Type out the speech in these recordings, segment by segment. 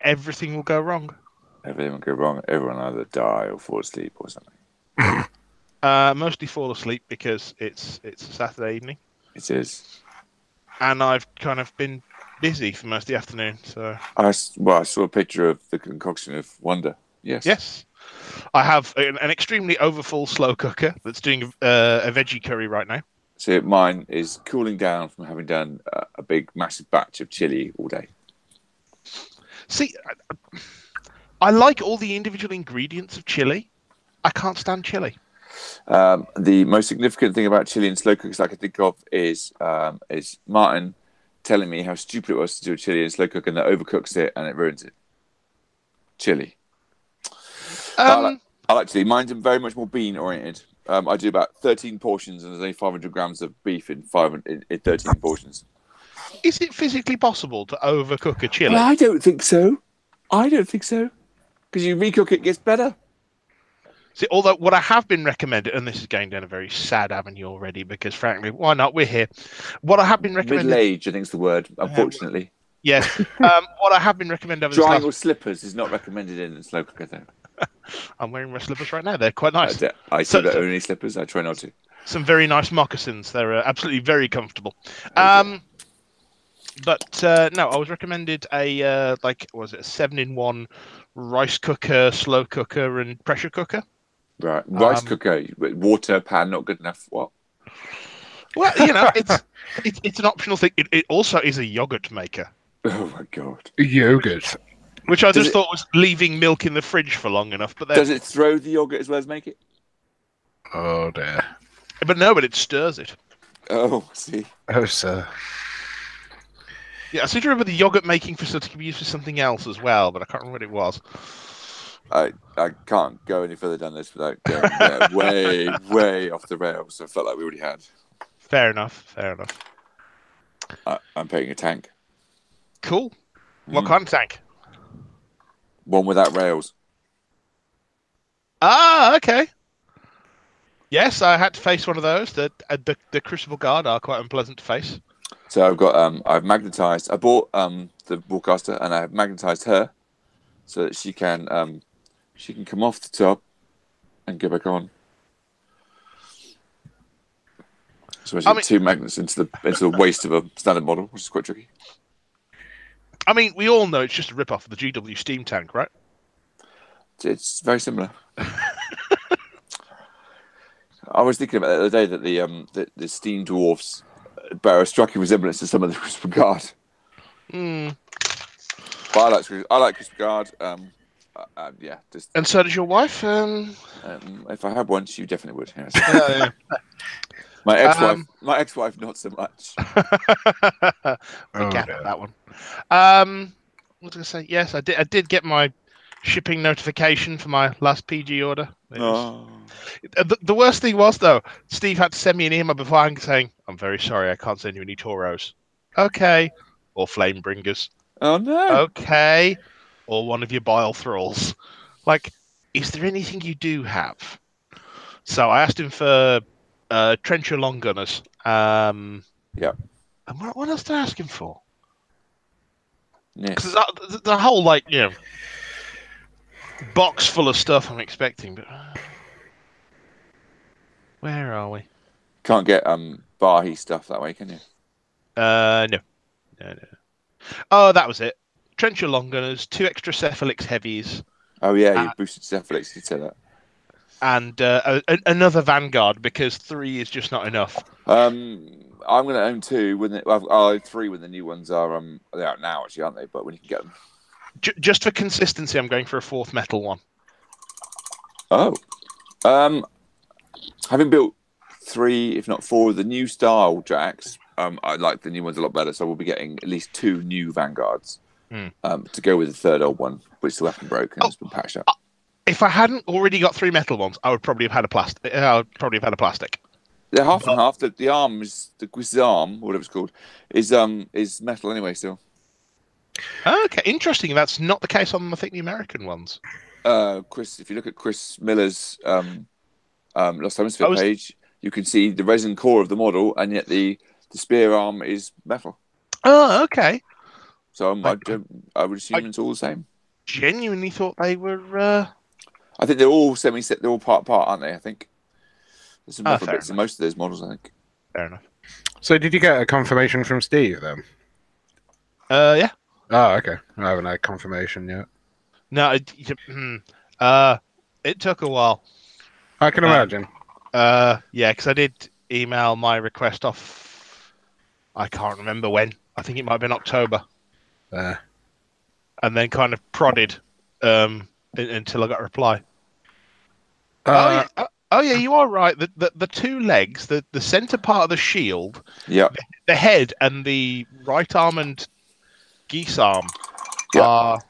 everything will go wrong. Everything will go wrong. Everyone either die or fall asleep or something. Mostly fall asleep because it's a Saturday evening. It is. And I've kind of been busy for most of the afternoon. So I saw a picture of the concoction of Wonder. Yes. I have an extremely overfull slow cooker that's doing a veggie curry right now. So mine is cooling down from having done a big, massive batch of chili all day. See, I like all the individual ingredients of chili. I can't stand chili. The most significant thing about chili and slow cookers I can think of is Martin telling me how stupid it was to do a chili and slow cook and that overcooks it and it ruins it. Chili. I like chili. Mine's very much more bean oriented. I do about 13 portions and there's only 500 grams of beef in 13 portions. Is it physically possible to overcook a chili? Well, I don't think so. Because you recook it gets better. See, although what I have been recommended, and this is going down a very sad avenue already, because frankly, why not? We're here. What I have been recommended... Middle age, I think is the word, unfortunately. Yes. What I have been recommended... Drying your slippers is not recommended in a slow cooker, though. I'm wearing my slippers right now. They're quite nice. I still don't own any slippers. I try not to. Some very nice moccasins. They're absolutely very comfortable. But no, I was recommended a a 7-in-1 rice cooker, slow cooker, and pressure cooker. Right, rice cooker, water pan, not good enough. What? Well, it's an optional thing. It also is a yogurt maker. Oh my god, yogurt! Which I just thought was leaving milk in the fridge for long enough. But does it throw the yogurt as well as make it? Oh dear! But no, it stirs it. Oh, I see. Oh, sir. Yeah, I seem to remember the yogurt making facility could be used for something else as well, but I can't remember what it was. I can't go any further down this without going way off the rails. I felt like we already had. Fair enough. I'm paying a tank. Cool. What kind of tank? One without rails. Ah, okay. Yes, I had to face one of those. The Crucible Guard are quite unpleasant to face. So I've magnetized. I bought the broadcaster and I have magnetized her so that she can come off the top and go back on. So I two magnets into the waist of a standard model, which is quite tricky. I mean, we all know it's just a rip-off of the GW steam tank, right? It's very similar. I was thinking about the other day that the steam dwarfs bear a striking resemblance to some of the Crucible Guard. But I like Crucible Guard. Yeah. And so does your wife? If I had one, she definitely would. Yes. Yeah. My ex-wife, not so much. We get that one. What was I going to say? Yes, I did get my shipping notification for my last PG order. The worst thing was, though, Steve had to send me an email beforehand saying, "I'm very sorry, I can't send you any Toros." Okay. Or Flame Bringers. Oh, no. Okay. Or one of your bile thralls. Like, is there anything you do have? So I asked him for trencher long gunners. Yeah. And what else did I ask him for? Yes. Because the whole, box full of stuff I'm expecting, but where are we? Can't get Bahi stuff that way, can you? No. Oh, that was it. Trencher long gunners, 2 extra Cephalix heavies. Oh yeah, you boosted Cephalix. You said that. And another Vanguard because 3 is just not enough. I'm going to own 2 I'll own 3 when the new ones are they're out now actually, aren't they? But when you can get them. Just for consistency, I'm going for a 4th metal one. Oh, having built 3, if not 4, of the new style jacks, I like the new ones a lot better. So we'll be getting at least 2 new Vanguards to go with the 3rd old one, which still hasn't broken. It's been patched up. If I hadn't already got 3 metal ones, I would probably have had a plastic. They're half and half. The arm is the arm, whatever it's called, is metal anyway. Still. Okay, interesting. That's not the case on, I think, the American ones. Chris, if you look at Chris Miller's Lost Hemisphere page, you can see the resin core of the model, and yet the spear arm is metal. Oh, okay. So I would assume it's all the same. genuinely thought they were. I think they're all semi-set. They're all part, aren't they? I think there's some metal bits in enough. most of those models. I think. Fair enough. So did you get a confirmation from Steve then? Yeah. Oh, okay. I haven't had confirmation yet. No, it took a while. I can imagine. Yeah, because I did email my request off. I can't remember when. I think it might have been October. And then kind of prodded until I got a reply. Oh yeah, you are right. The two legs, the center part of the shield, the head, and the right arm and geese arm are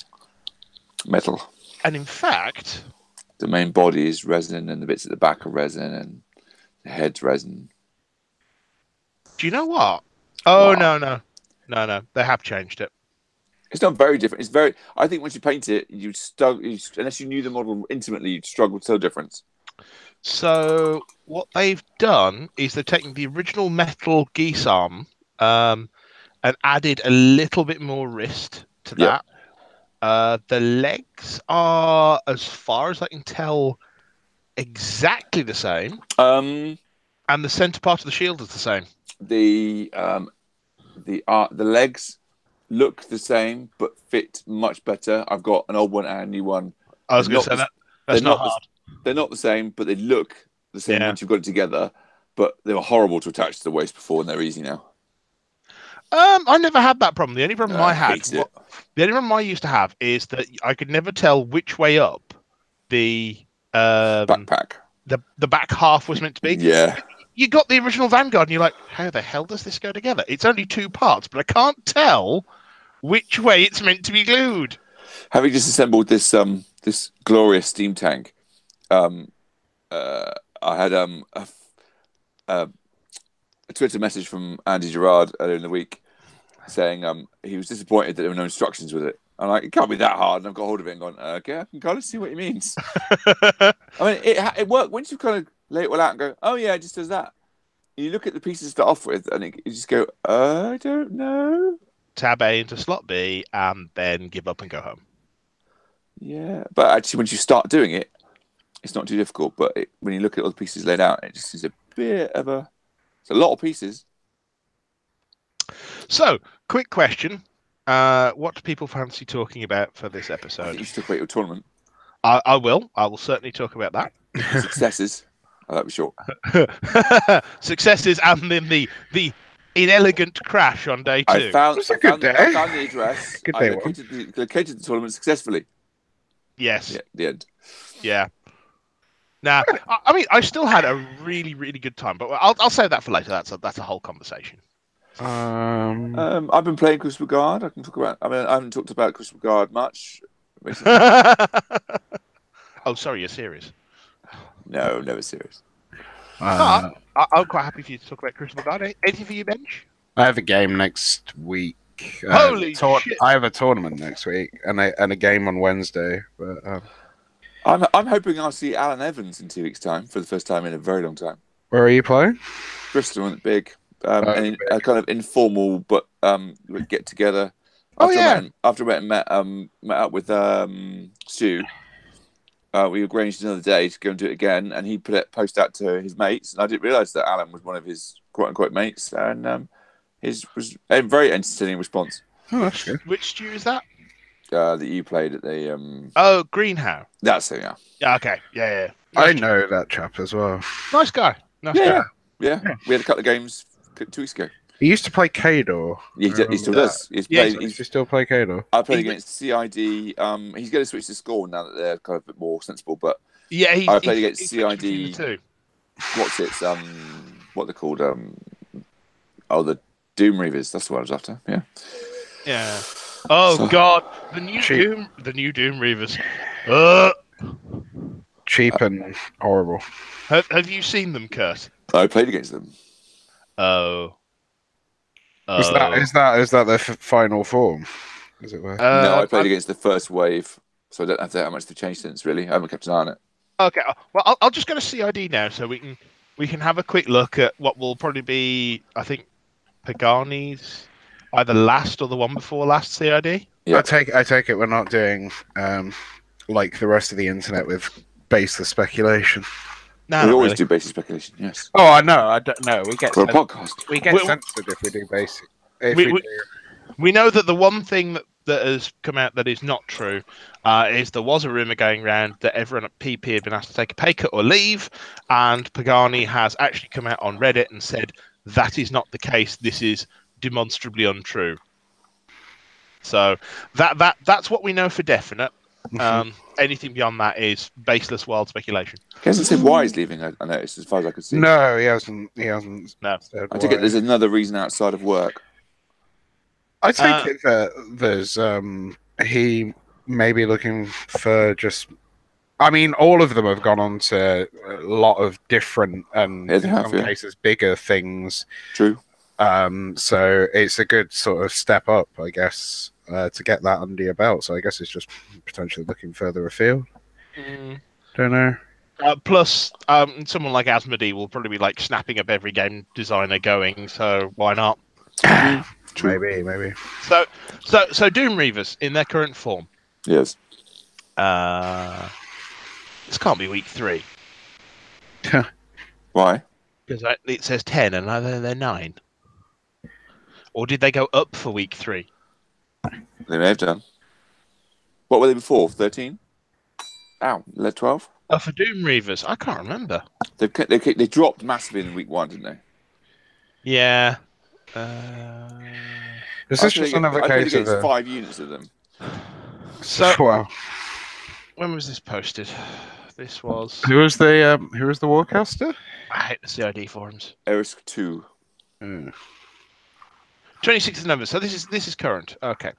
metal. And in fact, the main body is resin, and the bits at the back are resin, and the head's resin. Do you know what? Oh no, they have changed it. It's not very different. It's very. I think once you paint it, unless you knew the model intimately, you'd struggle to tell the difference. So what they've done is they've taken the original metal geese arm and added a little bit more wrist to that. The legs are, as far as I can tell, exactly the same. And the center part of the shield is the same. The legs look the same but fit much better. I've got an old one and a new one. I was going to say that's not hard. They're not the same, but they look the same once you've got it together. But they were horrible to attach to the waist before, and they're easy now. I never had that problem. The only problem the only problem I used to have is that I could never tell which way up the backpack, the back half was meant to be. Yeah. You got the original Vanguard, and you're like, how the hell does this go together? It's only two parts, but I can't tell which way it's meant to be glued. Having just assembled this this glorious steam tank, I had a Twitter message from Andy Gerard earlier in the week saying he was disappointed that there were no instructions with it. I'm like, it can't be that hard. And I've got hold of it and gone, okay, I can kind of see what he means. I mean, it worked once you kind of lay it all out and go, oh yeah, it just does that. You look at the pieces to start off with, and you just go, I don't know. Tab A into slot B, and then give up and go home. Yeah, but actually, once you start doing it, it's not too difficult. But when you look at all the pieces laid out, it just is a bit of a. It's a lot of pieces. So, quick question: what do people fancy talking about for this episode? I think you should talk about your tournament. I will. I will certainly talk about that. Successes. That was short. Successes, and then the inelegant crash on day 2. I found the address. Good I day, located the tournament successfully. Yes. Yeah, the end. Yeah. Now, I mean, I still had a really, really good time, but I'll save that for later. That's a whole conversation. I've been playing Crystal Guard. I can talk about. I mean, I haven't talked about Crystal Guard much recently. Oh, sorry, you're serious? No, never serious. I'm quite happy for you to talk about Crystal Guard. Anything for you, Bench? I have a game next week. Holy shit! I have a tournament next week and a game on Wednesday. But I'm hoping I'll see Alan Evans in 2 weeks' time for the first time in a very long time. Where are you playing? Bristol and big. And a kind of informal but get together. After I met up with Stu, we arranged another day to go and do it again, and he post out to his mates, and I didn't realise that Alan was one of his quote unquote mates, and his was a very entertaining response. Oh, that's good. Which Stu is that? That you played at the Greenhow. That's it, yeah. Yeah, okay, yeah. I know that chap as well. Nice guy. Yeah. We had a couple of games 2 weeks ago. He used to play Cadre. He still does. Does he still play Cadre? I played against CID. He's going to switch to score now that they're kind of a bit more sensible. But yeah, I played against CID. What's it? What they're called? The Doom Reavers. That's what I was after. Yeah. Yeah. Oh God, the new Doom Reavers. Cheap and horrible. Have you seen them, Kurt? I played against them. Oh. Is that their final form? Is it? No, I played against the first wave, so I don't have to how much they've changed since. Really, I haven't kept an eye on it. Okay, well, I'll just go to CID now, so we can have a quick look at what will probably be, I think, Pagani's either last or the one before last CID. I take it we're not doing like the rest of the internet with baseless speculation. No, we always do baseless speculation. Yes. Oh, I know. I don't know. We get for a podcast. We get censored if we do basic. We know that the one thing that has come out that is not true is there was a rumor going around that everyone at PP had been asked to take a pay cut or leave, and Pagani has actually come out on Reddit and said that is not the case. This is demonstrably untrue. So that's what we know for definite. Anything beyond that is baseless, wild speculation. He hasn't said why he's leaving. I noticed, as far as I could see. No, he hasn't. No. I take it there's another reason outside of work. I take it that there's he may be looking for just. I mean, all of them have gone on to a lot of different and in some cases bigger things. True. So it's a good sort of step up, I guess, to get that under your belt. So I guess it's just potentially looking further afield. Don't know. Plus, someone like Asmodee will probably be like snapping up every game designer going. So why not? Maybe. So Doom Reavers in their current form. Yes. This can't be week 3. Why? Because it says 10 and now they're 9. Or did they go up for week 3? They may have done. What were they before? 13? Ow, 12? For Doom Reavers, I can't remember. They dropped massively in week 1, didn't they? Yeah. Is this just another case of 5 units of them? So, wow. When was this posted? This was. Who was the Warcaster? I hate the CID forums. Erisk 2. 26th of November. So this is current. Okay.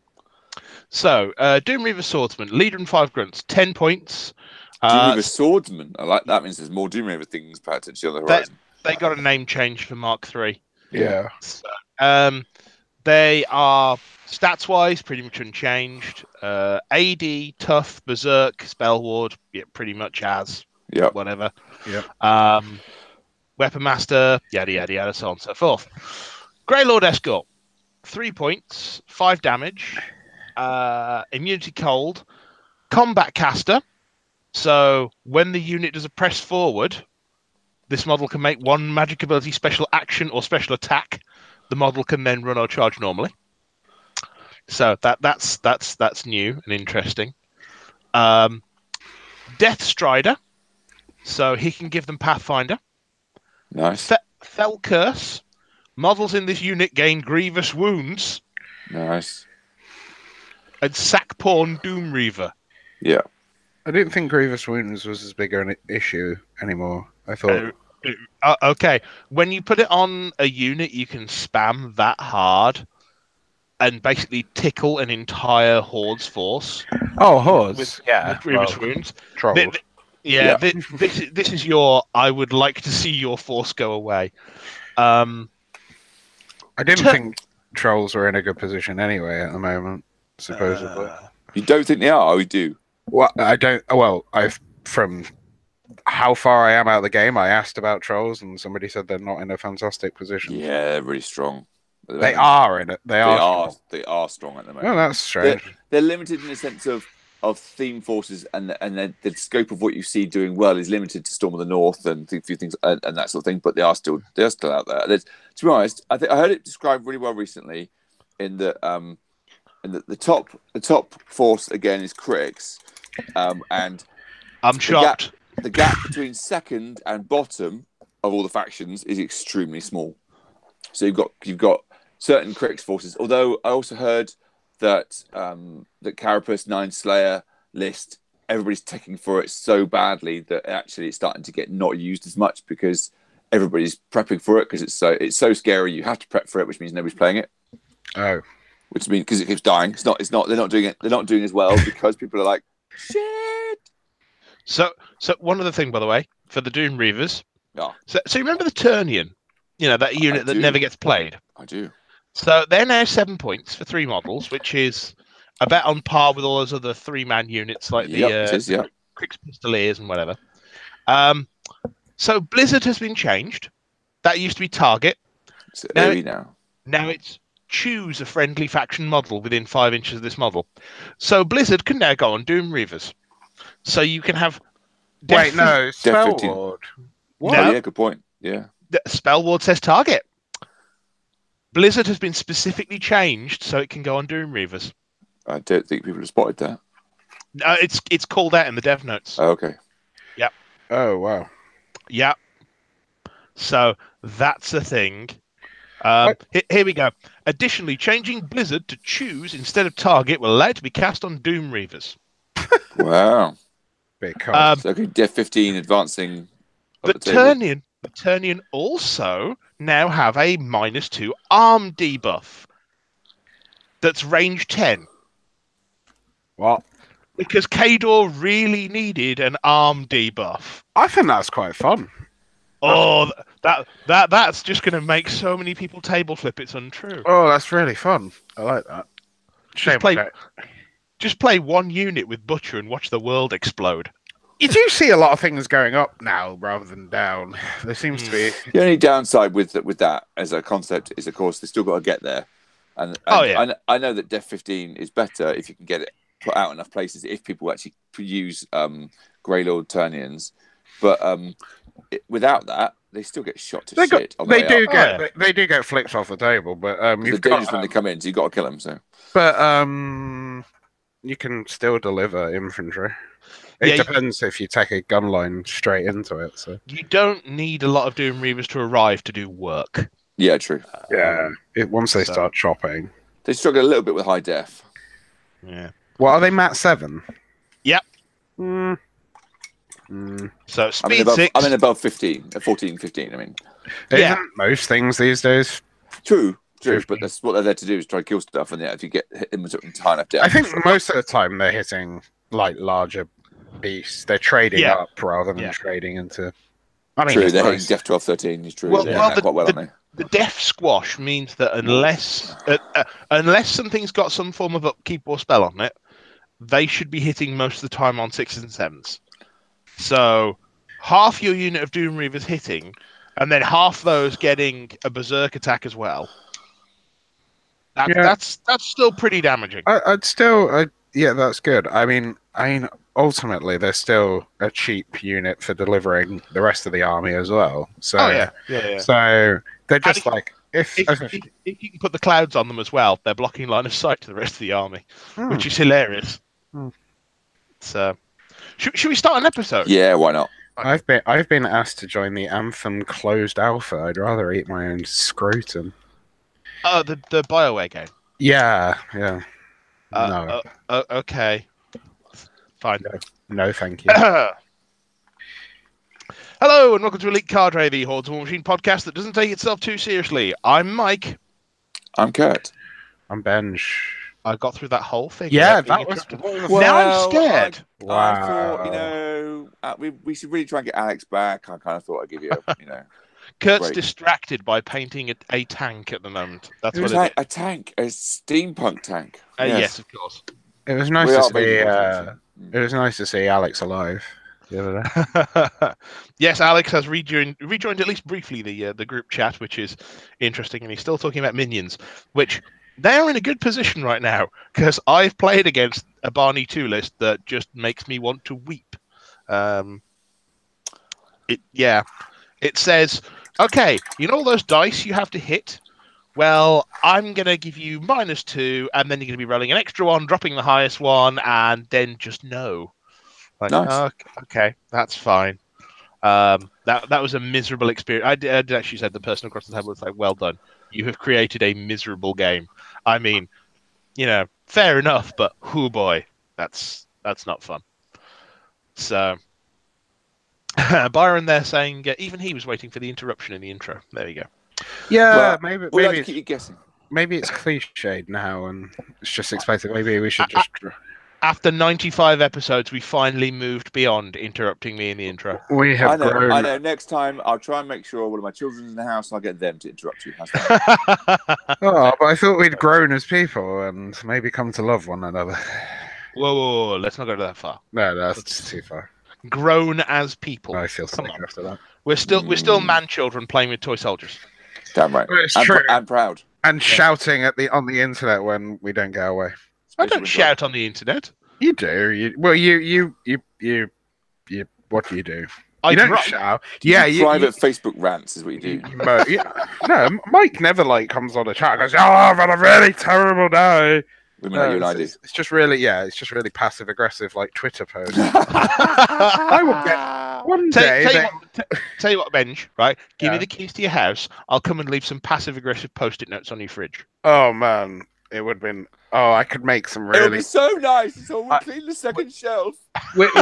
So Doom Reaver Swordsman, leader and 5 grunts, 10 points. Doom Reaver Swordsman. I like that. Means there's more Doom Reaver things potentially on the horizon. They got a name change for Mark III. Yeah. So, they are stats wise pretty much unchanged. AD, tough, berserk, spell ward, pretty much as whatever. Yeah. Weapon master, yada yada yada, so on and so forth. Grey Lord Escort, 3 points, 5 damage, immunity cold, combat caster. So when the unit does a press forward, this model can make 1 magic ability, special action, or special attack. The model can then run or charge normally. So that's new and interesting. Death Strider, so he can give them Pathfinder. Nice. Fell Curse, models in this unit gain grievous wounds. Nice. And Sack Pawn Doom Reaver. Yeah. I didn't think grievous wounds was as big an issue anymore. I thought. Okay, when you put it on a unit, you can spam that hard and basically tickle an entire horde's force. Oh, hordes! With grievous wounds. Trolls. This is your. I would like to see your force go away. I didn't think trolls were in a good position anyway at the moment. Supposedly, you don't think they are? We do. Well, I don't. Well, from how far I am out of the game, I asked about trolls, and somebody said they're not in a fantastic position. Yeah, they're really strong. They are in it. They are strong at the moment. Oh, that's strange. They're limited in the sense of theme forces, and the scope of what you see doing well is limited to Storm of the North and a few things and that sort of thing. But they are still out there. To be honest, I heard it described really well recently. In the top force again is critics, and I'm shocked. The gap between second and bottom of all the factions is extremely small. So you've got certain critics forces. Although I also heard that the Carapace 9 Slayer list, everybody's taking for it so badly that actually it's starting to get not used as much because everybody's prepping for it because it's so scary. You have to prep for it, which means nobody's playing it. Oh, which means because it keeps dying. It's not. They're not doing it. They're not doing as well because people are like shit. So one other thing, by the way, for the Doom Reavers. Yeah. So you remember the Turnian? You know, that unit that never gets played. I do. So they're now 7 points for 3 models, which is about on par with all those other 3-man units like the Crix Pistoliers and whatever. So Blizzard has been changed. That used to be Target. It's now. Now it's choose a friendly faction model within 5 inches of this model. So Blizzard can now go on Doom Reavers. So you can have... Wait, no, Spell 15. Ward. What? Oh, yeah, good point. Yeah. Spell Ward says target. Blizzard has been specifically changed so it can go on Doom Reavers. I don't think people have spotted that. No, it's called out in the dev notes. Oh, okay. Yep. Oh, wow. Yep. So that's a thing. Here we go. Additionally, changing Blizzard to choose instead of target will allow it to be cast on Doom Reavers. Wow. Because so, okay, Def 15 advancing. The Turnian also now have a -2 arm debuff. That's range 10. What? Because Cadre really needed an arm debuff. I think that's quite fun. Oh, that's just going to make so many people table flip. It's untrue. Oh, that's really fun. I like that. Just play one unit with Butcher and watch the world explode. You do see a lot of things going up now rather than down. There seems to be... The only downside with that as a concept is, of course, they've still got to get there. And I know that Def 15 is better if you can get it put out enough places, if people actually use Greylord Turnians. But without that, they still get shot to shit. They do get flicked off the table, but you've dangerous when they come in, so you've got to kill them. So, but you can still deliver infantry. It depends if you take a gun line straight into it. So you don't need a lot of Doom Reavers to arrive to do work. Yeah, true. Once they start chopping, they struggle a little bit with high def. Yeah. What are they? Mat 7. Yep. So speed 6. I'm in above 15, 14, 15. I mean, isn't most things these days. True. But that's what they're there to do, is try to kill stuff, and if you get hit them with high enough depth. I think most of the time they're hitting like larger beasts. They're trading up rather than trading into. I mean, true, they're hitting Def 12, 13. Is true. The Def squash means that unless something's got some form of upkeep or spell on it, they should be hitting most of the time on 6s and 7s. So half your unit of Doom Reavers hitting, and then half those getting a berserk attack as well. That's still pretty damaging. That's good. I mean, ultimately, they're still a cheap unit for delivering the rest of the army as well. So, So they're just if you can put the clouds on them as well, they're blocking line of sight to the rest of the army, which is hilarious. So, should we start an episode? Yeah, why not? I've been asked to join the Anthem closed alpha. I'd rather eat my own scrotum. Oh, the BioWare game. Yeah. No. Okay. Fine. No, thank you. Hello and welcome to Elite Cadre, the Hordes of War Machine podcast that doesn't take itself too seriously. I'm Mike. I'm Kurt. I'm Benj. I got through that whole thing. Yeah, that was. Now I'm scared. I thought, we should really try and get Alex back. I kind of thought I'd give you, Kurt's distracted by painting a tank at the moment. That's what it is. A tank, a steampunk tank. Yes, of course. It was nice to see. It was nice to see Alex alive the other day. Yes, Alex has rejoined at least briefly the group chat, which is interesting, and he's still talking about minions, which they are in a good position right now because I've played against a Barney 2 list that just makes me want to weep. It says, okay, you know all those dice you have to hit? Well, I'm going to give you -2, and then you're going to be rolling an extra one, dropping the highest one, and then just no. Nice. Okay, that's fine. That was a miserable experience. I did actually say the person across the table was like, well done. You have created a miserable game. I mean, fair enough, but oh boy, that's not fun. So... Byron there saying even he was waiting for the interruption in the intro. There you go. Yeah, maybe keep you guessing. Maybe it's cliched now and it's just expected. Maybe we should just. After 95 episodes, we finally moved beyond interrupting me in the intro. We have grown. I know. Next time, I'll try and make sure one of my children's in the house, and I'll get them to interrupt you. Oh, but I thought we'd grown as people and maybe come to love one another. Whoa. Let's not go that far. No, that's too far. Grown as people. I feel sick after that. We're still man children playing with toy soldiers. Damn right. It's true. I'm proud. And shouting on the internet when we don't get away. I don't shout on the internet. You do. You what do you do? I don't shout. Private Facebook rants is what you do. No, Mike never comes on a chat and goes, "Oh, I've had a really terrible day." It's just really, it's just really passive aggressive, like Twitter posts. I will get one day. Tell you what, Benj. Right, give me the keys to your house. I'll come and leave some passive aggressive post-it notes on your fridge. Oh man, it would have been. Oh, I could make some really. It would be so nice. So we'll clean the second shelf. With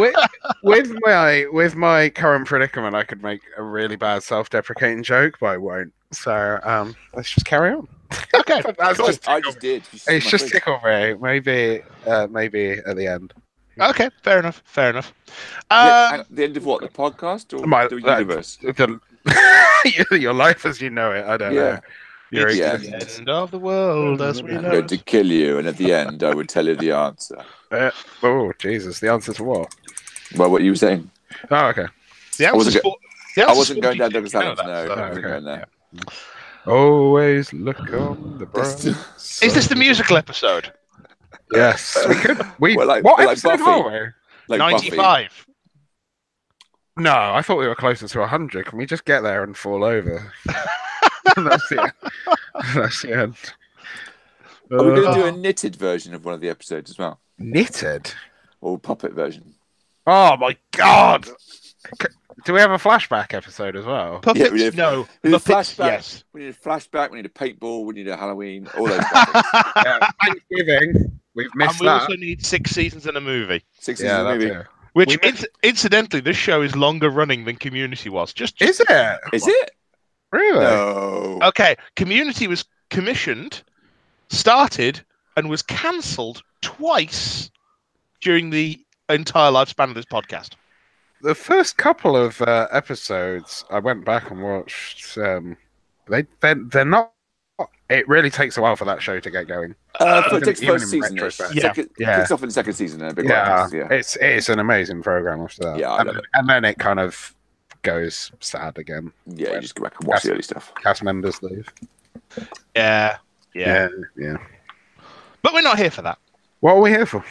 my current predicament, I could make a really bad self-deprecating joke, but I won't. So let's just carry on. Okay, that's cool. I just did. It's just tickle me. Maybe at the end. Okay, fair enough. The end of what? The podcast or the universe? Your life as you know it. I don't know. It's the end of the world as we know. I'm going to kill you, and at the end, I would tell you the answer. Oh, Jesus. The answer to what? Well, what you were saying. Oh, okay. I wasn't going down Douglas Adams. No, I wasn't going there. Always look on the bright side. Is this the musical episode? Yes. We could. What episode are we? 95. No, I thought we were closer to 100. Can we just get there and fall over? That's the end. Are we going to do a knitted version of one of the episodes as well? Knitted? Or puppet version? Oh my God! Do we have a flashback episode as well? Puppets? We need a flashback. Yes. We need a flashback. We need a paintball. We need a Halloween. All those things. Thanksgiving. We've missed that. And we also need 6 seasons and a movie. 6 seasons and a movie. Which, incidentally, this show is longer running than Community was. Is it? Is it? Really? No. Okay. Community was commissioned, started, and was cancelled twice during the entire lifespan of this podcast. The first couple of episodes I went back and watched, they're not. It really takes a while for that show to get going. It takes first season. It kicks off in the second season. It's an amazing program after that. Yeah, and then it kind of goes sad again. Yeah, you just go back and watch the early stuff. Cast members leave. Yeah. But we're not here for that. What are we here for?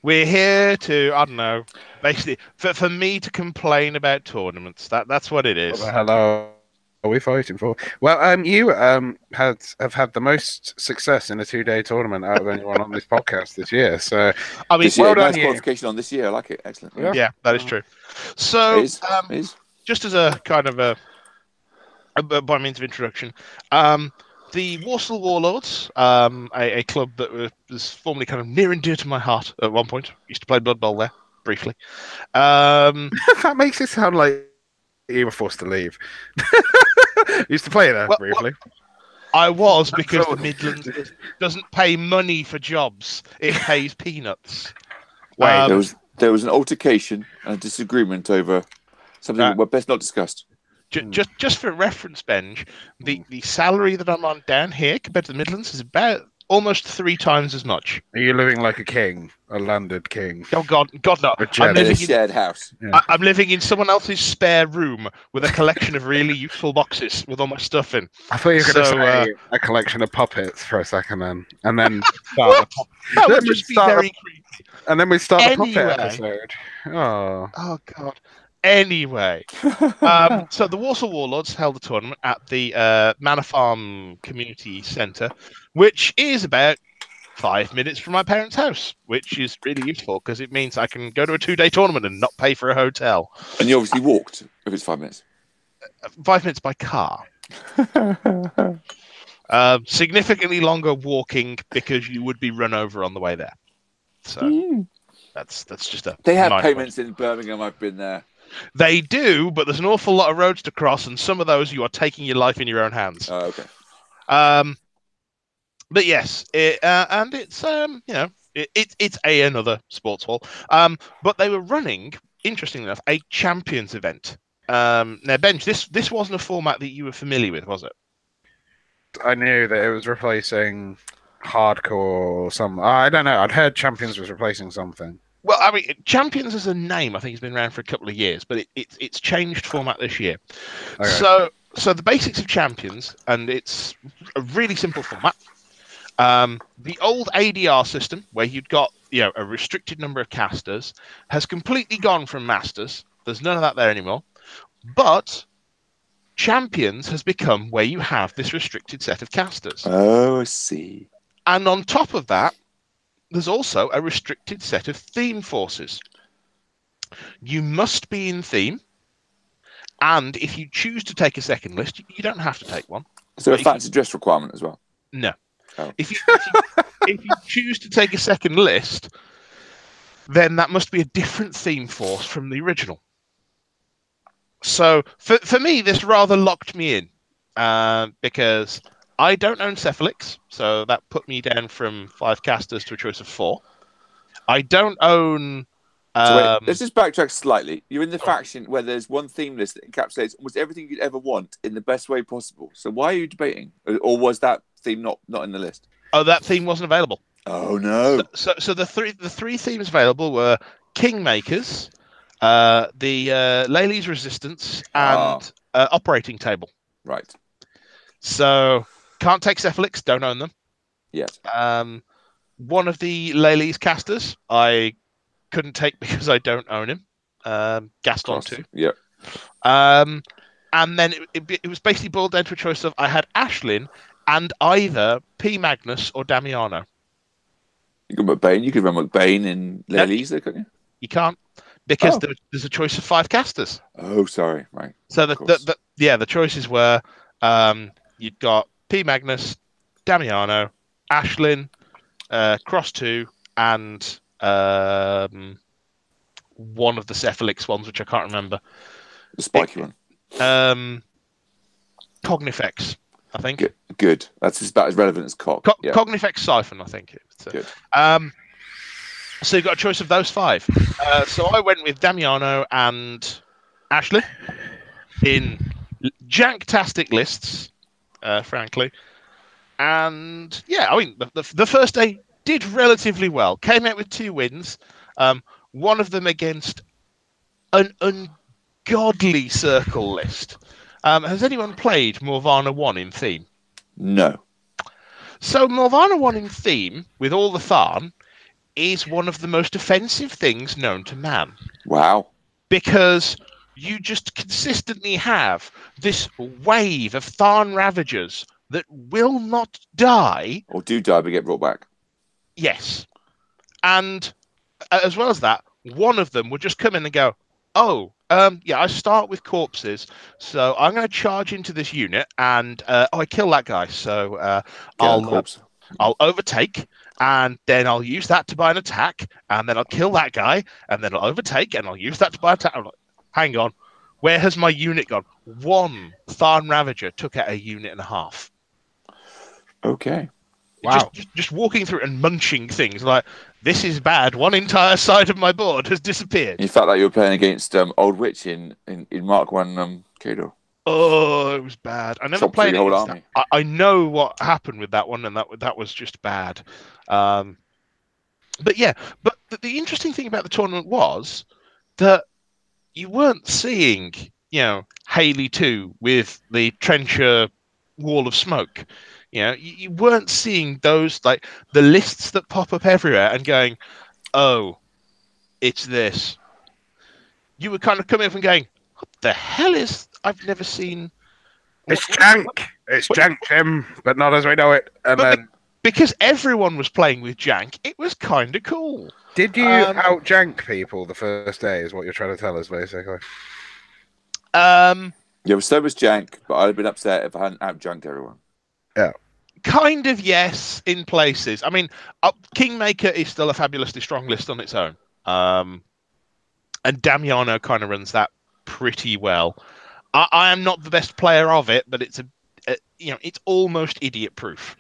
We're here to, I don't know, basically for me to complain about tournaments. That's what it is. What the hell are we fighting for? Well, you have had the most success in a 2-day tournament out of anyone on this podcast this year. So, I mean, well done, nice qualification on this year. I like it. Excellent. Yeah, that is true. So, it is. Just as a kind of by means of introduction, the Warsaw Warlords, a club that was formerly kind of near and dear to my heart at one point. Used to play Blood Bowl there briefly. That makes it sound like you were forced to leave. Used to play there briefly. I was, because the Midlands doesn't pay money for jobs; it pays peanuts. Wait, there was an altercation and a disagreement over something that were best not discussed. Just for reference, Benj, the salary that I'm on down here compared to the Midlands is about almost 3 times as much. Are you living like a king, a landed king? Oh God, no! I'm living in a shared house. Yeah. I'm living in someone else's spare room with a collection of really useful boxes with all my stuff in. I thought you were going to say a collection of puppets for a second, and then start that would just be very creepy. And then we start the puppet episode. Oh God. Anyway, so the Warsaw Warlords held a tournament at the Manor Farm Community Centre, which is about 5 minutes from my parents' house, which is really useful because it means I can go to a 2-day tournament and not pay for a hotel. And you obviously walked if it's 5 minutes. 5 minutes by car. Significantly longer walking because you would be run over on the way there. So that's just a. They have payments in Birmingham. I've been there. They do, but there's an awful lot of roads to cross, and some of those you are taking your life in your own hands. Oh, okay. But yes, and it's it's another sports hall. But they were running, interestingly enough, a champions event. Now, Benj, this wasn't a format that you were familiar with, was it? I knew that it was replacing hardcore or some. I don't know. I'd heard champions was replacing something. Well, I mean, Champions as a name, I think, has been around for a couple of years, but it's changed format this year. Okay. So So the basics of Champions, and it's a really simple format. The old ADR system, where you'd got a restricted number of casters, has completely gone from Masters. There's none of that there anymore. But Champions has become where you have this restricted set of casters. Oh, I see. And on top of that, there's also a restricted set of theme forces. You must be in theme, and if you choose to take a second list, you don't have to take one. Is there a fancy dress requirement as well? No. Oh. If you choose to take a second list, then that must be a different theme force from the original. So for me, this rather locked me in because I don't own Cephalix, so that put me down from 5 casters to a choice of 4. I don't own. So wait, let's just backtrack slightly. You're in the faction where there's one theme list that encapsulates almost everything you'd ever want in the best way possible. So why are you debating? Or was that theme not in the list? Oh, that theme wasn't available. Oh no! So the three themes available were Kingmakers, the Lely's Resistance, and Operating Table. Right. So can't take Cephalix, don't own them. Yes. One of the Lely's casters I couldn't take because I don't own him. Gaston too. Yeah. And then it was basically boiled down to a choice of I had Ashlyn and either P. Magnus or Damiano. You could McBain. You could run McBain in Lely's, couldn't you? You can't because there's a choice of 5 casters. Oh, sorry. Right. So the choices were you'd got P. Magnus, Damiano, Ashlyn, Cross 2, and one of the Cephalix ones, which I can't remember. The spiky one. Cognifex, I think. Good. That's about as relevant as Cog. Cognifex Siphon, I think. Good. So you've got a choice of those 5. So I went with Damiano and Ashley in janktastic lists, frankly. And yeah, I mean, the first day did relatively well. Came out with 2 wins. One of them against an ungodly circle list. Has anyone played Morvana 1 in theme? No. So Morvana 1 in theme, with all the Tharn, is one of the most offensive things known to man. Wow. Because you just consistently have this wave of Tharn Ravagers that will not die. Or do die but get brought back. Yes. And as well as that, one of them would just come in and go, I start with corpses, so I'm going to charge into this unit, and I kill that guy. So I'll overtake, and then I'll use that to buy an attack, and then I'll kill that guy, and then I'll overtake, and I'll use that to buy an attack. I'm like, hang on, where has my unit gone? One Tharn Ravager took out a unit and a half. Okay. Wow. Just walking through and munching things like, this is bad. One entire side of my board has disappeared. You felt like you were playing against Old Witch in Mark 1 Cadre. Oh, it was bad. I never played the whole army. I know what happened with that one, and that was just bad. But the interesting thing about the tournament was that you weren't seeing, Haley 2 with the Trencher wall of smoke. You weren't seeing those, like, the lists that pop up everywhere and going, oh, it's this. You were kind of coming up and going, what the hell is... I've never seen... It's jank. It's jank, Tim, but not as we know it. Because everyone was playing with jank, it was kind of cool. Did you out-jank people the first day, is what you're trying to tell us, basically? Yeah, so was jank, but I'd have been upset if I hadn't out-janked everyone. Yeah. Kind of, yes, in places. I mean, Kingmaker is still a fabulously strong list on its own. And Damiano kind of runs that pretty well. I am not the best player of it, but it's it's almost idiot-proof.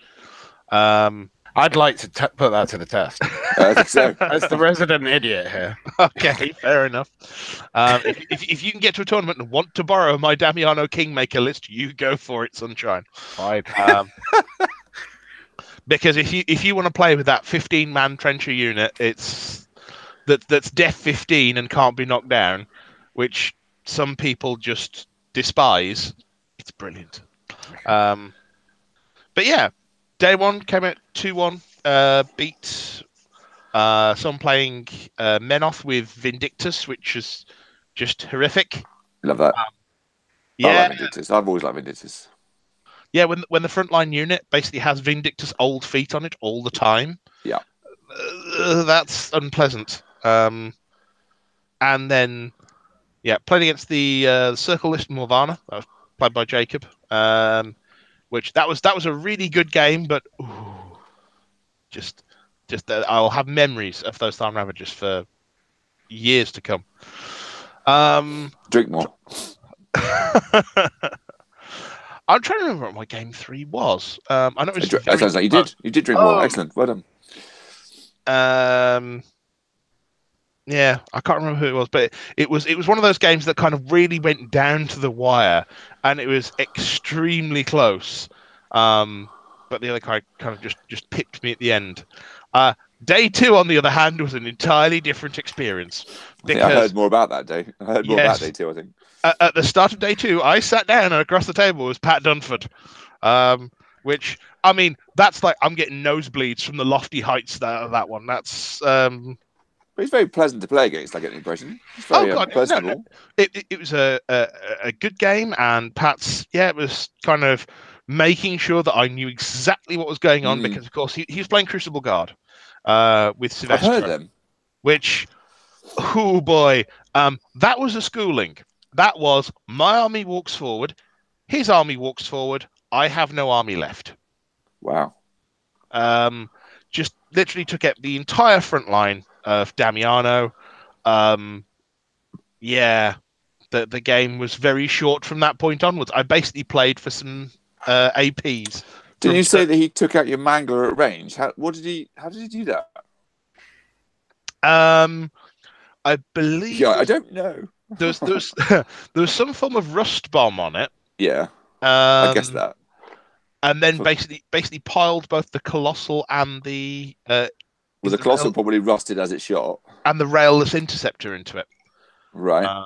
I'd like to put that to the test. I think so. As the resident idiot here. Okay, fair enough. If you can get to a tournament and want to borrow my Damiano Kingmaker list, you go for it, sunshine. Fine. Because if you want to play with that 15-man Trencher unit, that's Def 15 and can't be knocked down, which some people just despise. It's brilliant. But yeah, day one came out 2-1. Beat someone playing Menoth with Vindictus, which is just horrific. Love that. Yeah, I like Vindictus. I've always liked Vindictus. Yeah, when the frontline unit basically has Vindictus old feet on it all the time. Yeah. That's unpleasant. And then, playing against the Circle List Morvana, that was played by Jacob. Which that was a really good game, but just I'll have memories of those Time Ravagers for years to come. Drink more. I'm trying to remember what my game 3 was. I know it was That sounds like you did. You did drink more. Excellent. Well done. Yeah, I can't remember who it was, but it was one of those games that kind of really went down to the wire, and it was extremely close. But the other guy kind of just pipped me at the end. Day 2, on the other hand, was an entirely different experience. Because I heard more about that day. I heard more about day 2, I think. At the start of day 2, I sat down and across the table was Pat Dunford. Which, I mean, that's like I'm getting nosebleeds from the lofty heights of that one. That's... But he's very pleasant to play against, I get the impression. He's very personable. No. It was a good game, and Pat's, it was kind of making sure that I knew exactly what was going on, because, of course, he was playing Crucible Guard with Sylvester. I've heard them. Which, oh boy, that was a schooling. That was, my army walks forward, his army walks forward, I have no army left. Wow. Just literally took out the entire front line of Damiano. The game was very short from that point onwards. I basically played for some APs. Didn't you say that he took out your Mangler at range? How did he do that? I believe. Yeah, I don't know. there was some form of rust bomb on it. Yeah. I guess that. And then basically piled both the Colossal and the... the Colossal probably rusted as it shot. And the Railless Interceptor into it. Right.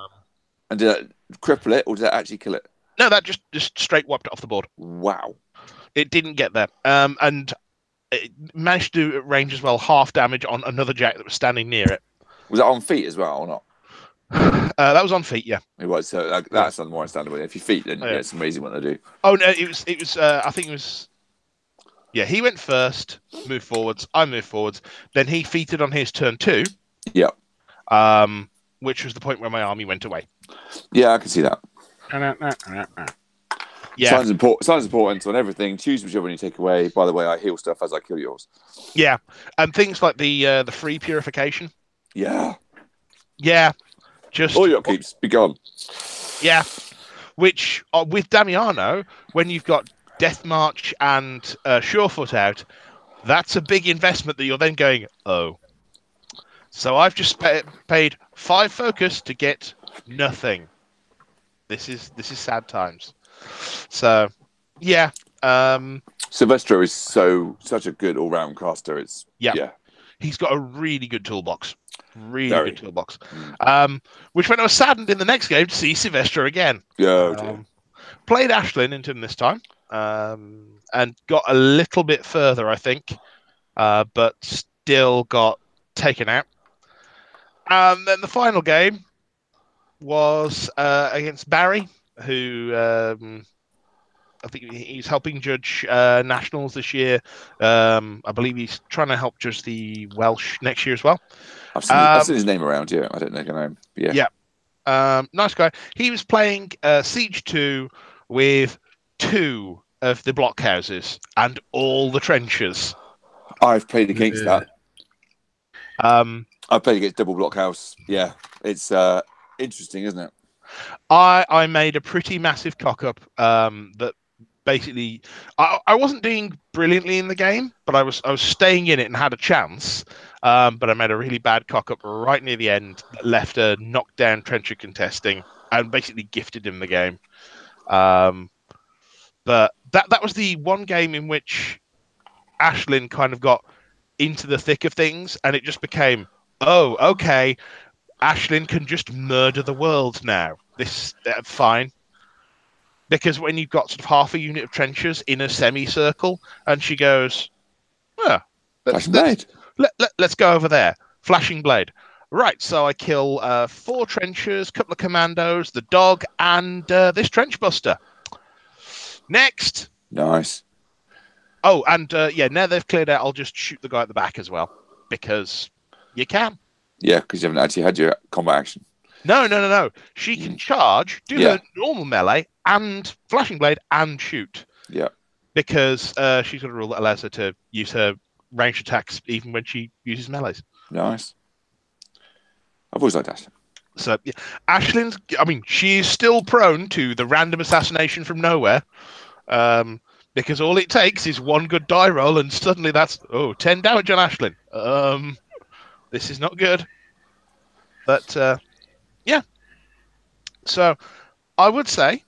And did that cripple it, or did that actually kill it? No, that just straight wiped it off the board. Wow. It didn't get there. And it managed to do at range as well, half damage on another Jack that was standing near it. Was that on feet as well, or not? That was on feet, yeah. It was, so that's more understandable. If you feet, then it's amazing what they do. Oh no, it was. I think it was. Yeah, he went first, moved forwards. I moved forwards. Then he feated on his turn 2. Yeah. Which was the point where my army went away. Yeah, I can see that. Yeah. Signs important on everything. Choose whichever one you take away. By the way, I heal stuff as I kill yours. Yeah, and things like the free purification. Yeah. Yeah. Just all your upkeeps be gone. Yeah, which with Damiano, when you've got Death March and Surefoot out, that's a big investment that you're then going, oh. So I've just paid 5 focus to get nothing. This is sad times. So, yeah. Sylvester is such a good all-round caster. It's yeah. He's got a really good toolbox. Good toolbox. Which when I was saddened in the next game to see Sylvester again. Yeah. Played Ashlyn into him this time. And got a little bit further, I think. But still got taken out. And then the final game was against Barry, who I think he's helping judge nationals this year. I believe he's trying to help judge the Welsh next year as well. I've seen his name around. Yeah, I don't know his name. Yeah. Nice guy. He was playing Siege 2 with 2 of the blockhouses and all the trenches. I've played against that. I've played against double blockhouse. Yeah, it's interesting, isn't it? I made a pretty massive cock up that basically I wasn't doing brilliantly in the game, but I was staying in it and had a chance. But I made a really bad cock up right near the end that left a knockdown trencher contesting and basically gifted him the game. But that was the one game in which Ashlyn kind of got into the thick of things, and it just became, oh, okay, Ashlyn can just murder the world now. This fine. because when you've got sort of half a unit of trenchers in a semicircle, and she goes, "Oh, let's go over there." Flashing blade. Right, so I kill 4 trenchers, couple of commandos, the dog, and this trench buster. Next. Nice. Oh, and now they've cleared out, I'll just shoot the guy at the back as well, because you can. Yeah, because you haven't actually had your combat action. No. She can charge, do her normal melee, and flashing blade, and shoot. Yeah. Because she's got a rule that allows her to use her ranged attacks even when she uses melees. Nice. I've always liked Ashlyn. So, yeah. Ashlyn's, I mean, she's still prone to the random assassination from nowhere. Because all it takes is one good die roll, and suddenly that's 10 damage on Ashlyn. This is not good. But yeah. So I would say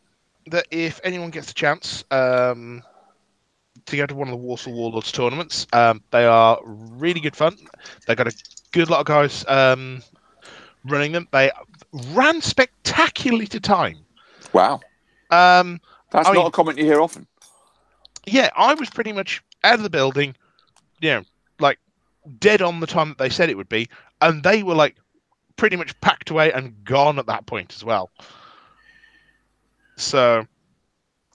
that if anyone gets the chance to go to one of the Warsaw Warlords tournaments, they are really good fun. They've got a good lot of guys running them. They ran spectacularly to time. Wow. That's not a comment you hear often. Yeah, I was pretty much out of the building, like dead on the time that they said it would be, and they were like pretty much packed away and gone at that point as well. So,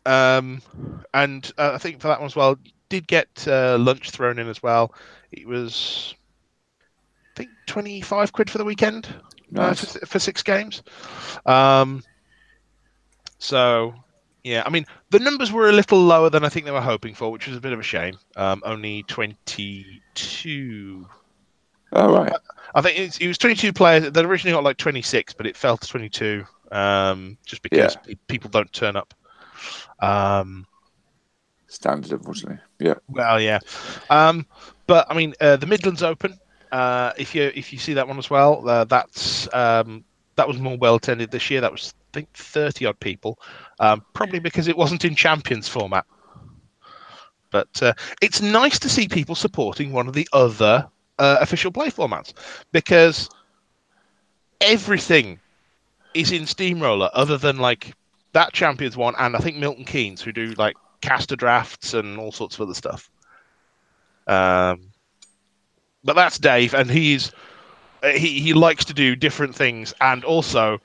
and I think for that one as well, did get lunch thrown in as well. It was, I think, 25 quid for the weekend. Nice. For 6 games. So, yeah, I mean, the numbers were a little lower than I think they were hoping for, which was a bit of a shame. Only 22. Oh, right. I think it was 22 players. They originally got like 26, but it fell to 22 just because people don't turn up. Standard, unfortunately. Yeah. Well, yeah. But I mean, the Midlands Open. If you see that one as well, that was more well attended this year. That was, I think, 30 odd people. Probably because it wasn't in Champions format. But it's nice to see people supporting one of the other official play formats, because everything is in Steamroller other than like that Champions one, and I think Milton Keynes, who do like caster drafts and all sorts of other stuff. But that's Dave, and he likes to do different things, and also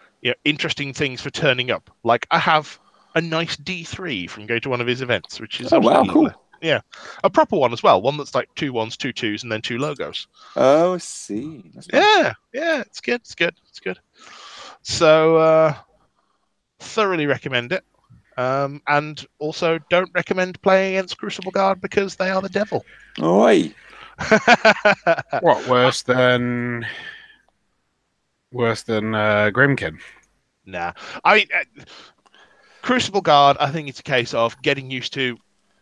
interesting things for turning up. Like I have a nice D3 from going to one of his events, which is cool. Yeah, a proper one as well. One that's like 2 1s, 2 2s, and then 2 logos. Oh, I see. That's nice. Yeah, it's good. So thoroughly recommend it. And also don't recommend playing against Crucible Guard because they are the devil. Oi. What, worse than Grimkin? Nah, I mean, Crucible Guard, I think it's a case of getting used to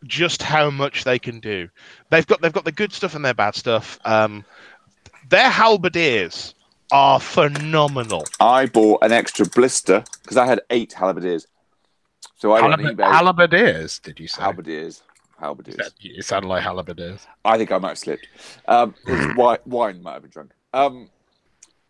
just how much they can do. They've got the good stuff and their bad stuff. Their halberdiers are phenomenal. I bought an extra blister because I had 8 halberdiers. So I went on eBay. Halberdiers, did you say? Halberdiers. You sound like halberdiers. I think I might have slipped. Wine might have been drunk. I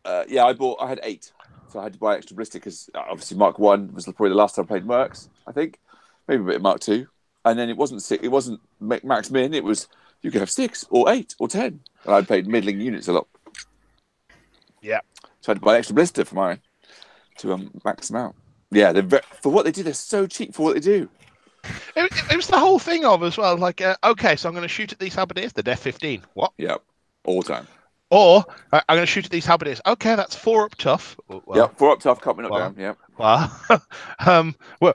had 8. So I had to buy extra blister because obviously Mark 1 was probably the last time I played Mercs, I think. Maybe a bit of Mark 2. And then it wasn't max min, it was you could have 6 or 8 or 10. And I played middling units a lot. Yeah. So I had to buy an extra blister for mine to max them out. Yeah, for what they do, they're so cheap for what they do. It was the whole thing of as well, like, okay, so I'm going to shoot at these halberdiers, they're def 15. What? Yeah, all the time. Or I'm going to shoot at these halberdiers. Okay, that's 4 up tough. Well, 4 up tough, cut me not down. Yeah. Well,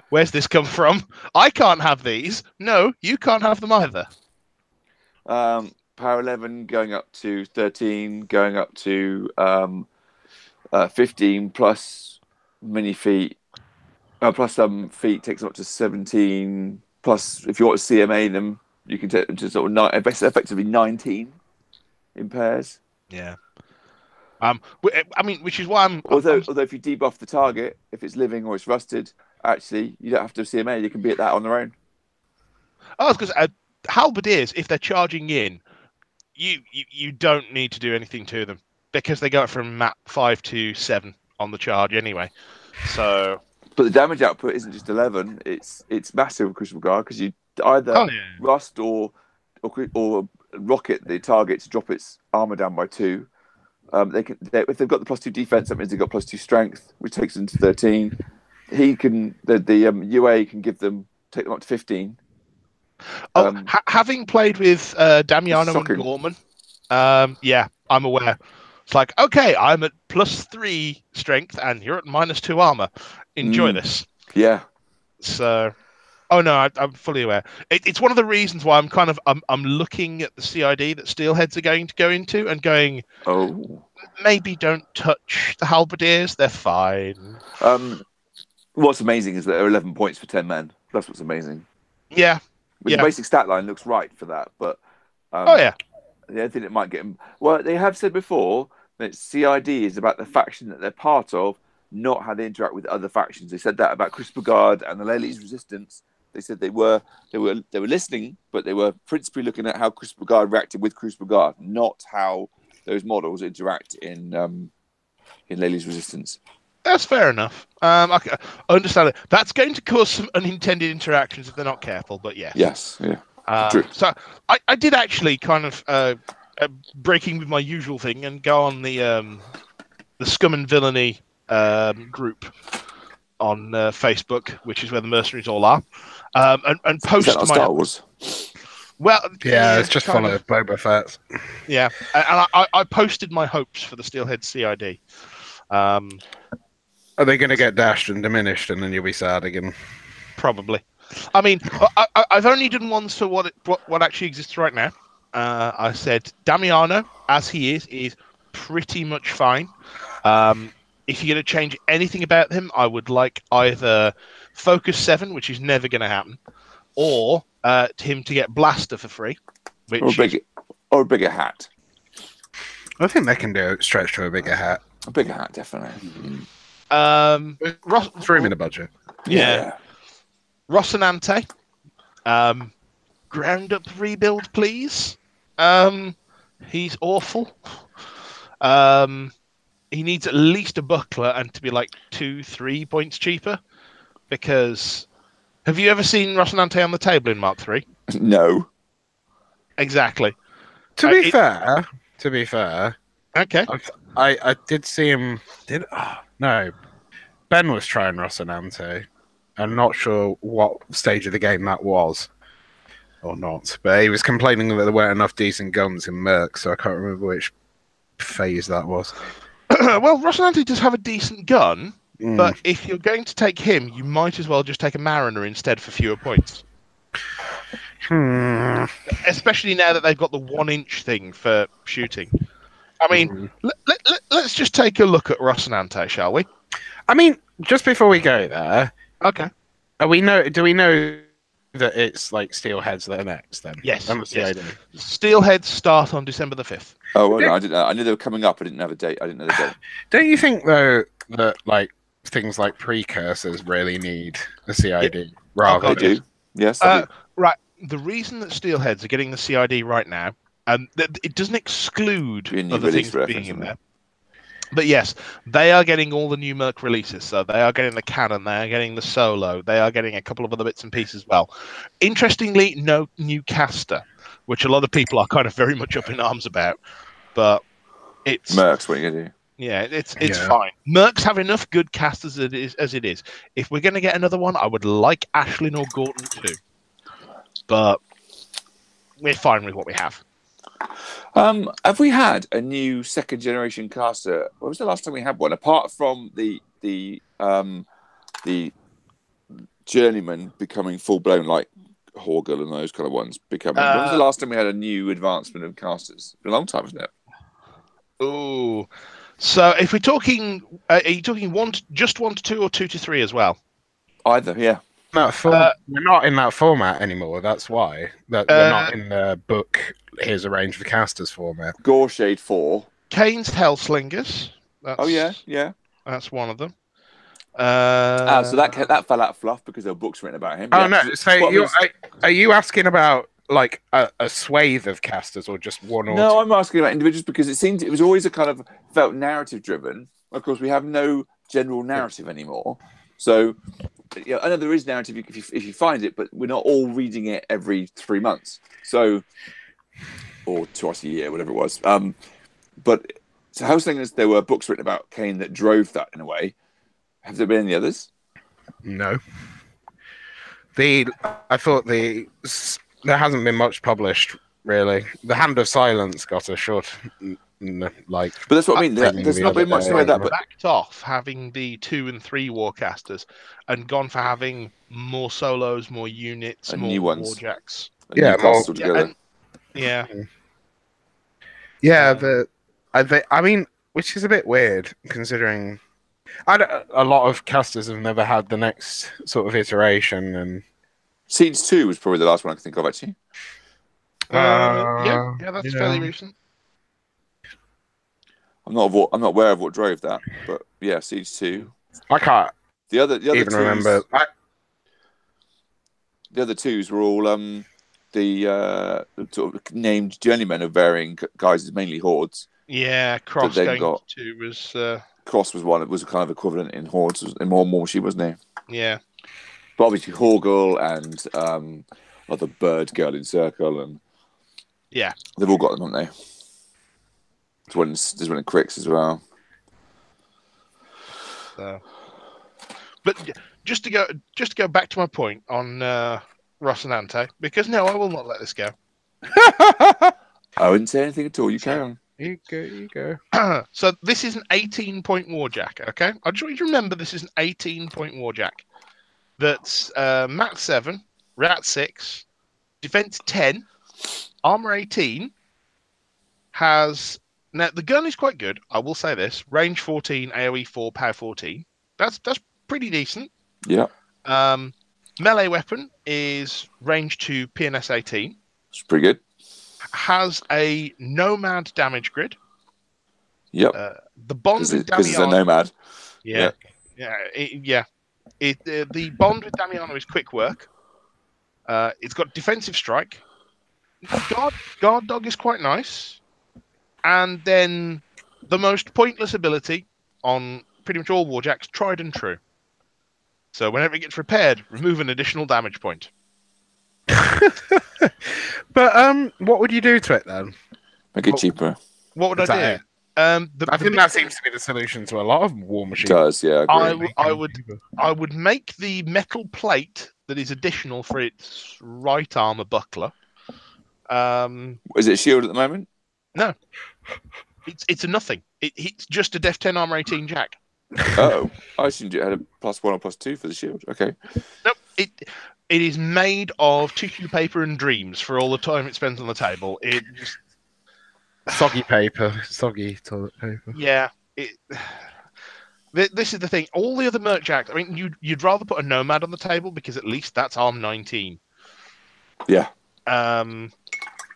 where's this come from? I can't have these. No, you can't have them either. Power 11 going up to 13, going up to 15 plus mini feet. Plus feet takes them up to 17. Plus, if you want to CMA them, you can take them to sort of effectively 19 in pairs. Yeah. I mean, which is why Although if you debuff the target, if it's living or it's rusted, actually you don't have to CMA. You can be at that on their own. Oh, because halberdiers, if they're charging in, you don't need to do anything to them because they go from map 5 to 7 on the charge anyway. So But the damage output isn't just 11; it's massive with Crystal Guard because you either rust or rocket the target to drop its armor down by 2. If they've got the +2 defense, that means they've got +2 strength, which takes them to 13. He can the UA can take them up to 15. Having played with Damiano and Gorman, I'm aware. It's like, okay, I'm at +3 strength and you're at -2 armor. Enjoy this. Yeah. So, I'm fully aware. It's one of the reasons why I'm looking at the CID that Steelheads are going to go into and going, maybe don't touch the halberdiers. They're fine. What's amazing is that there are 11 points for 10 men. That's what's amazing. Yeah. The basic stat line looks right for that, but I think it might get them. Well, they have said before that CID is about the faction that they're part of, not how they interact with other factions. They said that about Crystal Guard and the Lely's Resistance. They said they were listening, but they were principally looking at how Crystal Guard reacted with Crystal Guard, not how those models interact in Lely's Resistance. That's fair enough. I understand it. That's going to cause some unintended interactions if they're not careful, but yes. Yes, yeah. True. So I did actually kind of breaking with my usual thing and go on the Scum and Villainy group on Facebook, which is where the mercenaries all are, and post my Star Wars. Well, it's just full of Boba Fett. Yeah, and I posted my hopes for the Steelhead CID. Are they going to get dashed and diminished, and then you'll be sad again? Probably. I mean, I've only done ones for what actually exists right now. I said Damiano, as he is pretty much fine. If you're going to change anything about him, I would like either Focus 7, which is never going to happen, or him to get Blaster for free. Or a bigger hat. I think they can do stretch to a bigger hat. A bigger hat, definitely. Throw him in a budget. Yeah. Rocinante. Ground up rebuild, please. He's awful. He needs at least a buckler and to be like 2-3 points cheaper. Because have you ever seen Rocinante on the table in Mark III? No. Exactly. To be fair. Okay. I did see him. No. Ben was trying Rocinante. I'm not sure what stage of the game that was. Or not. But he was complaining that there weren't enough decent guns in Merc, so I can't remember which phase that was. Well, Rocinante does have a decent gun, but if you're going to take him, you might as well just take a Mariner instead for fewer points. Especially now that they've got the 1-inch thing for shooting. I mean, let's just take a look at Rocinante, shall we? I mean, just before we go there, okay. Do we know that it's like Steelheads that are next then? Yes. Yes. Steelheads start on December the 5th. Oh, well, no, I didn't know. I knew they were coming up. I didn't have a date. I didn't know the date. Don't you think though that like things like precursors really need a CID rather? They do. Yes. Right. The reason that Steelheads are getting the CID right now, it doesn't exclude other things being in there. But yes, they are getting all the new Merc releases. So they are getting the Cannon, they are getting the Solo, they are getting a couple of other bits and pieces as well. Interestingly, no new caster, which a lot of people are kind of very much up in arms about. But it's Mercs, what are you gonna do? Yeah, it's fine. Mercs have enough good casters as it is. If we're going to get another one, I would like Ashlyn or Gorton too. But we're fine with what we have. Have we had a new second generation caster? When was the last time we had one? Apart from the journeyman becoming full blown, like Horgul and those kind of ones becoming. When was the last time we had a new advancement of casters? It's been a long time, isn't it? Oh, so if we're talking, are you talking just 1 to 2 or 2 to 3 as well? Either, yeah. We're not in that format anymore. That's why we're not in the book. Here's a range of casters format. Goreshade 4. Kane's Hellslingers. Yeah. That's one of them. So that fell out of fluff because there were books written about him. Oh no! So are you asking about like a swathe of casters or just one or? No, two? I'm asking about individuals because it was always a kind of felt narrative driven. Of course, we have no general narrative anymore. So, yeah, I know there is narrative if you find it, but we're not all reading it every 3 months. So, or twice a year, whatever it was. But so I was thinking there were books written about Kane that drove that in a way. Have there been any others? No. I thought there hasn't been much published really. The Hand of Silence got a short, like. But that's what I mean. There's not been much in the way that. But backed off having the 2 and 3 Warcasters and gone for having more solos, more units, and more new ones. Warjacks. Yeah, more together. Yeah. I mean, which is a bit weird considering a lot of casters have never had the next sort of iteration. And Siege 2 was probably the last one I can think of, actually. Yeah, that's fairly recent. I'm not aware of what drove that, but yeah, Siege 2. I can't. The other even twos, remember. The other twos were all the sort of named journeymen of varying guises, mainly hordes. Yeah, Cross going to was. Cross was one. It was kind of equivalent in hordes in more Morshi, wasn't he? Yeah. But obviously Horgul and the bird girl in Circle, and yeah, they've all got them, haven't they? There's one in Crix as well. But just to go back to my point on Rocinante, because no, I will not let this go. I wouldn't say anything at all. You carry on. You go. So this is an 18-point Warjack, okay? I just want you to remember this is an 18-point Warjack. That's Mat 7, Rat 6, Defense 10, Armor 18, has... Now, the gun is quite good, I will say this. Range 14, AoE 4, Power 14. That's pretty decent. Yeah. Melee weapon is range 2, PNS 18. It's pretty good. Has a nomad damage grid. Yep. The bond with Damiano... Because it's a nomad. Yeah. The bond with Damiano is quick work. It's got defensive strike. Guard dog is quite nice. And then the most pointless ability on pretty much all Warjacks, tried and true. So whenever it gets repaired, remove an additional damage point. But what would you do to it then? Make it cheaper. What would I do? I think that seems to be the solution to a lot of war machines. It does, yeah. I would make the metal plate that is additional for its right arm a buckler. Is it shield at the moment? No. It's a nothing. It's just a Def 10 armor 18 jack. Oh, I assumed it had a +1 or +2 for the shield. Okay. Nope. It is made of tissue paper and dreams for all the time it spends on the table. It just... Soggy toilet paper. Yeah. This is the thing. All the other merc jacks, I mean, you'd rather put a nomad on the table because at least that's arm 19. Yeah.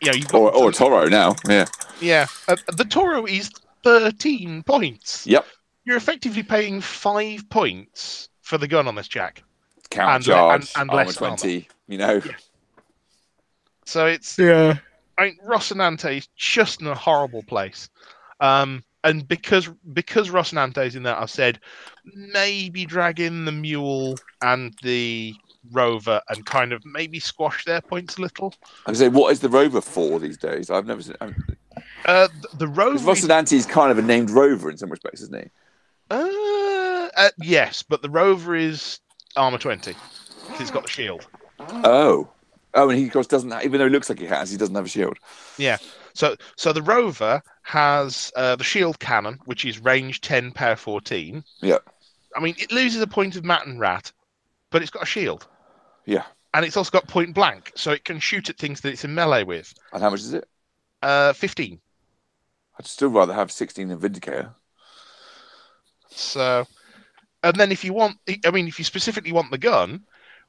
You've got or a Toro now. Yeah. Yeah. The Toro is 13 points. Yep. You're effectively paying 5 points for the gun on this jack. Counter charge, and armor less 20, armor. you know. Yeah. So it's... Yeah. I mean, Rocinante is just in a horrible place. And because Rocinante is in there, I've said maybe drag in the Mule and the Rover and kind of maybe squash their points a little. I was say, what is the Rover for these days? I've never seen... the Rover... Rocinante is kind of a named Rover in some respects, isn't he? Yes, but the Rover is armor 20 because he's got the shield. Oh, and he of course doesn't. Even though he looks like he doesn't have a shield. Yeah. So the Rover has the shield cannon, which is range 10, power 14. Yeah. I mean, it loses a point of Mat and Rat, but it's got a shield. Yeah. And it's also got point blank, so it can shoot at things that it's in melee with. And how much is it? 15. I'd still rather have 16 than Vindicator. So, and then if you specifically want the gun,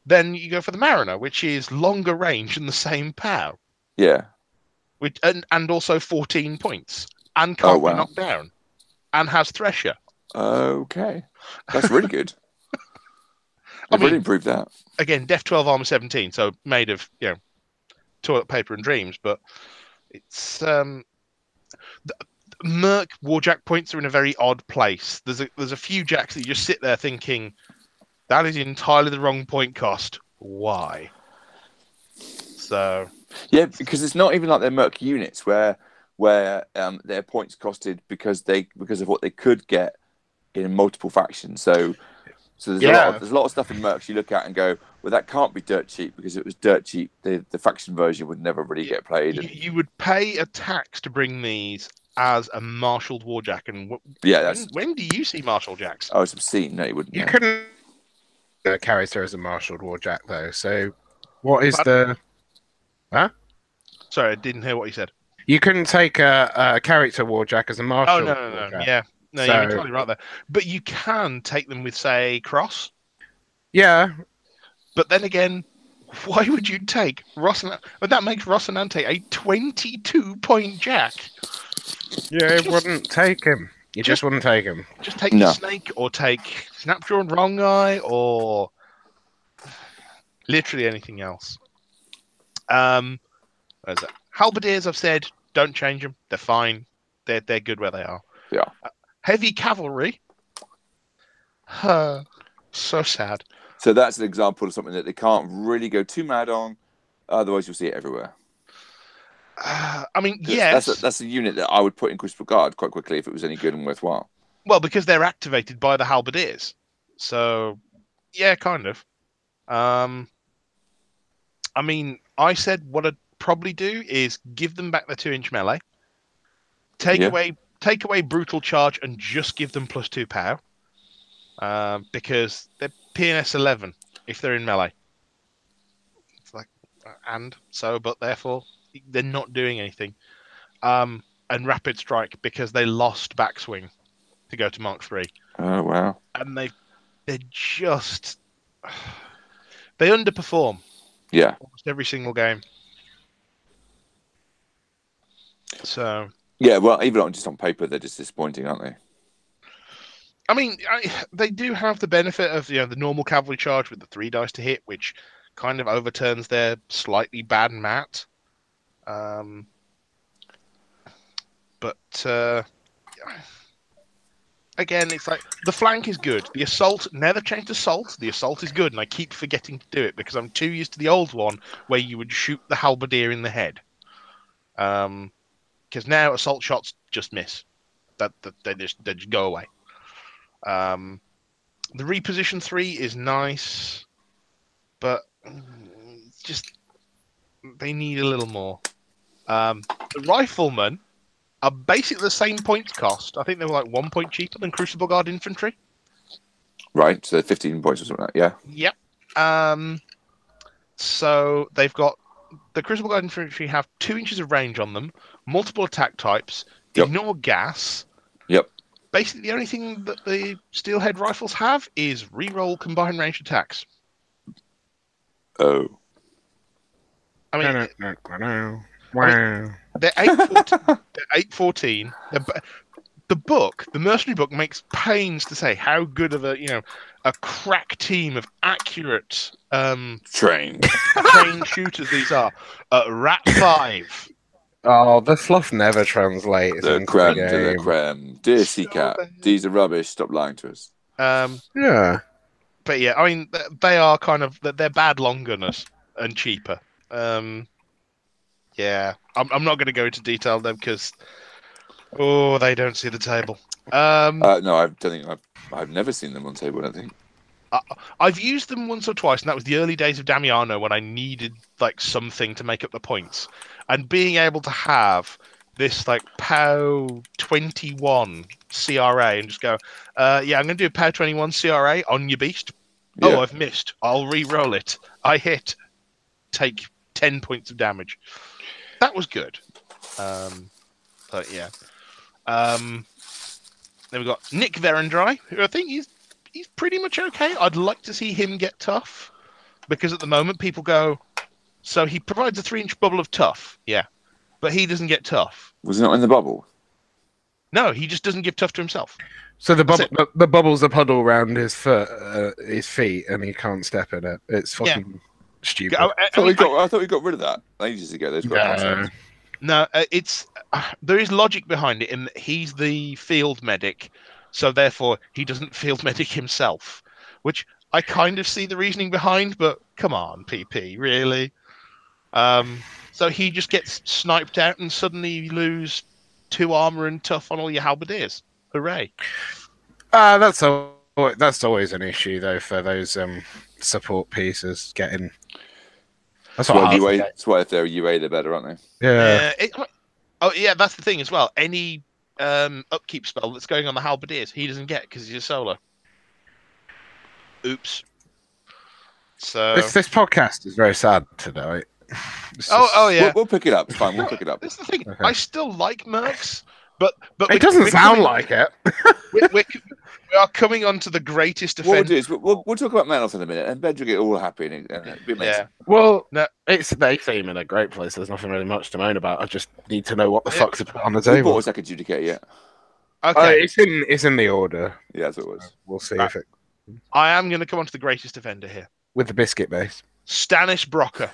then you go for the Mariner, which is longer range and the same power. Yeah. And also 14 points. And can't be knocked down. And has Thresher. Okay. That's really good. They've really improved that. Again, Def 12 armor 17, so made of, toilet paper and dreams, but it's... Merc Warjack points are in a very odd place. There's a few jacks that you just sit there thinking, That is entirely the wrong point cost. Why? So yeah, because it's not even like their Merc units where their points costed because of what they could get in multiple factions. So there's a lot of stuff in Mercs you look at and go, well, that can't be dirt cheap, because if it was dirt cheap, the faction version would never really get played. You would pay a tax to bring these as a marshaled warjack, and when do you see marshal jacks? Oh, it's obscene. No, you wouldn't. You couldn't character as a marshaled warjack though. So what is the? Huh? Sorry, I didn't hear what you said. You couldn't take a character warjack as a marshal. Oh no. Yeah, no, you're entirely right there. But you can take them with, say, Cross. Yeah. But then again, why would you take Rocinante? But that makes Rocinante a 22-point jack. Yeah, it wouldn't take him. You just wouldn't take him. Just take the Snake, or take Snapjaw and Wrong Eye, or literally anything else. Where's that? Halberdiers, I've said, don't change them. They're fine. They're good where they are. Yeah. Heavy cavalry. So sad. So that's an example of something that they can't really go too mad on. Otherwise, you'll see it everywhere. I mean, yes. That's a unit that I would put in Crucible Guard quite quickly if it was any good and worthwhile. Well, because they're activated by the Halberdiers. So, yeah, kind of. I mean, I said what I'd probably do is give them back the 2-inch melee. Take away Brutal Charge and just give them +2 power. Because they're PNS 11 if they're in melee. It's like, but therefore they're not doing anything. And Rapid Strike because they lost Backswing to go to Mark 3. Oh wow! And they underperform. Yeah, almost every single game. So yeah, well, even just on paper, they're just disappointing, aren't they? I mean, they do have the benefit of the normal cavalry charge with the 3 dice to hit, which kind of overturns their slightly bad mat. But again, it's like the flank is good. The assault, never changed assault. The assault is good, and I keep forgetting to do it because I'm too used to the old one where you would shoot the halberdier in the head. Because now assault shots just miss. They just go away. The reposition 3 is nice, but just they need a little more. The riflemen are basically the same points cost. I think they were like 1 point cheaper than Crucible Guard infantry. Right, so 15 points or something like that. Yeah. Yep. So they've got the Crucible Guard infantry have 2 inches of range on them, multiple attack types, ignore gas. Yep. Basically, the only thing that the Steelhead rifles have is reroll combined range attacks. Oh. I mean, wow. They're 814. The book, the mercenary book, makes pains to say how good of a crack team of accurate trained shooters these are. Rat 5. Oh, the fluff never translates. The creme to the creme. Dear Seacat, these are rubbish. Stop lying to us. Yeah. But yeah, I mean, they are they're bad long gunners and cheaper. Yeah, I'm not going to go into detail though because they don't see the table. No, I don't think I've never seen them on table. I don't think. I've used them once or twice, and that was the early days of Damiano when I needed like something to make up the points, and being able to have this like POW 21 CRA and just go, I'm going to do a POW 21 CRA on your beast. Yeah. Oh, I've missed. I'll re-roll it. I hit. Take 10 points of damage. That was good. But yeah. Then we've got Nick Verendry, who I think he's pretty much okay. I'd like to see him get tough, because at the moment people go, so he provides a 3-inch bubble of tough, yeah, but he doesn't get tough. Was he not in the bubble? No, he just doesn't give tough to himself. So the bubble's a puddle around his feet, and he can't step in it. It's fucking stupid. I thought we got rid of that ages ago. No, there is logic behind it in that he's the field medic, so therefore he doesn't field medic himself, which I kind of see the reasoning behind, but come on, PP, really? So he just gets sniped out, and suddenly you lose 2 armor and tough on all your halberdiers. Hooray! That's always an issue though for those support pieces getting. That's what UA. That's why if they're UA, they're better, aren't they? Yeah. Yeah, that's the thing as well. Any upkeep spell that's going on the halberdiers, he doesn't get because he's a solo. Oops. So this podcast is very sad tonight. Yeah. We'll pick it up. It's fine. We'll pick it up. That's the thing. Okay. I still like mercs, but it doesn't sound like it. We are coming on to the greatest offender. What we'll do is we'll talk about Manoff in a minute, and Ben will get all happy and it'll be amazing. Yeah. Well, no, they seem in a great place. There's nothing really much to moan about. I just need to know what the fuck's on the table. What was that adjudicator yet? Okay, it's in the order. Yeah, that's what it was. We'll see if it. I am going to come on to the greatest offender here with the biscuit base. Stannis Brocker.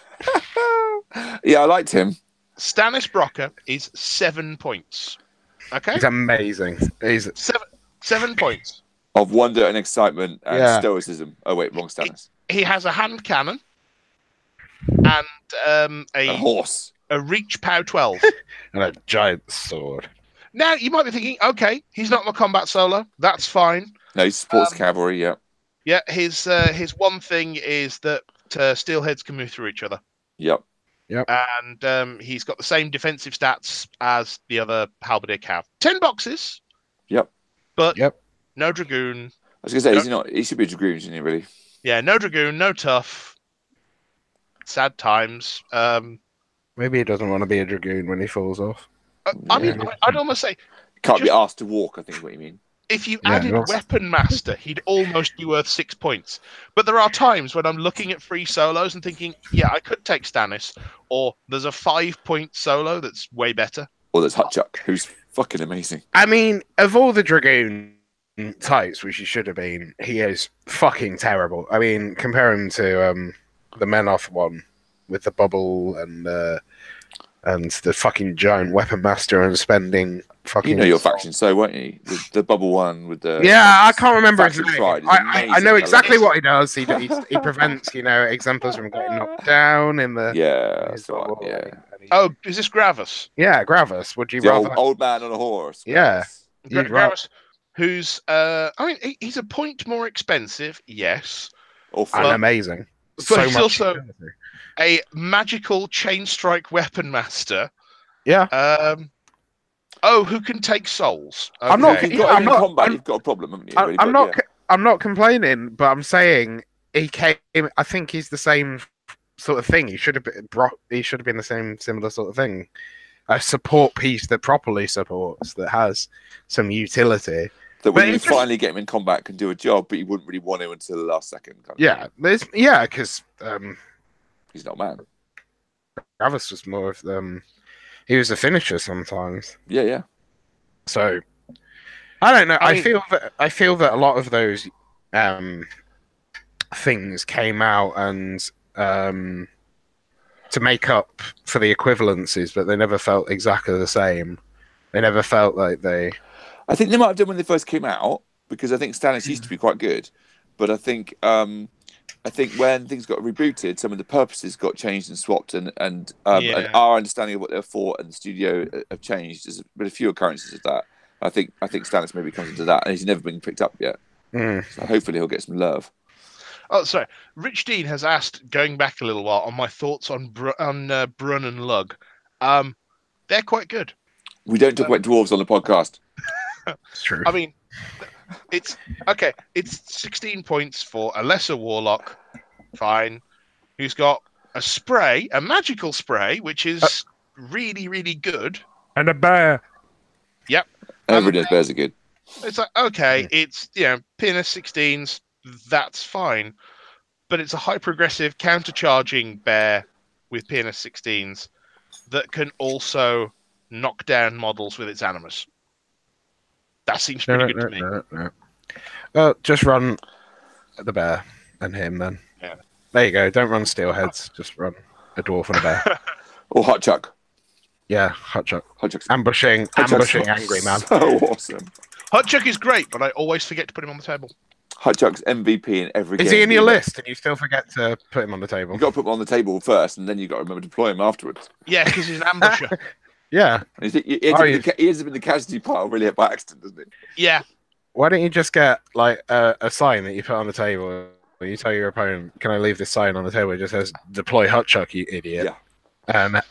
Yeah, I liked him. Stannis Brocker is 7 points. Okay, he's amazing. He's 7 points of wonder and excitement and stoicism. Oh wait, wrong Stannis. He has a hand cannon and a horse, a reach POW 12, and a giant sword. Now you might be thinking, okay, he's not my combat solo. That's fine. No, he supports cavalry. Yeah. Yeah, his one thing is that steelheads can move through each other. Yep. And he's got the same defensive stats as the other halberdier cav. 10 boxes. Yep. But no dragoon. I was gonna say he should be a dragoon, shouldn't he? Really? Yeah, no dragoon, no tough. Sad times. Maybe he doesn't want to be a dragoon when he falls off. I mean, I'd almost say can't be asked to walk. I think is what you mean. If you added Weapon Master, he'd almost be worth 6 points. But there are times when I'm looking at free solos and thinking, yeah, I could take Stannis, or there's a 5-point solo that's way better. Or there's Hutchuk, who's fucking amazing. I mean, of all the dragoon types, which he should have been, he is fucking terrible. I mean, compare him to the Menoth one with the bubble and the fucking giant Weapon Master and spending fucking. You know your faction, so won't you? The bubble one with the. Yeah, I can't remember his name. I know exactly what he does. He prevents exemplars from getting knocked down in the. Yeah, that's right. Yeah. Oh, is this Gravis? Yeah, Gravis. Would you the rather old man on a horse? Yeah, Gravis, who's I mean, he's a point more expensive, yes, and amazing. But he's also a magical chain strike Weapon Master. Yeah. Who can take souls? Okay. I'm not. You've got a problem, haven't you? I'm not complaining, but I'm saying he came. I think he's the same sort of thing. He should have been. He should have been the same similar sort of thing. A support piece that properly supports, that has some utility. That when you finally get him in combat, can do a job, but you wouldn't really want him until the last second. Because he's not a man. Gravis was more of them. He was a finisher sometimes. Yeah. So I don't know. I feel that a lot of those things came out and to make up for the equivalencies, but they never felt exactly the same. They never felt like they. I think they might have done when they first came out, because I think Stannis used to be quite good, but I think when things got rebooted, some of the purposes got changed and swapped, and our understanding of what they're for and the studio have changed. There's been a few occurrences of that. I think Stannis maybe comes into that, and he's never been picked up yet. So hopefully he'll get some love. Oh, sorry. Rich Dean has asked, going back a little while, on my thoughts on Brun and Lug. They're quite good. We don't talk about dwarves on the podcast. It's true. I mean, it's okay. It's 16 points for a lesser warlock. Fine. Who's got a magical spray, which is really, really good. And a bear. Yep. Every bears are good. It's like, okay, it's, PNS 16s, that's fine. But it's a high progressive counter-charging bear with PNS 16s that can also knock down models with its animus. That seems pretty good to me. Well, just run the bear and him then. Yeah. There you go. Don't run steelheads. Just run a dwarf and a bear. Or Hutchuk. Yeah, Hutchuk. Hutchuk's ambushing angry man. So awesome. Hutchuk is great, but I always forget to put him on the table. Hutchuck's MVP in every game. Is he in your list and you still forget to put him on the table? You've got to put him on the table first, and then you've got to remember to deploy him afterwards. Yeah, because he's an ambusher. Yeah. He ends up in the casualty pile really by accident, doesn't he? Yeah. Why don't you just get like a sign that you put on the table where you tell your opponent, "Can I leave this sign on the table?" It just says "Deploy Hutchuck, you idiot." Yeah.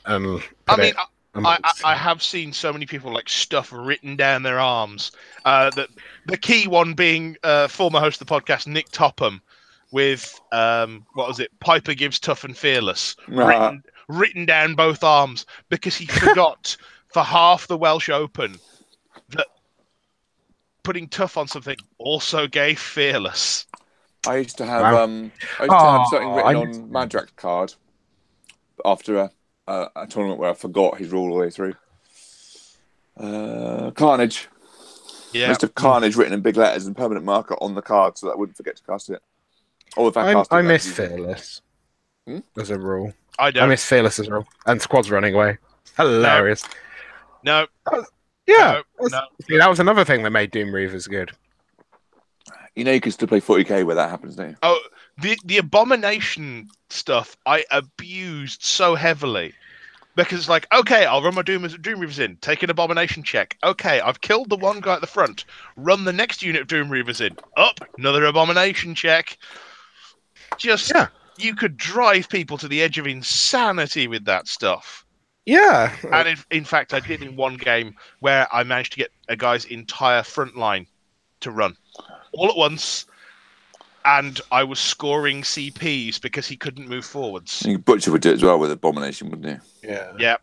I have seen so many people like stuff written down their arms. That the key one being former host of the podcast Nick Topham with what was it? Piper gives tough and fearless written down both arms because he forgot for half the Welsh Open that putting tough on something also gave fearless. I used to have something written on Madrak's card after a tournament where I forgot his rule all the way through. Carnage. Yeah. I used to have Carnage written in big letters and permanent marker on the card so that I wouldn't forget to cast it. Or if I miss Fearless as a rule. I miss Fearless as a rule. And Squad's running away. Hilarious. No. Yeah. No. See, that was another thing that made Doom Reavers good. You know you can still play 40k where that happens, don't you? Oh, the Abomination stuff I abused so heavily. Because it's like, okay, I'll run my Doom Reavers in, take an Abomination check. Okay, I've killed the one guy at the front. Run the next unit of Doom Reavers in. Up, another Abomination check. You could drive people to the edge of insanity with that stuff. Yeah. And in fact, I did in one game where I managed to get a guy's entire front line to run all at once. And I was scoring CPs because he couldn't move forwards. Butcher would do it as well with Abomination, wouldn't he? Yeah. Yeah.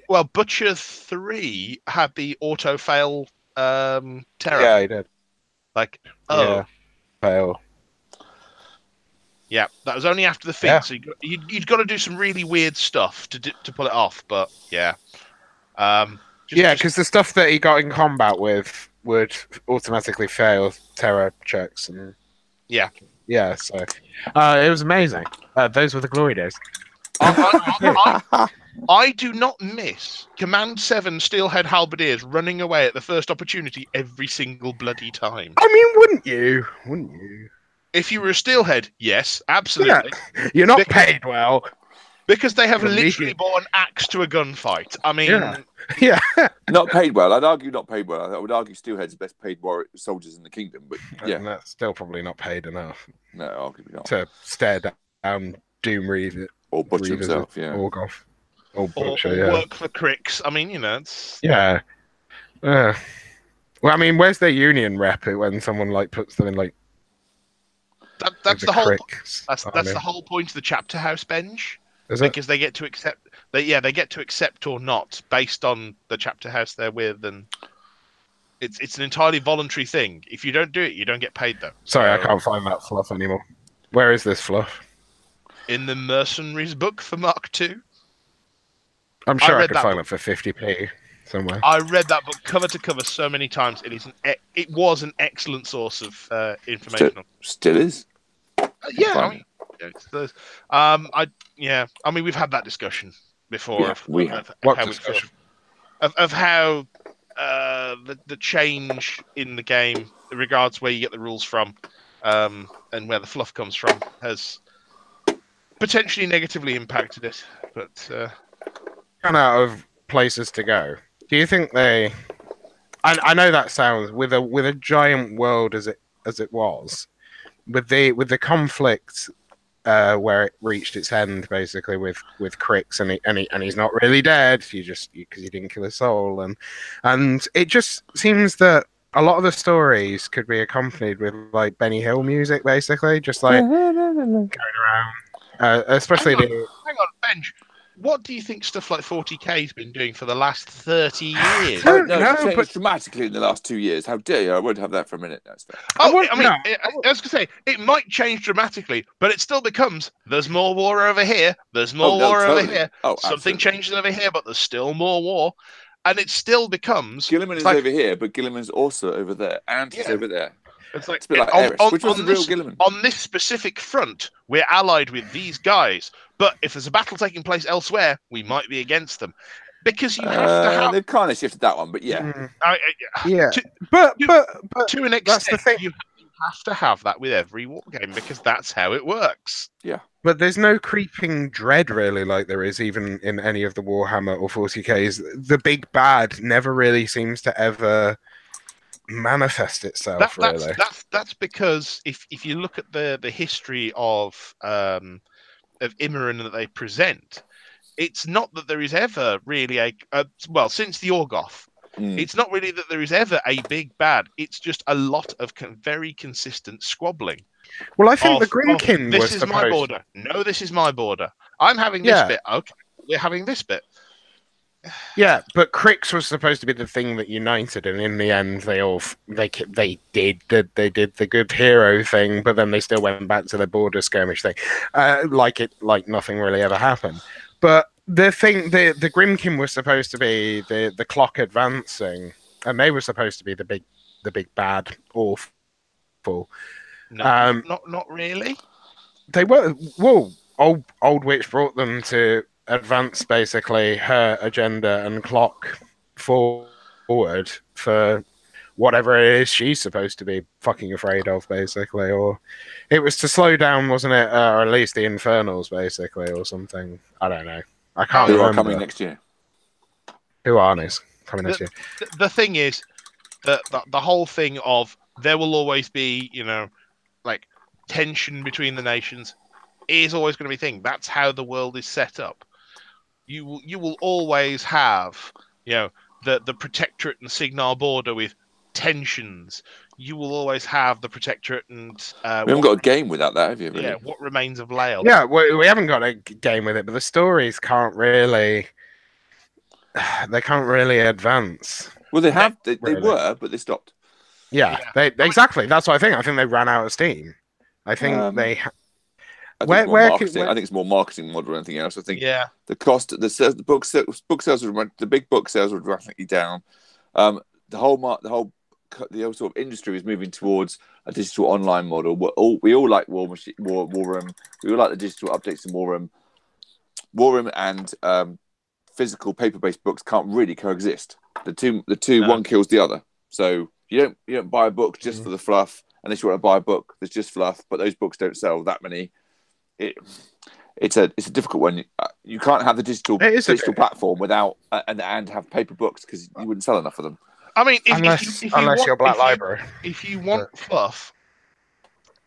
Well, Butcher 3 had the auto fail terror. Yeah, he did. Fail. Yeah, that was only after the feat, so you'd got to do some really weird stuff to pull it off. But yeah, because the stuff that he got in combat with would automatically fail terror checks and. Yeah, so it was amazing. Those were the glory days. I do not miss Command 7 Steelhead Halberdiers running away at the first opportunity every single bloody time. I mean, wouldn't you? If you were a Steelhead, yes, absolutely. Yeah. You're not paid well. Because they have literally brought an axe to a gunfight. I mean... Yeah. Not paid well. I'd argue not paid well. I would argue Steelhead's the best paid soldiers in the kingdom. But yeah. And that's still probably not paid enough. No, arguably not. To stare down Doom Reaver. Or Butcher himself, Or Butcher, or work for Cricks. I mean, it's... Yeah. Well, I mean, where's their union rep when someone, puts them in, That's the whole... That's the whole point of the chapter house bench. Because they get to accept, they get to accept or not based on the chapter house they're with, and it's an entirely voluntary thing. If you don't do it, you don't get paid though. Sorry, I can't find that fluff anymore. Where is this fluff? In the Mercenaries book for Mark II. I'm sure I could find it for 50p somewhere. I read that book cover to cover so many times. It was an excellent source of information. Still is. I mean, we've had that discussion before. Yeah, we have. What discussion? Of how the change in the game, in regards where you get the rules from, and where the fluff comes from, has potentially negatively impacted it. But run out of places to go. Do you think they? I know that sounds with a giant world as it was, with the conflict. Where it reached its end, basically with Cricks, and he's not really dead. Because he didn't kill his soul, and it just seems that a lot of the stories could be accompanied with Benny Hill music, basically, just going around. Especially hang on, Benj. What do you think stuff like 40k's been doing for the last 30 years? It's changed dramatically in the last 2 years. How dare you? I won't have that for a minute. That's fair. I was going to say, it might change dramatically, but it still becomes, there's more war over here, there's more war over here, something changes over here, but there's still more war, and it still becomes... Gilliman is over here, but Gilliman's also over there, and he's over there. It's like, a bit like Eris. Which was the real Gilliman? On this specific front, we're allied with these guys. But if there's a battle taking place elsewhere, we might be against them. Because you have to have... They've kind of shifted that one, but yeah. But to an extent, that's the thing. You have to have that with every war game because that's how it works. Yeah. But there's no creeping dread really like there is even in any of the Warhammer or 40Ks. The big bad never really seems to ever manifest itself, really. That's because if you look at the history of Imran that they present, it's not that there is ever really well, since the Orgoth, it's not really that there is ever a big bad. It's just a lot of very consistent squabbling. Well, I think the Grimkin was this is my border. No, this is my border. I'm having this bit. Okay, we're having this bit. Yeah, but Crix was supposed to be the thing that united, and in the end, they did the good hero thing, but then they still went back to the border skirmish thing, like nothing really ever happened. But the Grimkin was supposed to be the clock advancing, and they were supposed to be the big bad awful. No, not really. They were. Well, old witch brought them to advance basically her agenda and clock forward for whatever it is she's supposed to be fucking afraid of, basically. Or it was to slow down, wasn't it? Or at least the Infernals, basically, or something. I don't know. I can't remember. Who are coming next year? Who are coming next year? The thing is that the whole thing of there will always be, like tension between the nations is always going to be a thing. That's how the world is set up. You will always have, the Protectorate and Signar border with tensions. You will always have the Protectorate and we haven't got a game without that, have you? Really? Yeah, what remains of Lael? Yeah, we haven't got a game with it, but the stories can't really. They can't really advance. Well, they have. They were, but they stopped. Yeah, exactly. That's what I think. I think they ran out of steam. I think they. I think it's more marketing model than anything else. I think the cost, the book sales the big book sales were drastically down. The whole sort of industry is moving towards a digital online model. We all like War Room. We all like the digital updates in War Room. War Room and physical paper-based books can't really coexist. The two one kills the other. So you don't buy a book just for the fluff unless you want to buy a book that's just fluff. But those books don't sell that many. It's a difficult one. You can't have the digital platform without and have paper books because you wouldn't sell enough of them. I mean, unless you're Black Library. If you want fluff,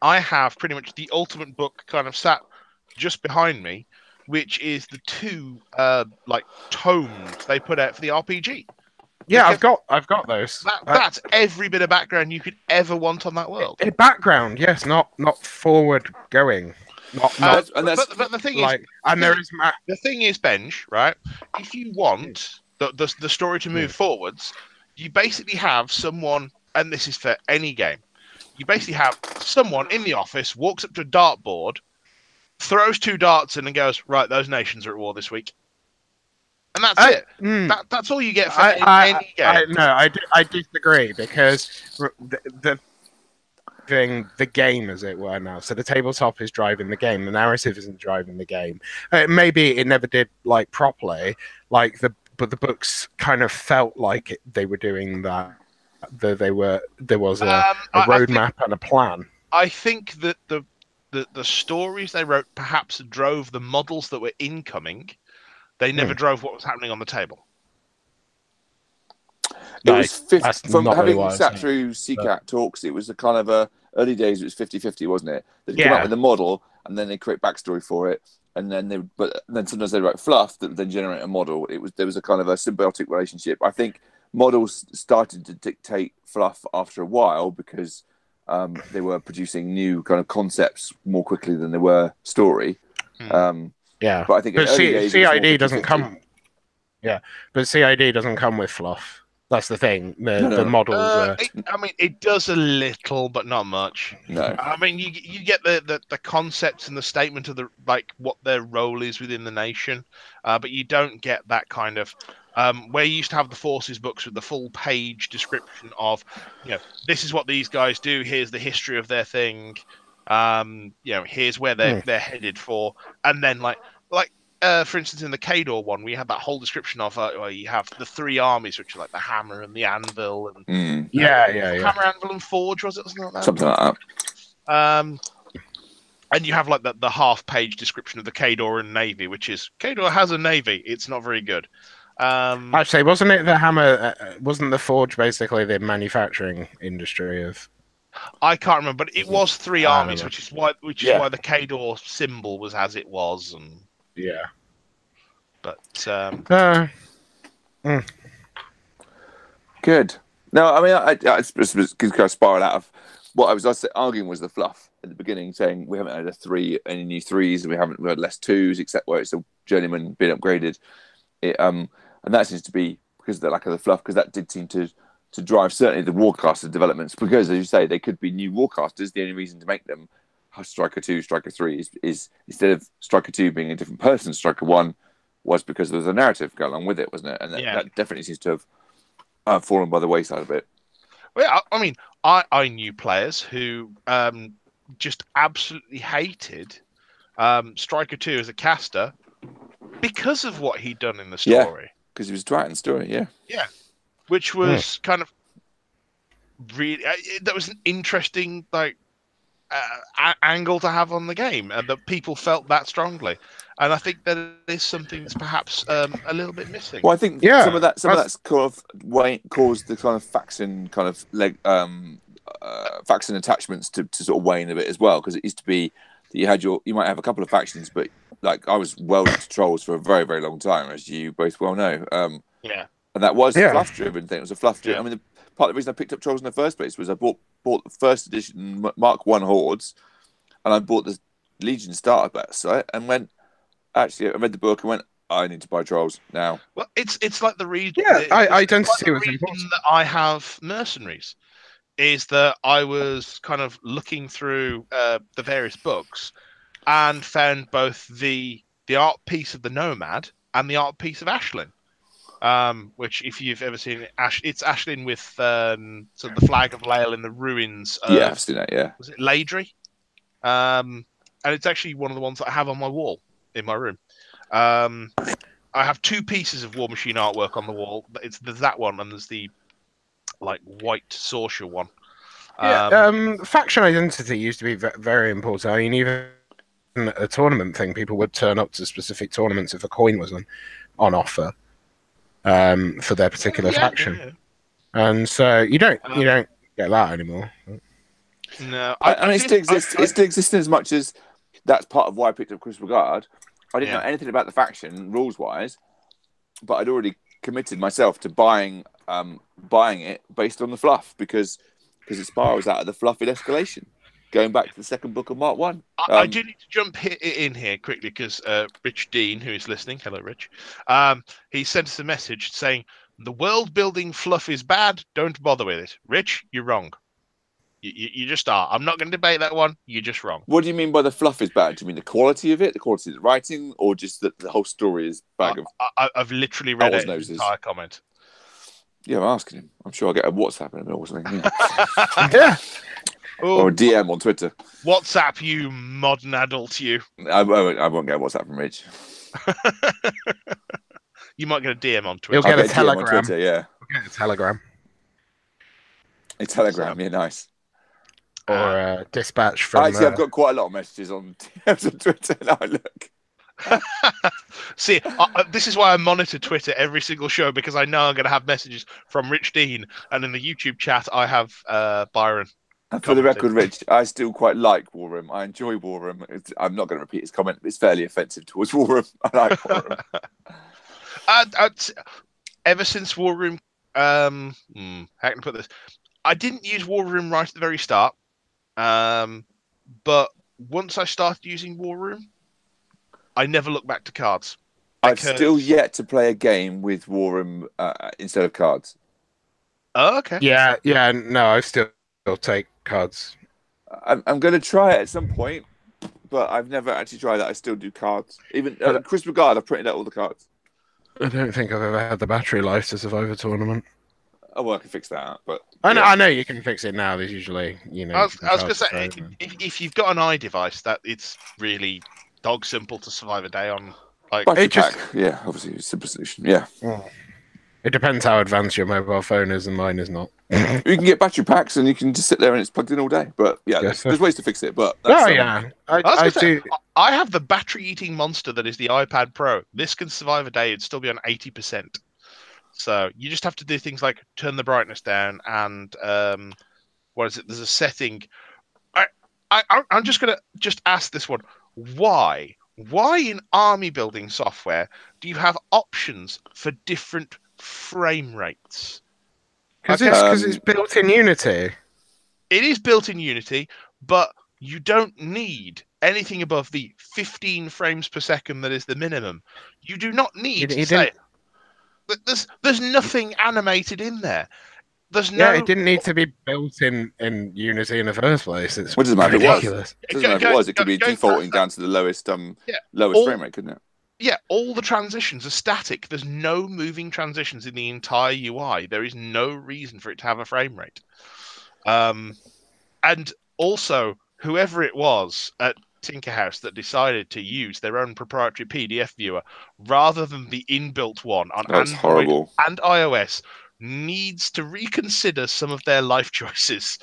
I have pretty much the ultimate book kind of sat just behind me, which is the two tomes they put out for the RPG. Yeah, I've got those. That's every bit of background you could ever want on that world. Background, yes, not forward going. But the thing is, the thing is, Benj, right? If you want the story to move forwards, you basically have someone, and this is for any game. You basically have someone in the office walks up to a dartboard, throws two darts in, and goes, "Right, those nations are at war this week." And that's it. That's all you get for any game. I disagree because the game, as it were, now. So the tabletop is driving the game. The narrative isn't driving the game. Maybe it never did properly. But the books kind of felt like they were doing that. There was a roadmap and a plan. I think that the stories they wrote perhaps drove the models that were incoming. They never drove what was happening on the table. From having sat through CCAT talks, it was a kind of early days. It was 50-50, wasn't it? They come up with a model, and then they create backstory for it, and then then sometimes they write fluff that then generate a model. There was a kind of a symbiotic relationship. I think models started to dictate fluff after a while because they were producing new kind of concepts more quickly than they were story. Yeah, but I think CID doesn't come. Yeah, but CID doesn't come with fluff. That's the thing. The models. It does a little, but not much. No. I mean, you get the concepts and the statement of what their role is within the nation, but you don't get that kind of where you used to have the forces books with the full page description of, this is what these guys do. Here's the history of their thing. Here's where they're headed for, and then for instance, in the Cadre one, we had that whole description of where you have the 3 armies, which are like the hammer and the anvil, and hammer, anvil, and forge, was it? Something like that. Something like that. And you have like the half-page description of the Cadre and navy, which is Cadre has a navy. It's not very good. Actually, wasn't it the hammer? Wasn't the forge basically the manufacturing industry of? I can't remember, but it was 3 armies, which is why the Cadre symbol was as it was, and But good. No, I mean, I just kind of spiral out of what I was arguing was the fluff at the beginning, saying we haven't had any new 3s, and we had less 2s, except where it's a journeyman being upgraded. And that seems to be because of the lack of the fluff, because that did seem to drive certainly the Warcaster developments, because as you say, they could be new Warcasters. The only reason to make them Striker 2, Striker 3 is instead of Striker 2 being a different person, Striker 1 was because there was a narrative going along with it, wasn't it? And that definitely seems to have fallen by the wayside a bit. Well, I mean, I knew players who just absolutely hated Striker 2 as a caster because of what he'd done in the story. Because he was twat in the story, Yeah. Which was kind of really... that was an interesting angle to have on the game, and that people felt that strongly. And I think that is something that's perhaps a little bit missing. Well, I think some of that's kind of caused the kind of faction faction attachments to sort of wane a bit as well, because it used to be that you might have a couple of factions, but like I was welded to trolls for a very, very long time, as you both well know. And that was a fluff-driven thing. It was a fluff-driven. I mean, part of the reason I picked up trolls in the first place was I bought the first edition Mark 1 Hordes, and I bought the Legion starter bets, right? And actually, I read the book and went, I need to buy trolls now. Well, it's like the reason. Yeah, identity was important. That I have mercenaries is that I was kind of looking through the various books and found both the art piece of the Nomad and the art piece of Ashlyn. Which, if you've ever seen it, it's Ashlyn with sort of the flag of Lael in the ruins. I've seen that. Yeah, was it Ladry? And it's actually one of the ones that I have on my wall in my room. I have 2 pieces of War Machine artwork on the wall. There's that one, and there's the white Sorcerer one. Faction identity used to be very important. I mean, even a tournament thing, people would turn up to specific tournaments if a coin was on offer. For their particular faction, and so you don't get that anymore. No, I mean, it still exists. It still exists as much as that's part of why I picked up Chris Regard. I didn't know anything about the faction rules wise, but I'd already committed myself to buying it based on the fluff because it spirals out of the fluffy escalation. Going back to the second book of Mark 1. I do need to jump in here quickly because Rich Dean, who is listening, hello Rich, he sent us a message saying, the world building fluff is bad, don't bother with it. Rich, you're wrong. You just are. I'm not going to debate that one, you're just wrong. What do you mean by the fluff is bad? Do you mean the quality of it, the quality of the writing, or just that the whole story is bag of... I've literally read it, the entire comment. Yeah, I'm asking him. I'm sure I'll get a WhatsApp in a minute or something. Yeah. Ooh. Or a DM on Twitter. WhatsApp, you modern adult, you. I won't get a WhatsApp from Rich. You might get a DM on Twitter. You'll get a Telegram. On Twitter, yeah. You'll get a Telegram. A Telegram, yeah, nice. Or a dispatch from... Actually, I've got quite a lot of messages on DMs on Twitter now. Look. See, this is why I monitor Twitter every single show, because I know I'm going to have messages from Rich Dean, and in the YouTube chat, I have Byron. And for the record, Rich, I still quite like War Room. I enjoy War Room. I'm not going to repeat his comment. It's fairly offensive towards War Room. I like War Room. Ever since War Room, how can I put this? I didn't use War Room right at the very start, but once I started using War Room, I never looked back to cards. I've still yet to play a game with War Room instead of cards. Oh, okay. Yeah, no, I still take cards. I'm going to try it at some point, but I've never actually tried that. I still do cards. Even Chris Regard, I've printed out all the cards. I don't think I've ever had the battery life to survive a tournament. Oh, well, I can fix that, but... I know you can fix it now. There's usually, I was going to say, if you've got an iDevice, that it's really dog simple to survive a day on Like battery pack. Yeah, obviously, simple solution. Yeah. It depends how advanced your mobile phone is, and mine is not. You can get battery packs, and you can just sit there and it's plugged in all day. But yeah, there's ways to fix it. But that's, I do. I have the battery-eating monster that is the iPad Pro. This can survive a day and still be on 80%. So you just have to do things like turn the brightness down and what is it? There's a setting. I'm just gonna ask this one: Why in army building software do you have options for different frame rates? Because it's built in Unity. It is built in Unity, but you don't need anything above the 15 frames per second that is the minimum. You do not need to say there's nothing animated in there. It didn't need to be built in Unity in the first place. It's doesn't matter ridiculous. It doesn't matter if it was. It could be defaulting down to the lowest frame rate, couldn't it? Yeah, all the transitions are static. There's no moving transitions in the entire UI. There is no reason for it to have a frame rate. And also, whoever it was at Tinkerhouse that decided to use their own proprietary PDF viewer rather than the inbuilt one on Android and iOS needs to reconsider some of their life choices,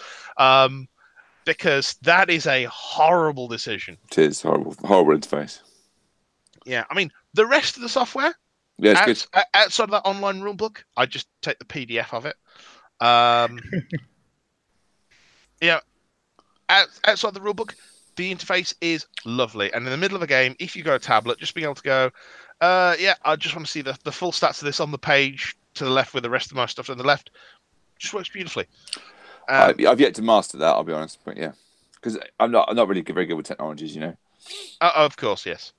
because that is a horrible decision. It is horrible interface. Yeah, I mean, the rest of the software, it's good. Outside of that online rulebook, I just take the PDF of it. Outside the rulebook, the interface is lovely. And in the middle of a game, if you go a tablet, just being able to go, I just want to see the full stats of this on the page to the left with the rest of my stuff on the left, just works beautifully. I've yet to master that, I'll be honest, but yeah, because I'm not really very good with technologies, you know. Of course, yes.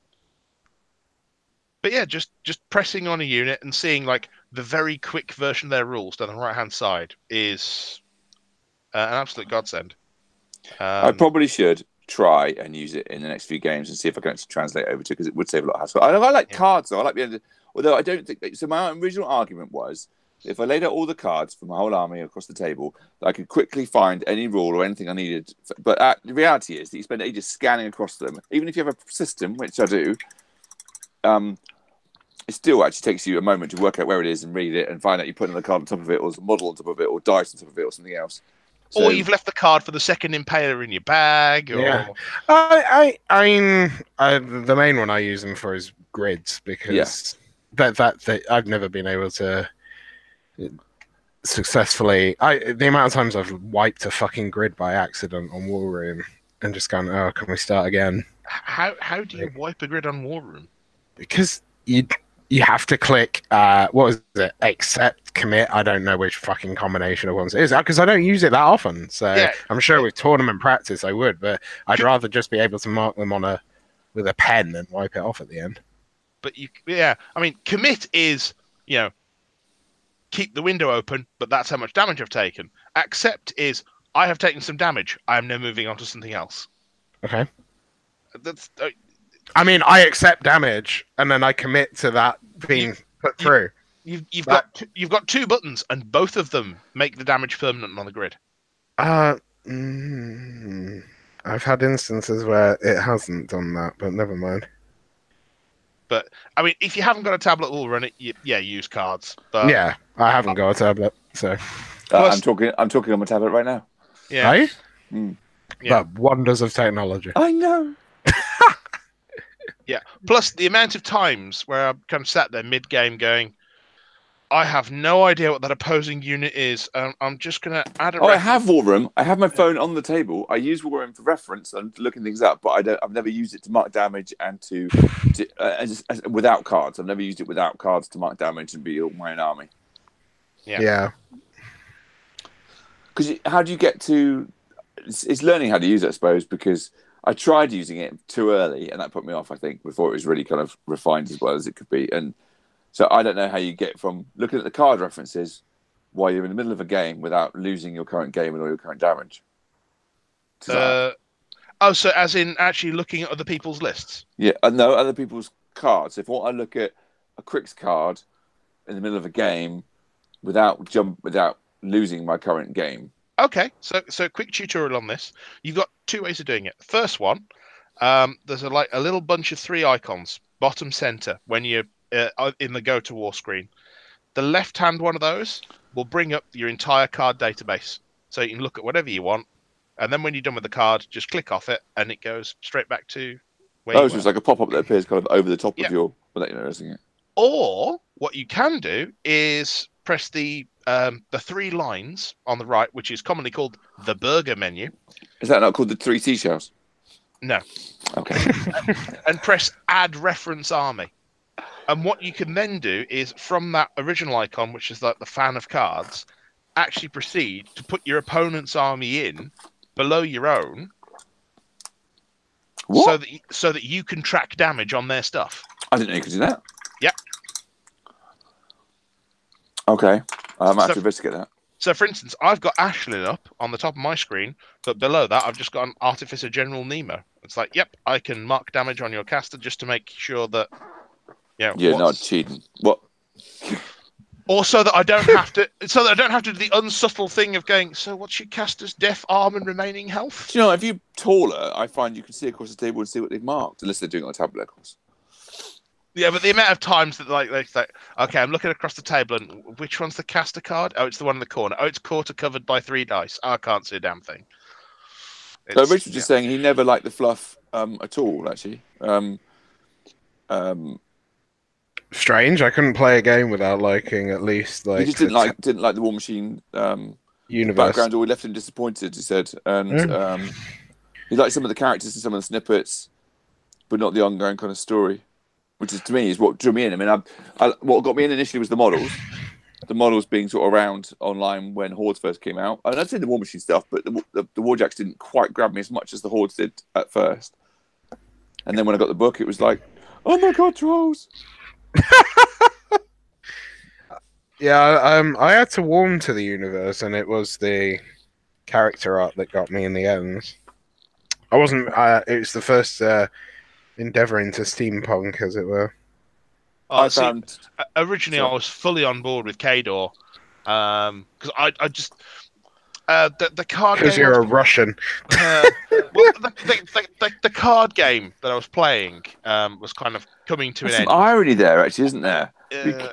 But yeah, just pressing on a unit and seeing like the very quick version of their rules down the right hand side is an absolute godsend. I probably should try and use it in the next few games and see if I can actually translate over to, because it would save a lot of hassle. I like cards though. I like although I don't think so. My original argument was if I laid out all the cards from my whole army across the table, I could quickly find any rule or anything I needed. But the reality is that you spend ages scanning across them. Even if you have a system, which I do, it still actually takes you a moment to work out where it is and read it and find out you put another card on top of it, or a model on top of it, or dice on top of it, or something else. So, or you've left the card for the second impaler in your bag. Or... Yeah, I mean, the main one I use them for is grids, because that I've never been able to successfully. The amount of times I've wiped a fucking grid by accident on War Room and just gone, oh, can we start again? How do you wipe a grid on War Room? Because you have to click what was it? Accept, commit. I don't know which fucking combination of ones it is, because I don't use it that often. So I'm sure with tournament practice I would, but I'd rather just be able to mark them with a pen and wipe it off at the end. But I mean, commit is keep the window open, but that's how much damage I've taken. Accept is I have taken some damage. I am now moving on to something else. Okay. That's. I mean, I accept damage, and then I commit to that being put through. You've got two buttons, and both of them make the damage permanent on the grid. I've had instances where it hasn't done that, but never mind. But I mean, if you haven't got a tablet that will run it, use cards. But yeah, I haven't got a tablet, so I'm talking on my tablet right now. Yeah. Are you? The wonders of technology. I know. Yeah. Plus the amount of times where I'm kind of sat there mid-game going, I have no idea what that opposing unit is. I'm just going to add a. I have War Room. I have my phone on the table. I use War Room for reference and looking things up, but I've never used it to mark damage and to without cards. I've never used it without cards to mark damage and be my own army. Yeah. Because how do you get to? It's learning how to use it, I suppose, because I tried using it too early, and that put me off, I think, before it was really kind of refined as well as it could be. And so I don't know how you get from looking at the card references while you're in the middle of a game without losing your current game and all your current damage. So as in actually looking at other people's lists? Yeah, no, other people's cards. If I look at a Crix card in the middle of a game without losing my current game. Okay, so quick tutorial on this. You've got two ways of doing it. First one, there's a little bunch of three icons bottom center when you're in the Go to War screen. The left-hand one of those will bring up your entire card database, so you can look at whatever you want, and then when you're done with the card, just click off it, and it goes straight back to where you were. So it's like a pop-up that appears kind of over the top of your, without you noticing it. Or what you can do is press the 3 lines on the right, which is commonly called the burger menu. Is that not called the 3 seashells? No. Okay. And press add reference army. And what you can then do is from that original icon, which is like the fan of cards, actually proceed to put your opponent's army in below your own. What? So that you can track damage on their stuff. I didn't know you could do that. Yeah. Okay. I might have to investigate that. So, for instance, I've got Ashlyn up on the top of my screen, but below that, I've just got an Artificer General Nemo. It's like, yep, I can mark damage on your caster just to make sure that, you're not cheating. What? Or so that I don't have to, do the unsubtle thing of going, so what's your caster's def, arm, and remaining health? Do you know, if you're taller, I find you can see across the table and see what they've marked, unless they're doing it on a tablet, of course. Yeah, but the amount of times that like, okay, I'm looking across the table and which one's the caster card? Oh, it's the one in the corner. Oh, it's quarter covered by 3 dice. Oh, I can't see a damn thing. So Rich was just saying he never liked the fluff at all, actually. Strange. I couldn't play a game without liking at least he just didn't like the War Machine universe background, or he left him disappointed, he said. And he liked some of the characters and some of the snippets, but not the ongoing kind of story. Which is, to me, is what drew me in. I mean, what got me in initially was the models. The models being sort of around online when Hordes first came out. And I'd say the War Machine stuff, but the Warjacks didn't quite grab me as much as the Hordes did at first. And then when I got the book, it was like, oh my god, trolls! Yeah, I had to warm to the universe, and it was the character art that got me in the end. I wasn't. It was the first endeavor into steampunk, as it were. Originally, I was fully on board with Cadre, because I just the card game. Because you're a Russian. The card game that I was playing was kind of coming to an end. Some irony there, actually, isn't there?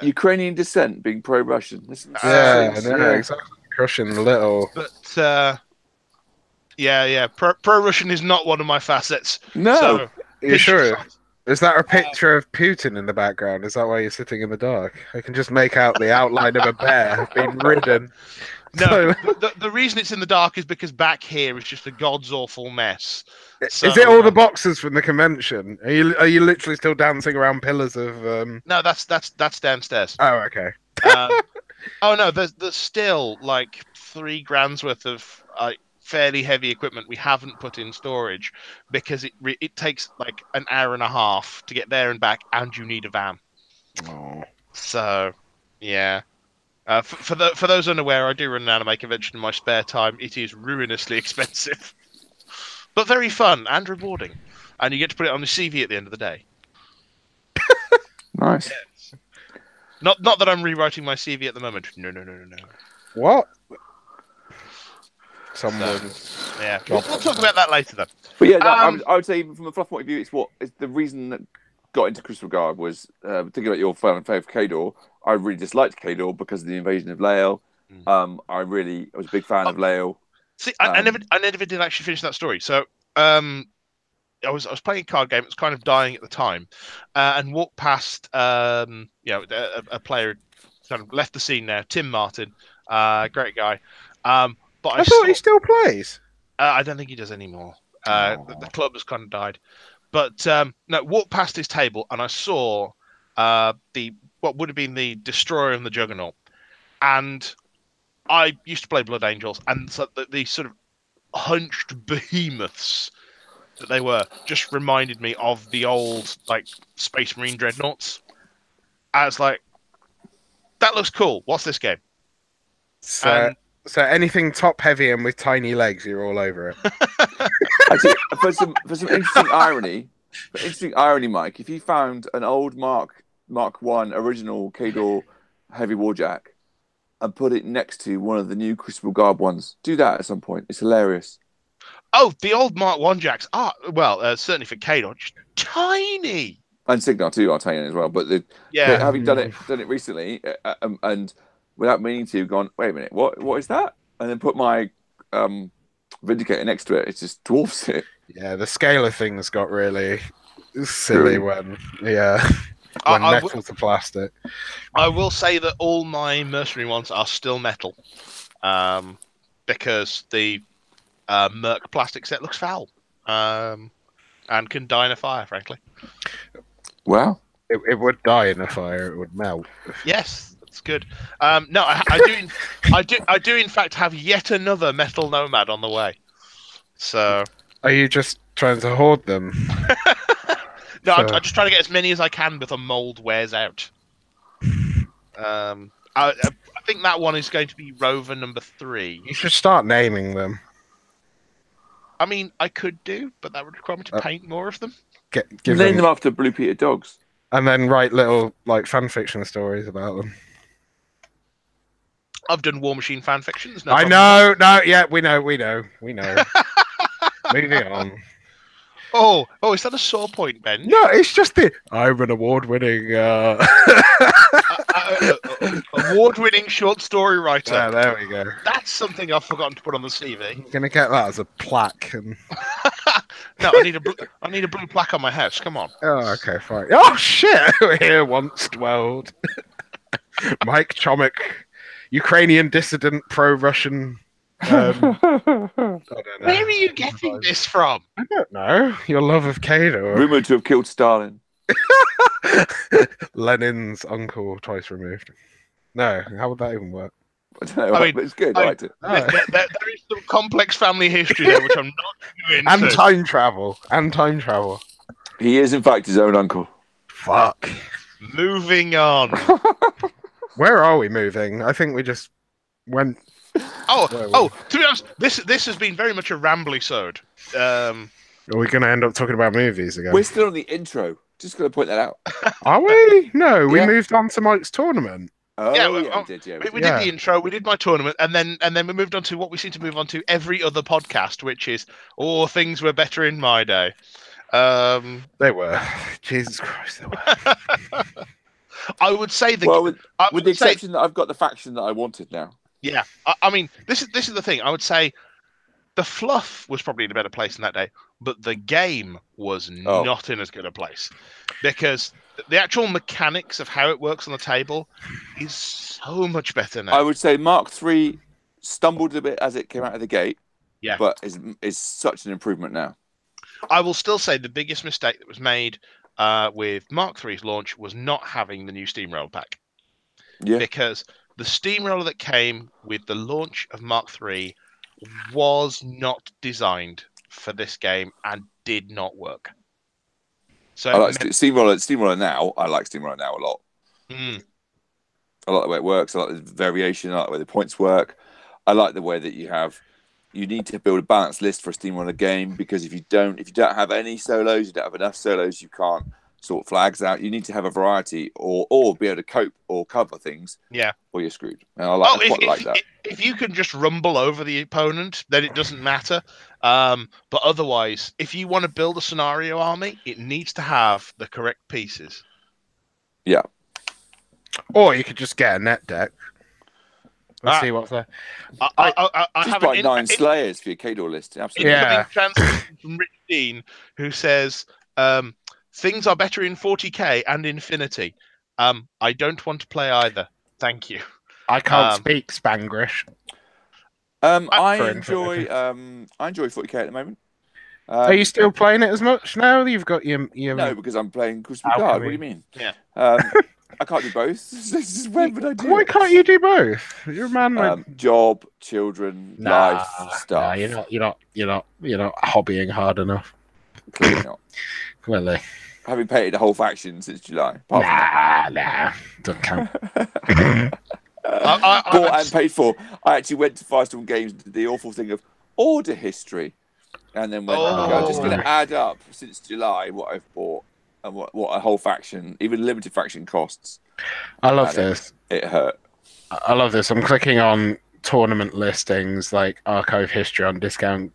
Ukrainian descent being pro-Russian. Exactly. Crushing the little. But pro-Russian is not one of my facets. No. So, you sure? Is that a picture of Putin in the background? Is that why you're sitting in the dark? I can just make out the outline of a bear being ridden. No, the reason it's in the dark is because back here is just a god's awful mess. So, is it all the boxes from the convention? Are you literally still dancing around pillars of? No, that's downstairs. Oh, okay. Oh no, there's still like 3 grand's worth of fairly heavy equipment we haven't put in storage because it takes like an hour and a half to get there and back, and you need a van. Oh. So, yeah. For those unaware, I do run an anime convention in my spare time. It is ruinously expensive, but very fun and rewarding, and you get to put it on the CV at the end of the day. Nice. Yes. Not that I'm rewriting my CV at the moment. No. What? Someone. Yeah, we'll talk about that later, then. But yeah, I would say from a fluff point of view, it's the reason that got into Crystal Guard was thinking about your favourite Cadre. I really disliked Cadre because of the invasion of Lael. I was a big fan of Lael. See, I never did actually finish that story. So I was playing a card game. It was kind of dying at the time, and walked past a player kind of left the scene now. Tim Martin, great guy. But I thought he still plays. I don't think he does anymore. The club has kind of died. But no, walked past his table and I saw what would have been the Destroyer and the Juggernaut. And I used to play Blood Angels, and so these sort of hunched behemoths that they were just reminded me of the old like Space Marine dreadnoughts. I was like, that looks cool. What's this game? So anything top heavy and with tiny legs, you're all over it. Actually, for some interesting irony, Mike, if you found an old Mark 1 original Cadre heavy warjack and put it next to one of the new Crucible Guard ones, do that at some point. It's hilarious. Oh, the old Mark 1 jacks are, well, certainly for Cadre, just tiny. And Signar too, Artanian as well. But having done it recently, and without meaning to, gone, wait a minute, what is that? And then put my Vindicator next to it. It just dwarfs it. Yeah, the scale of things got really silly when metal to plastic. I will say that all my mercenary ones are still metal, because the Merc plastic set looks foul, and can die in a fire. Frankly, wow, it would die in a fire. It would melt. Yes, that's good. No, I do in fact have yet another metal nomad on the way. So, are you just trying to hoard them? No, I'm just trying to get as many as I can before mold wears out. I think that one is going to be Rover number 3. You should start naming them. I mean, I could do, but that would require me to paint more of them. Name them after Blue Peter dogs. And then write little fan fiction stories about them. I've done War Machine fan fictions. I know. No, yeah, we know. Moving on. Oh, is that a sore point, Ben? No, it's just I'm an award-winning award-winning short story writer. Yeah, there we go. That's something I've forgotten to put on the CV. I'm gonna get that as a plaque. And... No, I need a blue plaque on my house. Come on. Oh, okay, fine. Oh shit! Here once dwelled Mike Chomik, Ukrainian dissident, pro-Russian. I don't know. Where are you getting this from? I don't know. Your love of Cadre. Rumored to have killed Stalin. Lenin's uncle twice removed. No, how would that even work? I don't know. I mean, but it's good. I liked it. There is some complex family history there, which I'm not doing. And time travel. He is, in fact, his own uncle. Fuck. Moving on. Where are we moving? I think we just went. To be honest, this has been very much a rambly sode. Are we going to end up talking about movies again? We're still on the intro. Just going to point that out. Are we? No, we moved on to Mike's tournament. Oh, yeah, we did the intro, we did my tournament, and then we moved on to what we seem to move on to every other podcast, which is things were better in my day. They were. Jesus Christ, they were. I would say with the exception that I've got the faction that I wanted now. Yeah, I mean, this is the thing. I would say the fluff was probably in a better place in that day, but the game was not in as good a place, because the actual mechanics of how it works on the table is so much better now. I would say Mark III stumbled a bit as it came out of the gate, but is such an improvement now. I will still say the biggest mistake that was made with Mark III's launch was not having the new Steamroller pack. Yeah, because the Steamroller that came with the launch of Mark III was not designed for this game and did not work. So I like Steamroller now. I like Steamroller now a lot. I like the way it works. I like the variation. I like the way the points work. I like the way that you need to build a balanced list for a Steamroller game, because if you don't have any solos, you don't have enough solos, you can't sort flags out. You need to have a variety or be able to cope or cover things. Yeah. Or you're screwed. And I quite like that. If you can just rumble over the opponent, then it doesn't matter. But otherwise, if you want to build a scenario army, it needs to have the correct pieces. Yeah. Or you could just get a net deck. Let's see what's there. I just buy 9 Slayers for your Cadre list. Absolutely. Yeah. From Rich Dean, who says, things are better in 40k and Infinity. I don't want to play either. Thank you. I can't speak Spanglish. I enjoy 40k at the moment. Are you still playing it as much now? You've got your... No, because I'm playing Crystal Guard. What do you mean? Yeah. I can't do both. When would I do Why can't you do both? You're a man with job, children, life, stuff. Nah, you're not hobbying hard enough. Clearly not. Clearly. Having painted a whole faction since July. Nah, don't count. Bought and paid for. I actually went to Firestorm Games and did the awful thing of order history, and then went, I'm just going to add up since July what I've bought and what a whole faction, even limited faction, costs. I love this. It hurt. I love this. I'm clicking on tournament listings like archive history on discount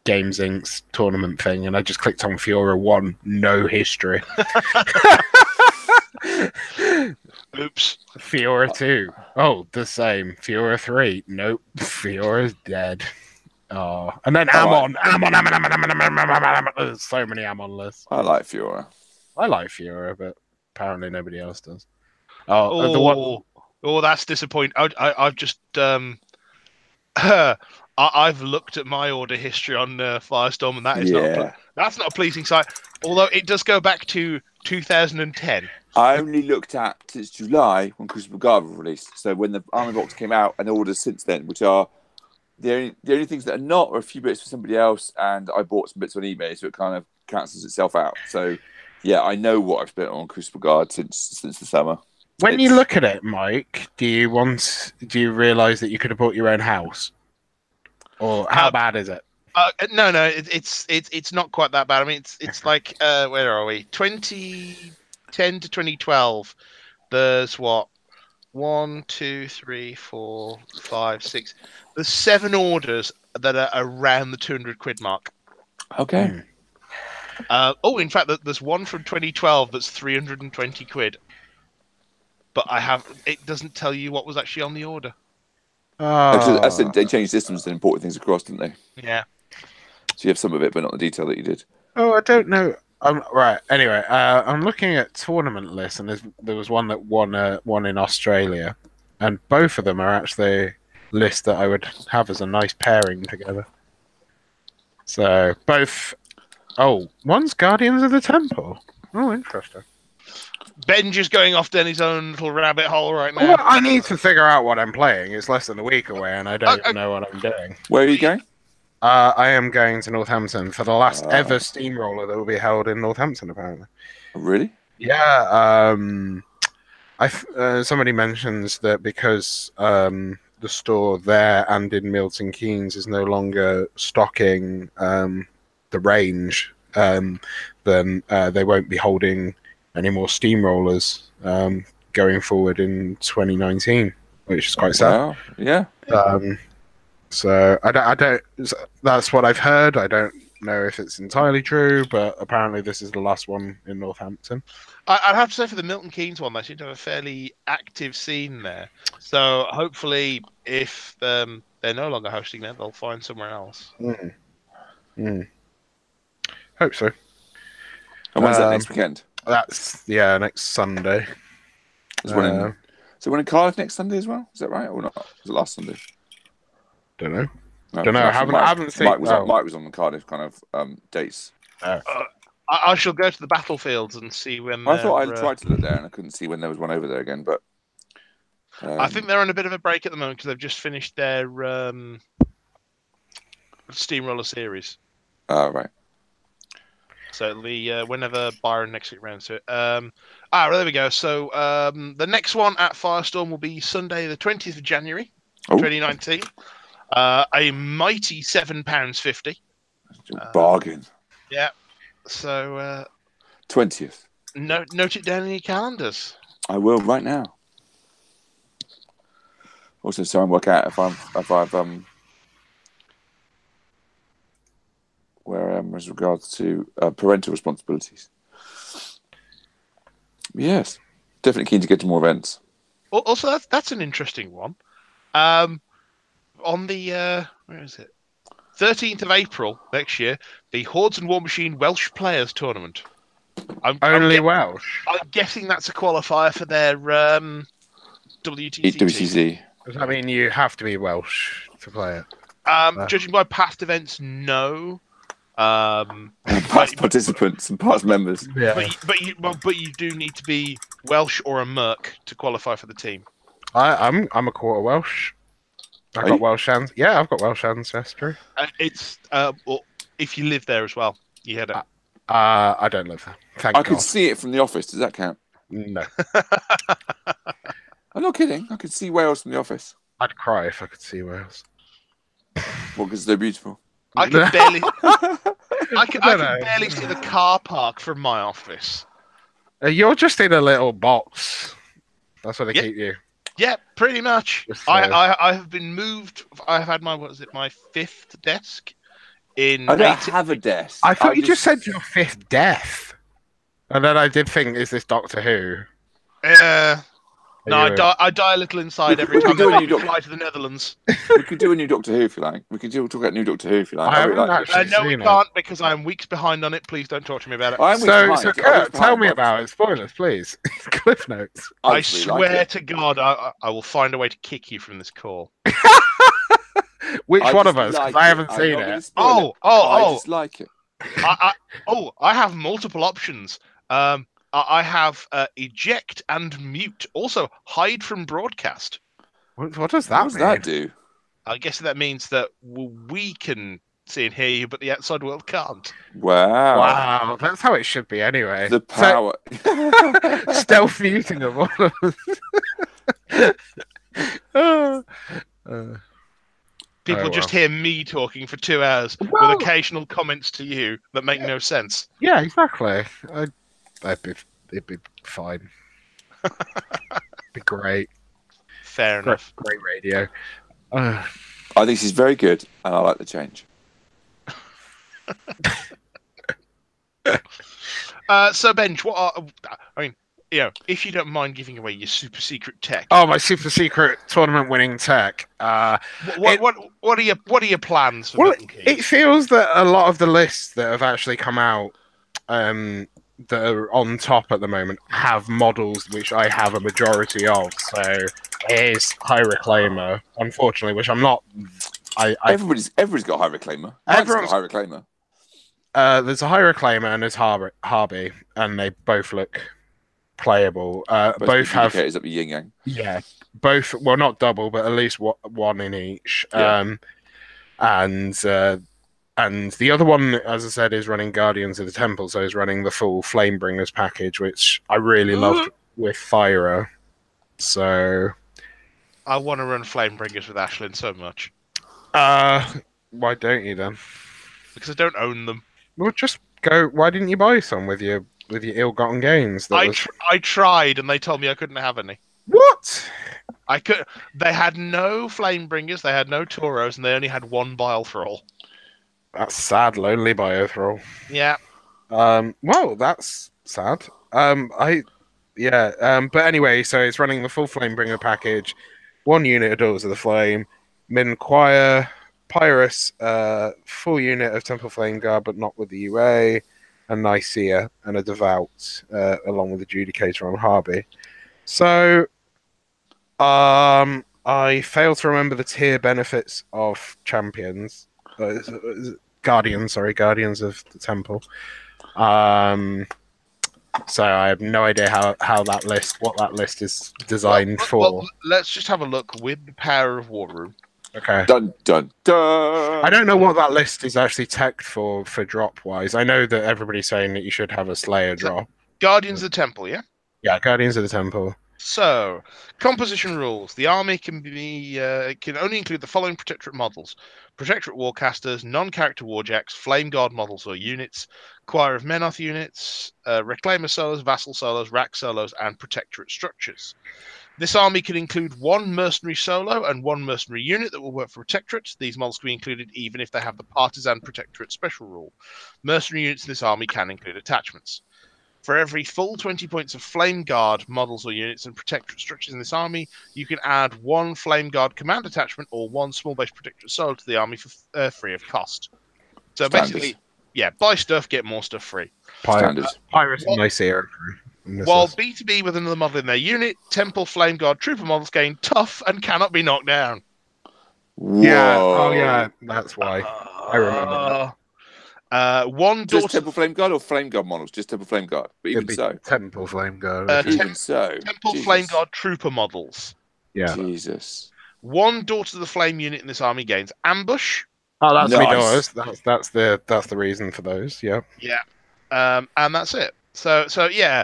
Games Inc.'s tournament thing, and I just clicked on Fiora 1, no history. Oops. Fiora 2, oh, the same. Fiora 3, nope, Fiora's dead. Oh, and then Amon. There's so many Amon lists. I like Fiora. I like Fiora, but apparently nobody else does. Oh, that's disappointing. I've just I've looked at my order history on Firestorm, and that is that's not a pleasing sight. Although it does go back to 2010. I only looked at since July when Crucible Guard was released. So when the Army Box came out, and orders since then, which are the only things that are not are a few bits for somebody else, and I bought some bits on eBay, so it kind of cancels itself out. So yeah, I know what I've spent on Crucible Guard since the summer. When you look at it, Mike, do you realise that you could have bought your own house, or how bad is it? No, it's not quite that bad. I mean, it's like where are we? 2010 to 2012. There's what? 1, 2, 3, 4, 5, 6. There's 7 orders that are around the 200 quid mark. Okay. In fact, there's one from 2012 that's 320 quid. But it doesn't tell you what was actually on the order. They changed systems and imported things across, didn't they? Yeah. So you have some of it, but not the detail that you did. Oh, I don't know. Right. Anyway, I'm looking at tournament lists, and there was one that won in Australia, and both of them are actually lists that I would have as a nice pairing together. So both. Oh, one's Guardians of the Temple. Oh, interesting. Ben just going off down his own little rabbit hole right now. Well, I need to figure out what I'm playing. It's less than a week away, and I don't know what I'm doing. Where are you going? I am going to Northampton for the last ever steamroller that will be held in Northampton, apparently. Really? Yeah. Somebody mentions that because the store there and in Milton Keynes is no longer stocking the range, then they won't be holding any more steamrollers going forward in 2019, which is quite sad. Wow. Yeah. So I don't. That's what I've heard. I don't know if it's entirely true, but apparently this is the last one in Northampton. I'd have to say for the Milton Keynes one, they seem to have a fairly active scene there. So hopefully, if they're no longer hosting there, they'll find somewhere else. Hope so. And when's that next weekend? That's next Sunday. So one in Cardiff next Sunday as well? Is that right or not? Was it last Sunday? Don't know. Don't know. I haven't seen. Mike was on the Cardiff kind of dates. I shall go to the battlefields and see when. I thought I tried to look there and I couldn't see when there was one over there again, but I think they're on a bit of a break at the moment because they've just finished their Steamroller series. Oh, right. So it'll be whenever Byron next week rounds to it. Well, there we go. So the next one at Firestorm will be Sunday, the 20th of January, 2019. A mighty £7.50. Bargain. Yeah. So 20th. Note it down in your calendars. I will right now. Also, try and work out if I've where I am as regards to parental responsibilities. Yes, definitely keen to get to more events. Also, that's an interesting one. On the where is it? 13th of April next year, the Hordes and War Machine Welsh Players Tournament. Welsh. I'm guessing that's a qualifier for their WTCC. WTCC. Does that mean you have to be Welsh to play it? Judging by past events, no. Past participants and past members. Yeah. But you do need to be Welsh or a Merc to qualify for the team. I'm a quarter Welsh. I've got Welsh ancestry. It's if you live there as well, you had it. I don't live there. Thank God. I could see it from the office. Does that count? No. I'm not kidding. I could see Wales from the office. I'd cry if I could see Wales. Well, because they're beautiful. I could barely. I could barely see the car park from my office. You're just in a little box. That's where they keep you. Yeah, pretty much. I have been moved. I have had my 5th desk in. I don't have a death. I thought you just said your 5th death, and then I did think, is this Doctor Who? No, I die a little inside every time I fly to the Netherlands. We could do a new Doctor Who if you like. We could talk about new Doctor Who if you like. I haven't actually no, we seen can't because I'm weeks behind on it. Please don't talk to me about it. So Kurt, tell me about it. Spoilers, please. Cliff notes. I swear to God, I will find a way to kick you from this call. Which one of us? Because I haven't seen it. I just like it. I have multiple options. I have eject and mute. Also, hide from broadcast. What does that mean? What does that do? I guess that means that we can see and hear you, but the outside world can't. Wow. That's how it should be anyway. The power. Stealth muting of all of us. People just hear me talking for 2 hours with occasional comments to you that make no sense. Yeah, exactly. It'd be fine. Be great. Fair enough. Great radio. I think this is very good, and I like the change. So, Benj, if you don't mind giving away your super secret tech. Oh, my super secret tournament-winning tech. What are your plans for it feels that a lot of the lists that have actually come out, that are on top at the moment, have models which I have a majority of. So here's High Reclaimer, unfortunately, which I'm not. Everybody's got High Reclaimer. Everyone's got High Reclaimer. There's a High Reclaimer and there's Harby, and they both look playable. Both have up yin yang. Yeah, both. Well, not double, but at least one in each. Yeah. And the other one, as I said, is running Guardians of the Temple, so he's running the full Flamebringers package, which I really loved with Thyra. So I want to run Flamebringers with Ashlyn so much. Why don't you then? Because I don't own them. Well, just go. Why didn't you buy some with your ill-gotten gains? I tried, and they told me I couldn't have any. What? I could. They had no Flamebringers, they had no Tauros, and they only had one Bilethrall. That's sad, lonely Biothrall. Yeah. Well, that's sad. But anyway, so it's running the full Flamebringer package, 1 unit of Daughters of the Flame, Minquire, Pyrus, full unit of Temple Flame Guard, but not with the UA, and Nicaea, and a Devout, along with the Judicator on Harby. So, I failed to remember the tier benefits of champions. Guardians of the Temple. So I have no idea what that list is designed for. Well, let's just have a look with the power of War Room. Okay. Dun dun dun. I don't know what that list is actually teched for drop wise. I know that everybody's saying that you should have a Slayer drop. Guardians of the Temple, yeah? Yeah, Guardians of the Temple. So, composition rules. The army can only include the following Protectorate models: Protectorate Warcasters, non-character Warjacks, Flame Guard models or units, Choir of Menoth units, Reclaimer solos, Vassal solos, Rack solos, and Protectorate structures. This army can include 1 mercenary solo and 1 mercenary unit that will work for Protectorate. These models can be included even if they have the Partisan Protectorate special rule. Mercenary units in this army can include attachments. For every full 20 points of Flame Guard models or units and Protectorate structures in this army, you can add 1 Flame Guard command attachment or 1 small base Protectorate solo to the army for free of cost. So basically, buy stuff, get more stuff free. Pyrus and Nicaea. While B2B with another model in their unit, Temple Flame Guard Trooper models gain tough and cannot be knocked down. Whoa. Yeah, oh yeah, that's why. I remember that. Just Temple Flame Guard or Flame Guard models? Just Temple Flame Guard. But even so. Temple Flame Guard. Even so. Temple Flame Guard Trooper models. Yeah. Jesus. 1 Daughters of the Flame unit in this army gains Ambush. Oh, that's nice. me daughters. That's the reason for those, yeah. Yeah. And that's it. So yeah.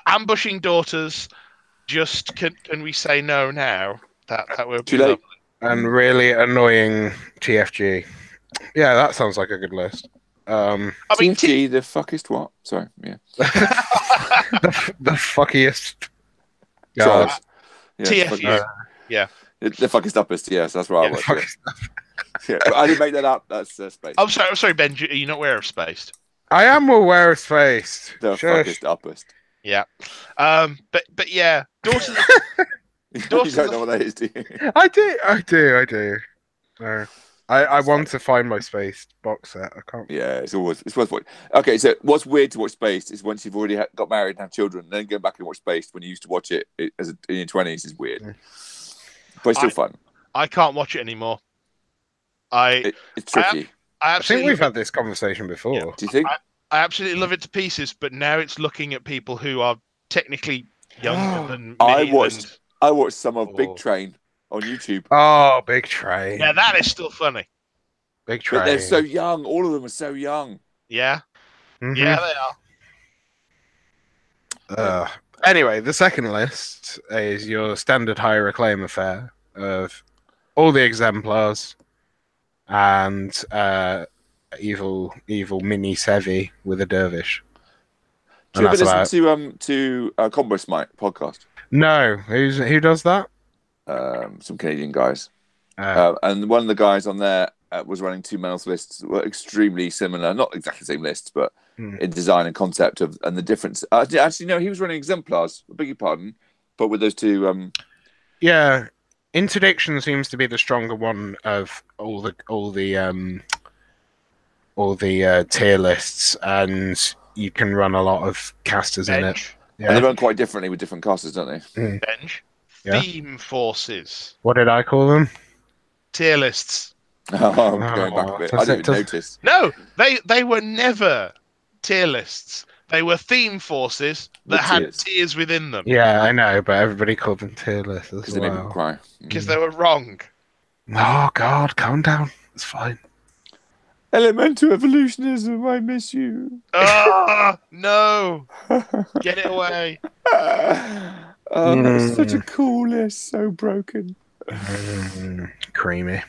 Ambushing Daughters, just can we say no now? That would be lovely. And really annoying TFG. Yeah, that sounds like a good list. TFG, the fuckest what? Sorry, yeah. the fuckiest. God. TFG. Yeah. The fuckest uppest, yes, that's right. Yeah, but I didn't make that up. That's Spaced. I'm sorry, Ben. Are you not aware of Spaced? I am aware of Spaced. The fuckest uppest. Yeah. But yeah, Daughters. You don't know what that is, do you? I do. No. I want to find my Spaced box set. I can't. Yeah, it's worth watching. Okay, so what's weird to watch Spaced is once you've already got married and have children, then going back and watch Spaced when you used to watch it in your 20s is weird. But it's still fun. I can't watch it anymore. It's tricky. I think we've had this conversation before. Yeah. Do you think? I absolutely love it to pieces, but now it's looking at people who are technically younger than me. I watched some of Big Train on YouTube. Oh, Big Train. Yeah, that is still funny. Big Train. But they're so young. All of them are so young. Yeah. Mm-hmm. Yeah, they are. Anyway, the second list is your standard high reclaim affair of all the exemplars and evil mini Sevi with a dervish. Do you ever listen to Combo Smite podcast? No, who does that? Some Canadian guys, and one of the guys on there was running two medals lists were extremely similar, not exactly the same lists, but in design and concept and the difference. Actually, no, he was running exemplars. I beg your pardon, but with those two. Yeah, Interdiction seems to be the stronger one of all the tier lists, and you can run a lot of casters in it. Yeah. And they run quite differently with different casters, don't they? Benj. Yeah. Theme forces. What did I call them? Tier lists. Oh, I'm going back a bit. I didn't even notice. No, they were never tier lists. They were theme forces that had tiers within them. Yeah, I know, but everybody called them tier lists as well. They made them cry. Because they were wrong. Oh, God, calm down. It's fine. Elemental evolutionism, I miss you. Oh, no. Get it away. That's such a cool list, so broken. Creamy.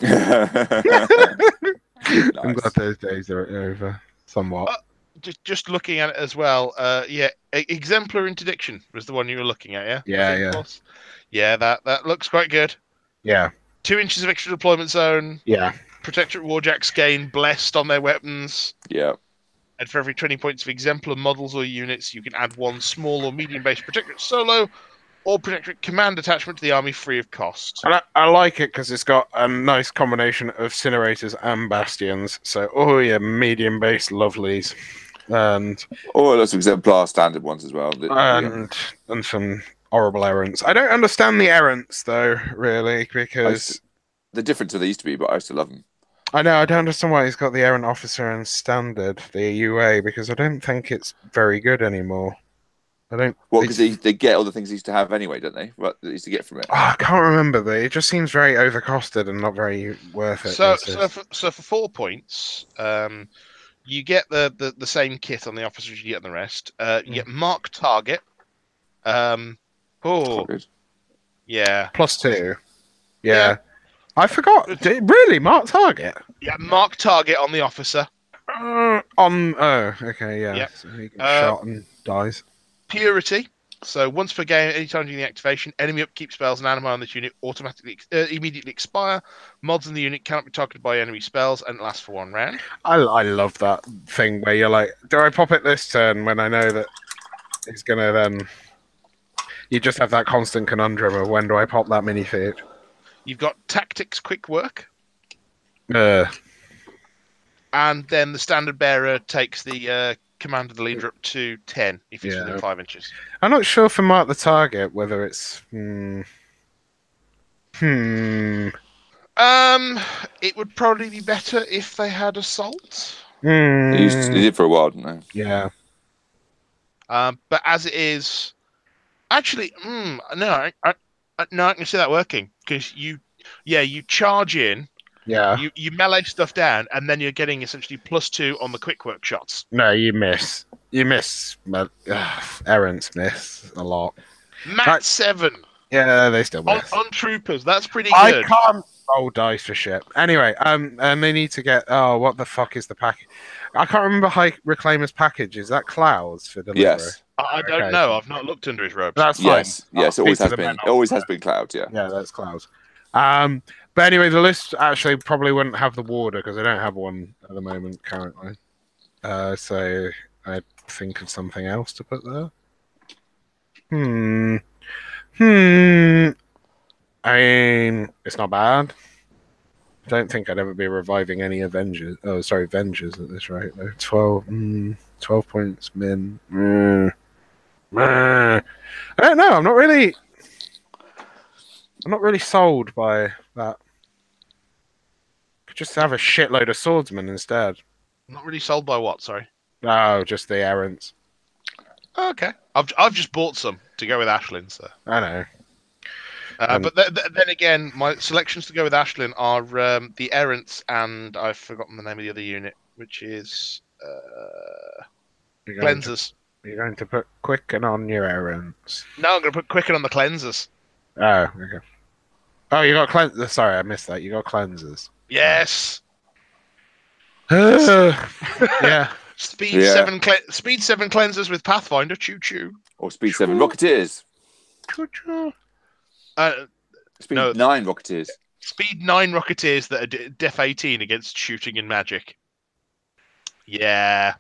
Nice. I'm glad those days are over, somewhat. Just looking at it as well, Exemplar Interdiction was the one you were looking at, yeah? Yeah, that looks quite good. Yeah. 2 inches of extra deployment zone. Yeah. Protectorate Warjacks gain blessed on their weapons. Yeah. And for every 20 points of exemplar models or units, you can add 1 small or medium-based Protectorate solo or Protectorate command attachment to the army free of cost. And I like it because it's got a nice combination of Incinerators and Bastions. So, medium-based lovelies. And lots of exemplar standard ones as well. And some horrible errants. I don't understand the errants, though, really, because... They're different to they used to be, but I used to love them. I know, I don't understand why he's got the errant officer and standard, the UA, because I don't think it's very good anymore. I don't... Well, because they get all the things they used to have anyway, don't they? What they used to get from it. I can't remember, but it just seems very overcosted and not very worth it. So for 4 points, you get the same kit on the officers you get on the rest. You get Mark Target. Yeah. +2. Yeah. I forgot. Really? Mark Target? Yeah, Mark Target on the officer. Okay, yeah. Yep. So he gets shot and dies. Purity. So once per game, anytime during the activation, enemy upkeep spells and anima on this unit automatically immediately expire. Mods in the unit cannot be targeted by enemy spells and lasts for 1 round. I love that thing where you're like, do I pop it this turn when I know that it's going to then... You just have that constant conundrum of when do I pop that mini feat. You've got Tactics Quick Work. And then the Standard Bearer takes the command of the leader up to 10 if it's within 5 inches. I'm not sure for Mark the Target whether it's... It would probably be better if they had Assault. They did for a while, didn't they? Yeah. But as it is... Actually, no, I can see that working because you charge in, you melee stuff down, and then you're getting essentially +2 on the quick work shots. No, you miss. Errants miss a lot. Mat 7. Yeah, they still miss. On troopers, that's pretty good. I can't roll dice for shit. Anyway, and they need to get. Oh, what the fuck is the package? I can't remember High Reclaimer's package. Is that Clouds for delivery? Yes. I don't know. I've not looked under his robes. That's fine. Yes, it always has been. It always has been Clouds. Yeah. Yeah, that's Clouds. But anyway, the list actually probably wouldn't have the warder because I don't have one at the moment currently. So I'd think of something else to put there. I mean, it's not bad. I don't think I'd ever be reviving any Avengers. Oh, sorry, Avengers at this rate, though. 12 points min. I don't know. I'm not really sold by that. Could just have a shitload of swordsmen instead. Not really sold by what? Sorry. Oh, just the errants. Okay, I've just bought some to go with Ashlyn. So I know. But then again, my selections to go with Ashlyn are the errants, and I've forgotten the name of the other unit, which is cleansers. You're going to put Quicken on your errands. No, I'm going to put Quicken on the cleansers. Oh, okay. Oh, you got cleansers. Sorry, I missed that. You got cleansers. Yes. Yeah. Speed 7 cleansers with Pathfinder. Choo choo. Or Speed 7 Rocketeers. Choo choo. Speed 9 Rocketeers. Speed 9 Rocketeers that are Def 18 against shooting and magic. Yeah,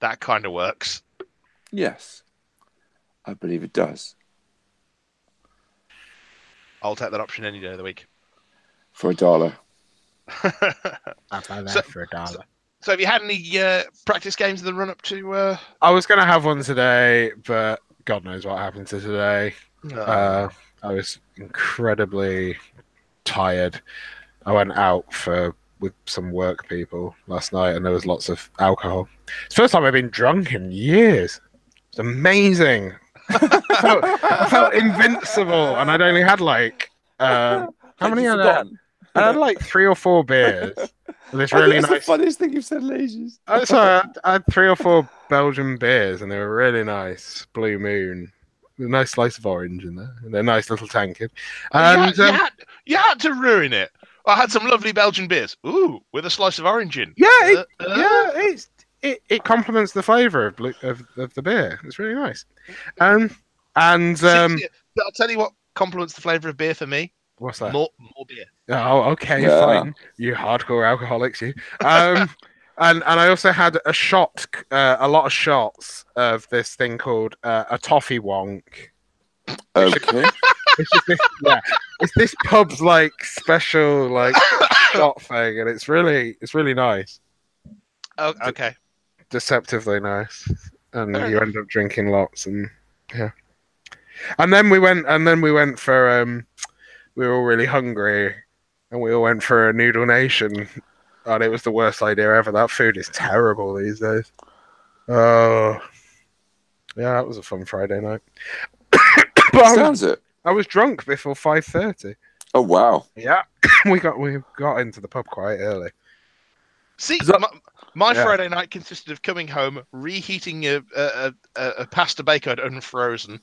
that kind of works. Yes, I believe it does. I'll take that option any day of the week. For $1. I'll buy that for $1. So have you had any practice games in the run-up to... I was going to have one today, but God knows what happened to today. I was incredibly tired. I went out with some work people last night, and there was lots of alcohol. It's the first time I've been drunk in years. It's amazing. I felt invincible, and I'd only had like how many? I had like 3 or 4 beers. This really nice. The funniest thing you've said in ages. Sorry, I had 3 or 4 Belgian beers, and they were really nice. Blue Moon, a nice slice of orange in there, and a nice little tankard. And you had to ruin it. I had some lovely Belgian beers. Ooh, with a slice of orange in. Yeah, it complements the flavour of the beer. It's really nice. And I'll tell you what complements the flavour of beer for me. What's that? More beer. Oh, okay, fine. You hardcore alcoholics, you. And I also had a lot of shots of this thing called a toffee wonk. Okay. It's this pub's like special like shot thing, and it's really nice. Oh, okay. Deceptively nice, and you end up drinking lots, and yeah. And then we went for we were all really hungry, and we all went for a Noodle Nation, and it was the worst idea ever. That food is terrible these days. Oh, yeah, that was a fun Friday night. Sounds it. I was drunk before 5:30. Oh wow! Yeah, we got into the pub quite early. See, my Friday night consisted of coming home, reheating a pasta bake I'd unfrozen,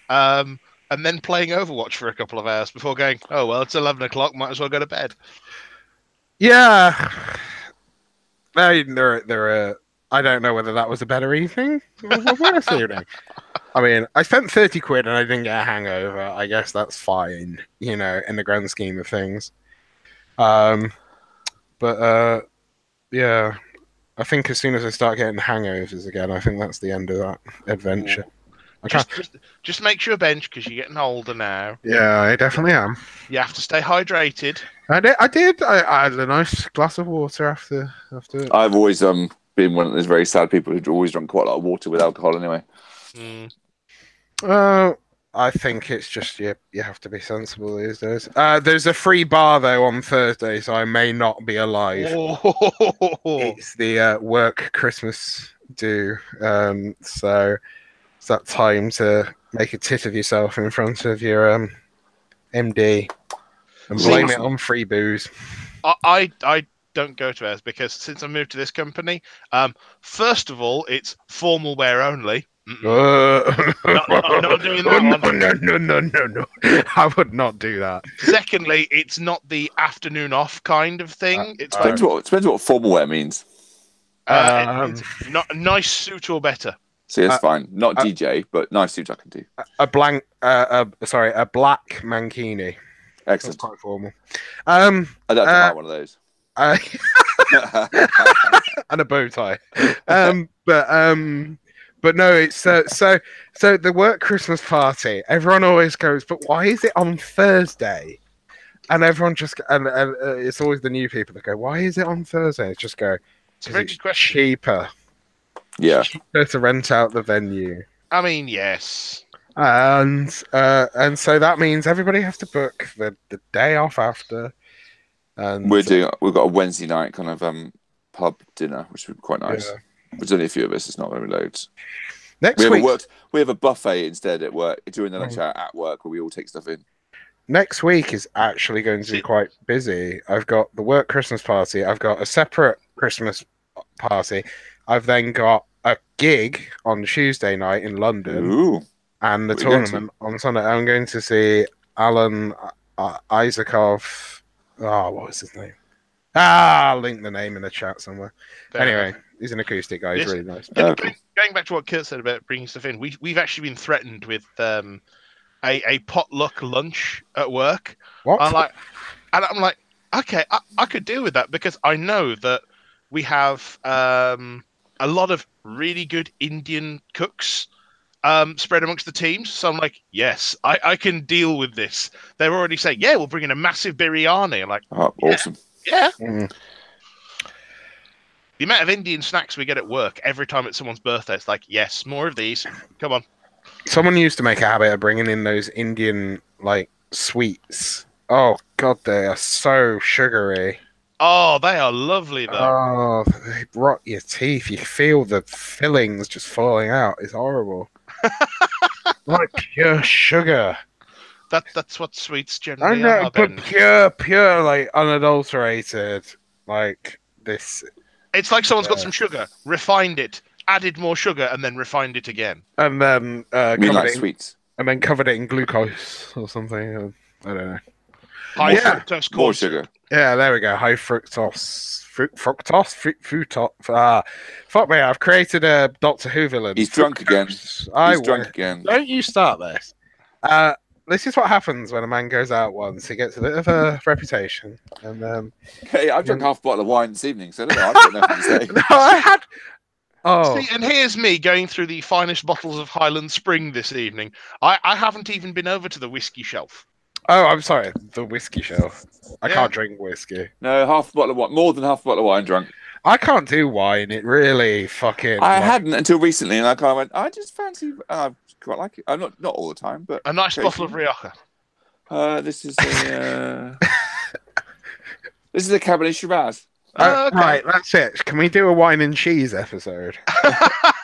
and then playing Overwatch for a couple of hours before going, oh well, it's 11 o'clock, might as well go to bed. Yeah, I don't know whether that was a better evening or worse evening. I mean, I spent 30 quid and I didn't get a hangover. I guess that's fine, in the grand scheme of things. But yeah, I think as soon as I start getting hangovers again, I think that's the end of that adventure. Just make sure bench because you're getting older now. Yeah, I definitely am. You have to stay hydrated. I did. I had a nice glass of water after. I've always been one of those very sad people who'd always drunk quite a lot of water with alcohol anyway. I think it's just you have to be sensible these days. There's a free bar though on Thursday, so I may not be alive. It's the work Christmas do, so it's that time to make a tit of yourself in front of your MD and blame it on free booze. I don't go to ours because since I moved to this company, first of all, it's formal wear only. Not doing that one. No. I would not do that. Secondly, it's not the afternoon off kind of thing. It depends what formal wear means. It's not a nice suit or better. See, that's fine. Not DJ, but nice suit I can do. A black mankini. Excellent. That's quite formal. I'd have to buy one of those. And a bow tie. But no, it's so the work Christmas party. Everyone always goes, but why is it on Thursday? And everyone just and it's always the new people that go, why is it on Thursday? It's just go, It's a very good question. Cheaper. Yeah. Cheaper to rent out the venue. I mean, yes. And so that means everybody has to book the day off after. And we've got a Wednesday night kind of pub dinner, which would be quite nice. Yeah. There's only a few of us. It's not very loads. Next week, we have a buffet instead at work during the lunch hour at work where we all take stuff in. Next week is actually going to be quite busy. I've got the work Christmas party. I've got a separate Christmas party. I've then got a gig on Tuesday night in London. Ooh. And the tournament on Sunday. I'm going to see Alan Isakov. Oh, what was his name? I'll link the name in the chat somewhere. Anyway, he's an acoustic guy. He's really nice. Going back to what Kurt said about bringing stuff in, we've actually been threatened with a potluck lunch at work. What? I'm like, okay, I could deal with that because I know that we have a lot of really good Indian cooks spread amongst the teams. So I'm like, yes, I can deal with this. They're already saying, yeah, we'll bring in a massive biryani. I'm like, awesome. Yeah. Mm. The amount of Indian snacks we get at work every time it's someone's birthday, it's like, yes, more of these. Come on. Someone used to make a habit of bringing in those Indian, like, sweets. Oh, God, they are so sugary. Oh, they are lovely, though. Oh, they rot your teeth. You feel the fillings just falling out. It's horrible. Like pure sugar. That's what sweets generally are. I know, are. but pure, like, unadulterated, like, this... It's like someone's got some sugar, refined it, added more sugar, and then refined it again. And then sweets. And then covered it in glucose or something. I don't know. High fructose more sugar. Yeah, there we go. High fructose. Fuck me! I've created a Doctor Who villain. He's drunk again. He's drunk again. Don't you start this. This is what happens when a man goes out once. He gets a bit of a reputation, and hey, I've drunk half a bottle of wine this evening, so I don't know what to say. No, I had. Oh, see, and here's me going through the finest bottles of Highland Spring this evening. I haven't even been over to the whiskey shelf. Oh, I'm sorry, the whiskey shelf. I can't drink whiskey. No, half a bottle of wine, more than half a bottle of wine drunk. I can't do wine. It really fucking. I hadn't until recently, and I kind of went. I just fancy. I quite like it. I'm not all the time, but a nice bottle of Rioja. This is a this is a Cabernet Shiraz. Okay. Right, that's it. Can we do a wine and cheese episode?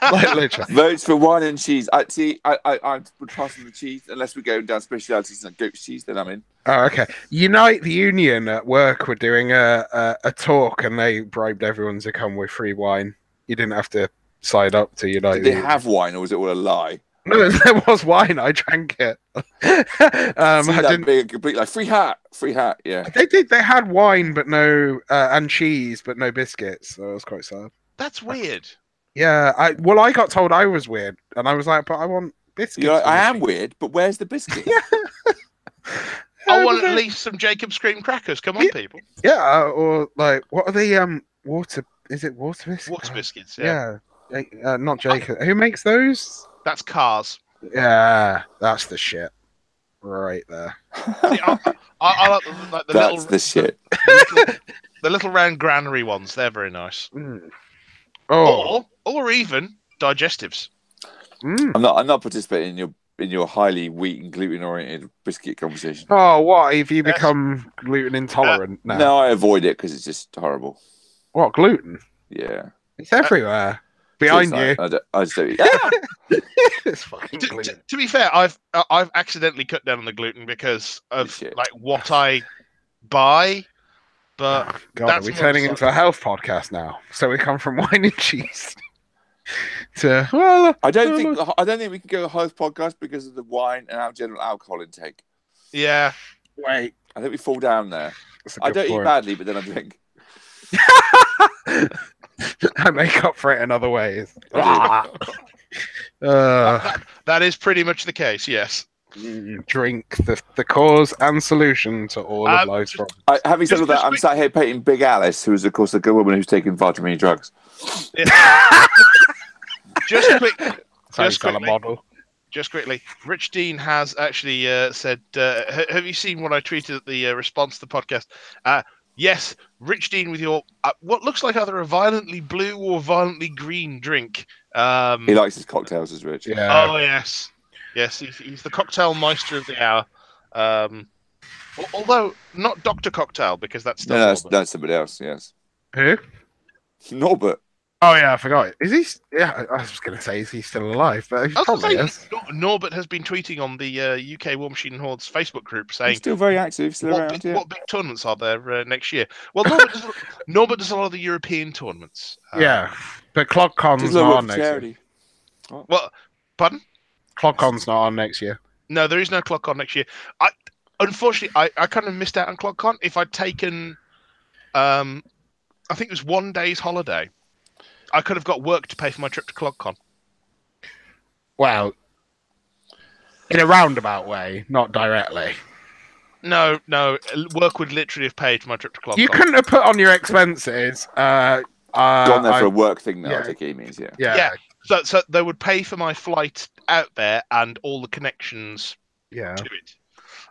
Like literally. Votes for wine and cheese. I would pass on the cheese unless we go down specialities like goat's cheese. Then I'm in. Oh, okay. Unite the Union at work were doing a talk, and they bribed everyone to come with free wine. You didn't have to sign up to Unite. Did they have wine, or was it all a lie? No, there was wine. I drank it. I didn't being complete like free hat. Yeah, they did. They had wine, but no, and cheese, but no biscuits. So it was quite sad. That's weird. Yeah, I got told I was weird, and I was like, but I want biscuits. I am weird, but where's the biscuit? I want at least some Jacob's cream crackers. Come on, people. Yeah, or like, what are the water? Is it water biscuits? Water biscuits. Yeah. Not Jacob. Who makes those? That's Cars. Yeah, that's the shit. Right there. See, I like the that's little. The shit. The little round granary ones. They're very nice. Mm. Oh. Or even digestives. Mm. I'm not participating in your highly wheat and gluten oriented biscuit conversation. Oh, what? Have you become gluten intolerant now? No, I avoid it because it's just horrible. What, gluten? Yeah. It's everywhere. Behind you. I just don't eat. It's fucking gluten. To be fair, I've accidentally cut down on the gluten because of like what I buy. But God, are we turning into a health podcast now? So we come from wine and cheese to I don't think we can go a health podcast because of the wine and our general alcohol intake. Yeah. Wait. I think we fall down there. I don't eat badly, but then I drink. I make up for it in other ways. That is pretty much the case, yes. Drink, the cause and solution to all of life's problems. Having said all that, I'm sat here painting Big Alice, who is, of course, a good woman who's taken far too many drugs. Just quickly, model. Just quickly, Rich Dean has actually said, have you seen what I tweeted at the response to the podcast? Yes, Rich Dean with your what looks like either a violently blue or violently green drink. He likes his cocktails, as Rich. Yeah. Oh, yes. Yes, he's the cocktail meister of the hour. Although, not Dr. Cocktail, because that's still that's somebody else, yes. Who? Norbert. Oh, yeah, I forgot. Is he? Yeah, I was going to say, is he still alive? But he probably is. Norbert has been tweeting on the UK War Machine Hordes Facebook group saying... He's still very active, still around, What big tournaments are there next year? Well, Norbert does a lot of the European tournaments. Yeah, but ClogCon's not on next year. Well, pardon? ClogCon's not on next year. No, there is no ClogCon next year. Unfortunately, I kind of missed out on ClogCon. If I'd taken, I think it was 1 day's holiday, I could have got work to pay for my trip to ClogCon. Well, in a roundabout way, not directly. No, work would literally have paid for my trip to ClogCon. You couldn't have put on your expenses. Gone there for a work thing now, I think he means, yeah. So they would pay for my flight out there and all the connections to it.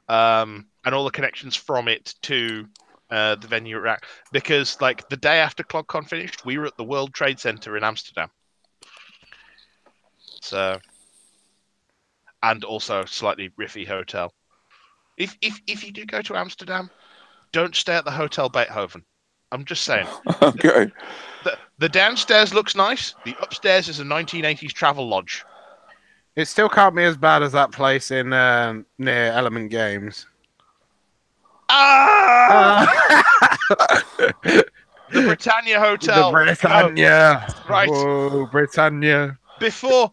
And all the connections from it to the venue at RAC. Because, like, the day after ClogCon finished, we were at the World Trade Center in Amsterdam. So... And also slightly riffy hotel. If you do go to Amsterdam, don't stay at the Hotel Beethoven. I'm just saying. Okay. The downstairs looks nice. The upstairs is a 1980s travel lodge. It still can't be as bad as that place in near Element Games. The Britannia Hotel. The Britannia. Oh, right. Whoa, Britannia. Before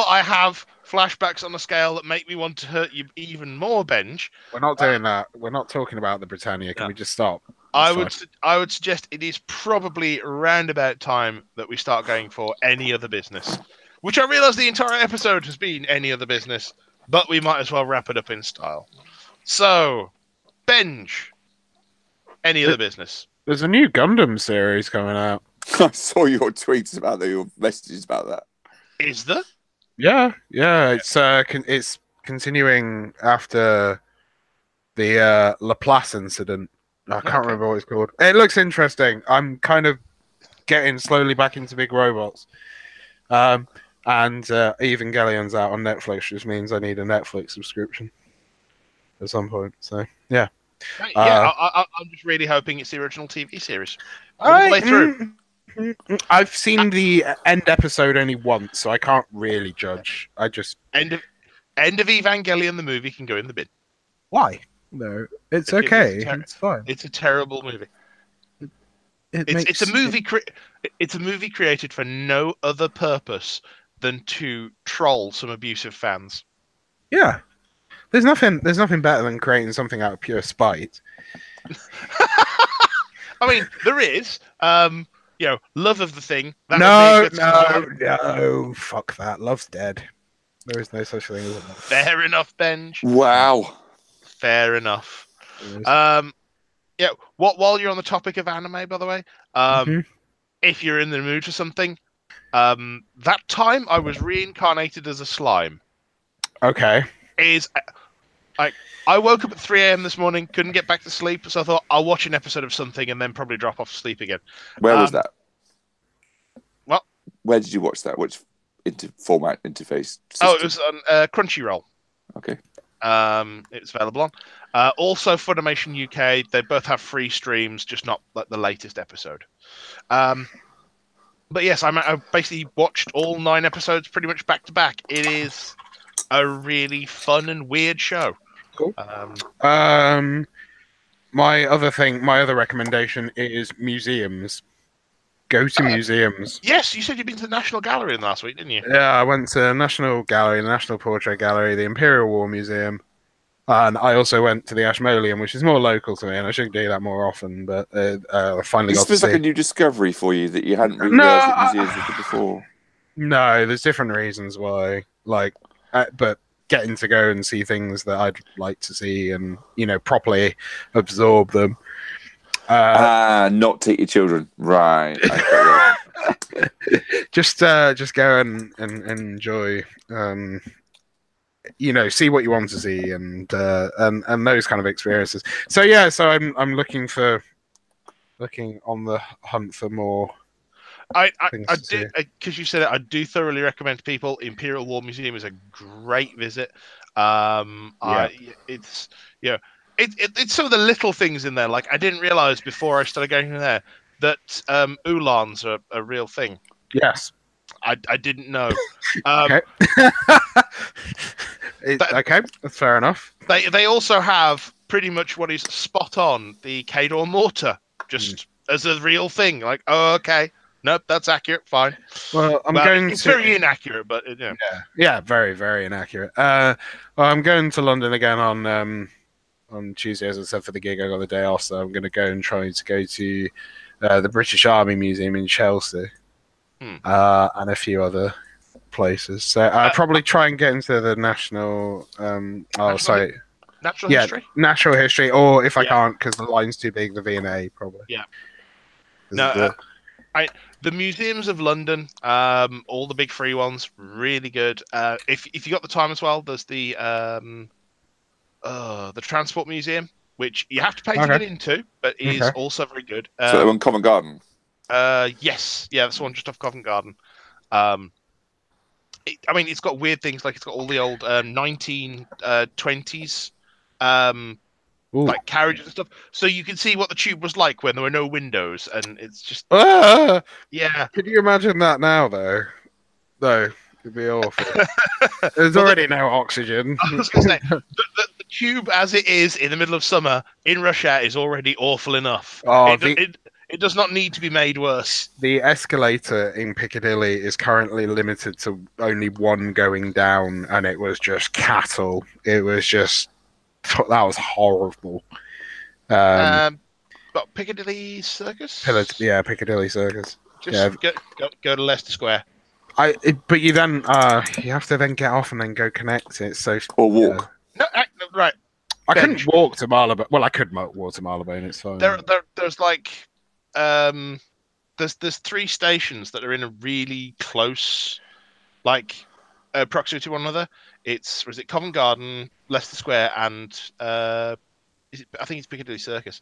I have flashbacks on a scale that make me want to hurt you even more, Benj. We're not doing that. We're not talking about the Britannia. Can we just stop? I would suggest it is probably around about time that we start going for any other business. Which I realise the entire episode has been any other business, but we might as well wrap it up in style. So, Benj, any other business? There's a new Gundam series coming out. I saw your tweets about that, your messages about that. Is there? Yeah. It's continuing after the Laplace incident. I can't remember what it's called. It looks interesting. I'm kind of getting slowly back into big robots. And Evangelion's out on Netflix, which means I need a Netflix subscription at some point. So, yeah. I'm just really hoping it's the original TV series. I've seen the end episode only once, so I can't really judge. I just... End of Evangelion, the movie, can go in the bin. Why? No, it's okay. It's fine. It's a terrible movie. It's a movie created for no other purpose than to troll some abusive fans. Yeah, there's nothing better than creating something out of pure spite. I mean, there is. Love of the thing. No, fuck that. Love's dead. There is no such thing as love. Fair enough, Benj. Wow. Fair enough. While you're on the topic of anime, by the way, if you're in the mood for something, that time I was reincarnated as a slime. Okay. I woke up at 3 a.m. this morning, couldn't get back to sleep, so I thought I'll watch an episode of something and then probably drop off to sleep again. Where was that? What? Where did you watch that? Which interface? System? Oh, it was on Crunchyroll. Okay. It's available on. Also, Funimation UK. They both have free streams, just not like the latest episode. But yes, I basically watched all 9 episodes pretty much back to back. It is a really fun and weird show. Cool. My other recommendation is museums. Go to museums. Yes, you said you'd been to the National Gallery last week, didn't you? Yeah, I went to the National Gallery, the National Portrait Gallery, the Imperial War Museum, and I also went to the Ashmolean, which is more local to me, and I should do that more often, but I finally got to see. This was like a new discovery for you that you hadn't realised that museums did before. No, there's different reasons why. Like, but getting to go and see things that I'd like to see and properly absorb them. Not take your children, right? Just go and enjoy. See what you want to see and those kind of experiences. So I'm looking on the hunt for more. I do, because you said it. I do thoroughly recommend to people. Imperial War Museum is a great visit. It's it's some of the little things in there. Like I didn't realize before I started going in there that ulans are a real thing. Yes, I didn't know. Okay. Okay, that's fair enough. They also have pretty much what is spot on, the Cadre mortar, just as a real thing. Like, oh, okay. Nope, that's accurate. Fine. Well, it's very inaccurate, but yeah, very, very inaccurate. Well, I'm going to London again on Tuesday, as I said, for the gig. I got the day off, so I'm going to go and try to go to the British Army Museum in Chelsea, and a few other places. So I'll probably try and get into the National Natural History, or if I can't because the line's too big, the V&A probably. Yeah. No, the museums of London, all the big free ones, really good. If you got the time as well, there's the Transport Museum, which you have to pay to get into, but it is also very good. So on Covent Garden. Yes, that's the one just off Covent Garden. It's got weird things, like it's got all the old 1920s like carriages and stuff, so you can see what the tube was like when there were no windows, and it's just yeah. Could you imagine that now, though? No, it'd be awful. There's already no oxygen. I was going to say the tube as it is in the middle of summer in rush hour is already awful enough. It does not need to be made worse. The escalator in Piccadilly is currently limited to only one going down, and it was just cattle. It was just that was horrible. But Piccadilly Circus? Piccadilly Circus. Just go to Leicester Square. But you then you have to then get off and then go connect it. So or walk. No, right. I couldn't walk to Marylebone. Well, I could walk to Marylebone. It's fine. There's like there's 3 stations that are in a really close proximity to one another. Was it Covent Garden, Leicester Square, and I think it's Piccadilly Circus.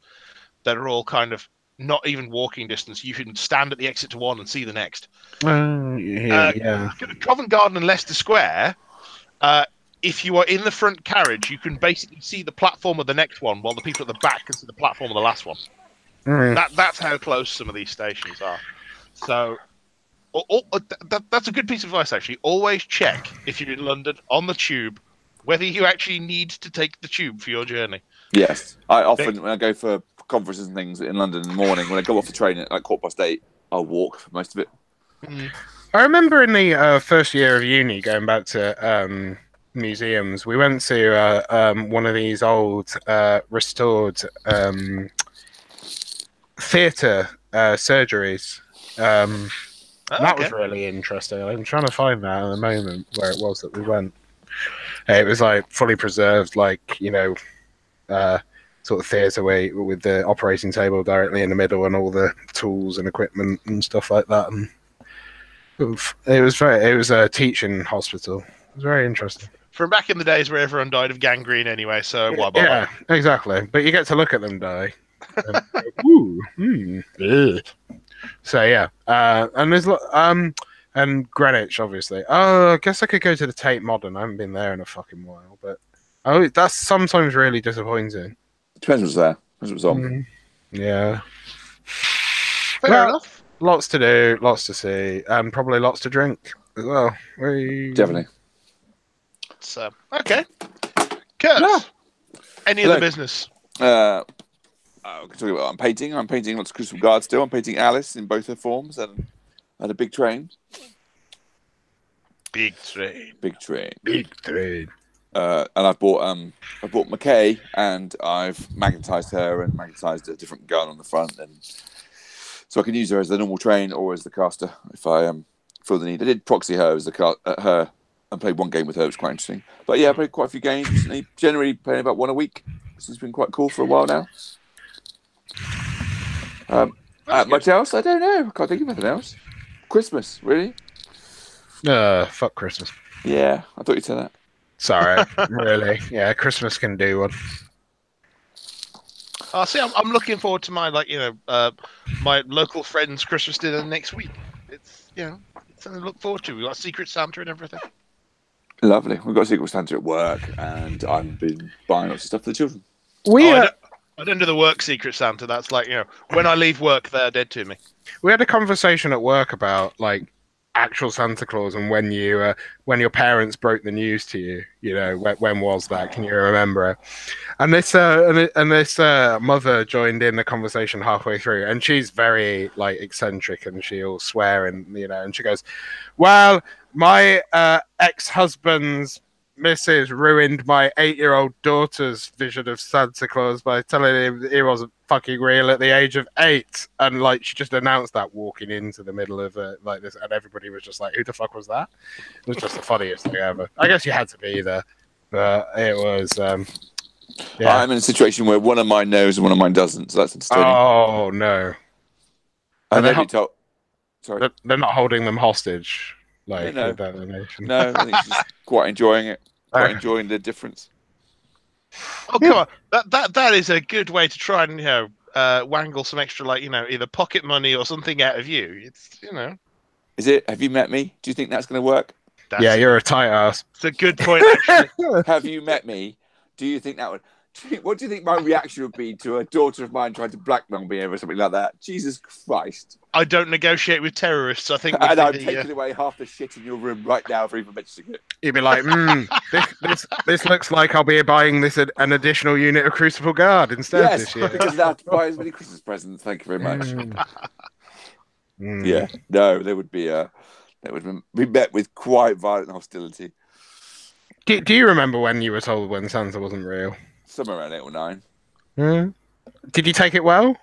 That are all kind of not even walking distance. You can stand at the exit to one and see the next. Covent Garden and Leicester Square. If you are in the front carriage, you can basically see the platform of the next one, while the people at the back can see the platform of the last one. That's how close some of these stations are. So that's a good piece of advice, actually. Always check, if you're in London, on the tube, whether you actually need to take the tube for your journey. Yes. I often, when I go for conferences and things in London in the morning, when I go off the train at 8:15, I'll walk for most of it. I remember in the first year of uni, going back to museums, we went to one of these old restored theatre surgeries. That was really interesting. I'm trying to find that at the moment where it was that we went. It was like fully preserved, sort of theatre with the operating table directly in the middle and all the tools and equipment and stuff like that. And it was a teaching hospital. It was very interesting. From back in the days where everyone died of gangrene anyway, so why bother? Yeah, exactly. But you get to look at them die. So yeah, and there's and Greenwich, obviously. Oh, I guess I could go to the Tate Modern. I haven't been there in a fucking while, but that's sometimes really disappointing. Depends what's there. Depends what's on. Yeah. Fair enough. Lots to do, lots to see, and probably lots to drink as well. Definitely. So okay. Kurt, any other business? I'm painting. I'm painting lots of crystal guards still. I'm painting Alice in both her forms and a big train. Big train. And I've bought McKay, and I've magnetized her and magnetized a different gun on the front, and so I can use her as the normal train or as the caster if I feel the need. I did proxy her as her I played one game with her. It was quite interesting. But yeah, I played quite a few games recently. Generally playing about one a week. This has been quite cool for a while now. Much else? I don't know. I can't think of anything else. Christmas, really? Fuck Christmas. Yeah, I thought you'd say that. Sorry, really. Yeah, Christmas can do one. See, I'm looking forward to my my local friend's Christmas dinner next week. It's it's something to look forward to. We've got Secret Santa and everything. Lovely. We've got a Secret Santa at work, and I've been buying lots of stuff for the children. I don't do the work Secret Santa. That's like, when I leave work, they're dead to me. We had a conversation at work about like actual Santa Claus and when your parents broke the news to you. When was that? Can you remember it? And this mother joined in the conversation halfway through, and she's very like eccentric, and she'll swear and she goes, "Well, my ex-husband's Mrs. ruined my 8-year-old daughter's vision of Santa Claus by telling him he wasn't fucking real at the age of 8." And like she just announced that walking into the middle of like this, and everybody was just like, "Who the fuck was that?" It was just the funniest thing ever. I guess you had to be there, but it was. Yeah. I'm in a situation where one of mine knows and one of mine doesn't, so that's entertaining. Oh no! And Sorry, they're not holding them hostage. Like no, nation. No, I think she's just quite enjoying it. Quite enjoying the difference. Oh come on, that is a good way to try and wangle some extra either pocket money or something out of you. It's Is it? Have you met me? Do you think that's going to work? Yeah, you're a tight ass. It's a good point. Actually. Have you met me? Do you think that would? What do you think my reaction would be to a daughter of mine trying to blackmail me over something like that? Jesus Christ! I don't negotiate with terrorists. I think. And I'm taking away half the shit in your room right now for even mentioning it. You'd be like, this looks like I'll be buying this an additional unit of Crucible Guard instead this year. Because I have to buy as many Christmas presents. Thank you very much. Yeah, no, they would be met with quite violent hostility. Do you remember when you were told when Santa wasn't real? Somewhere around 8 or 9. Did you take it well?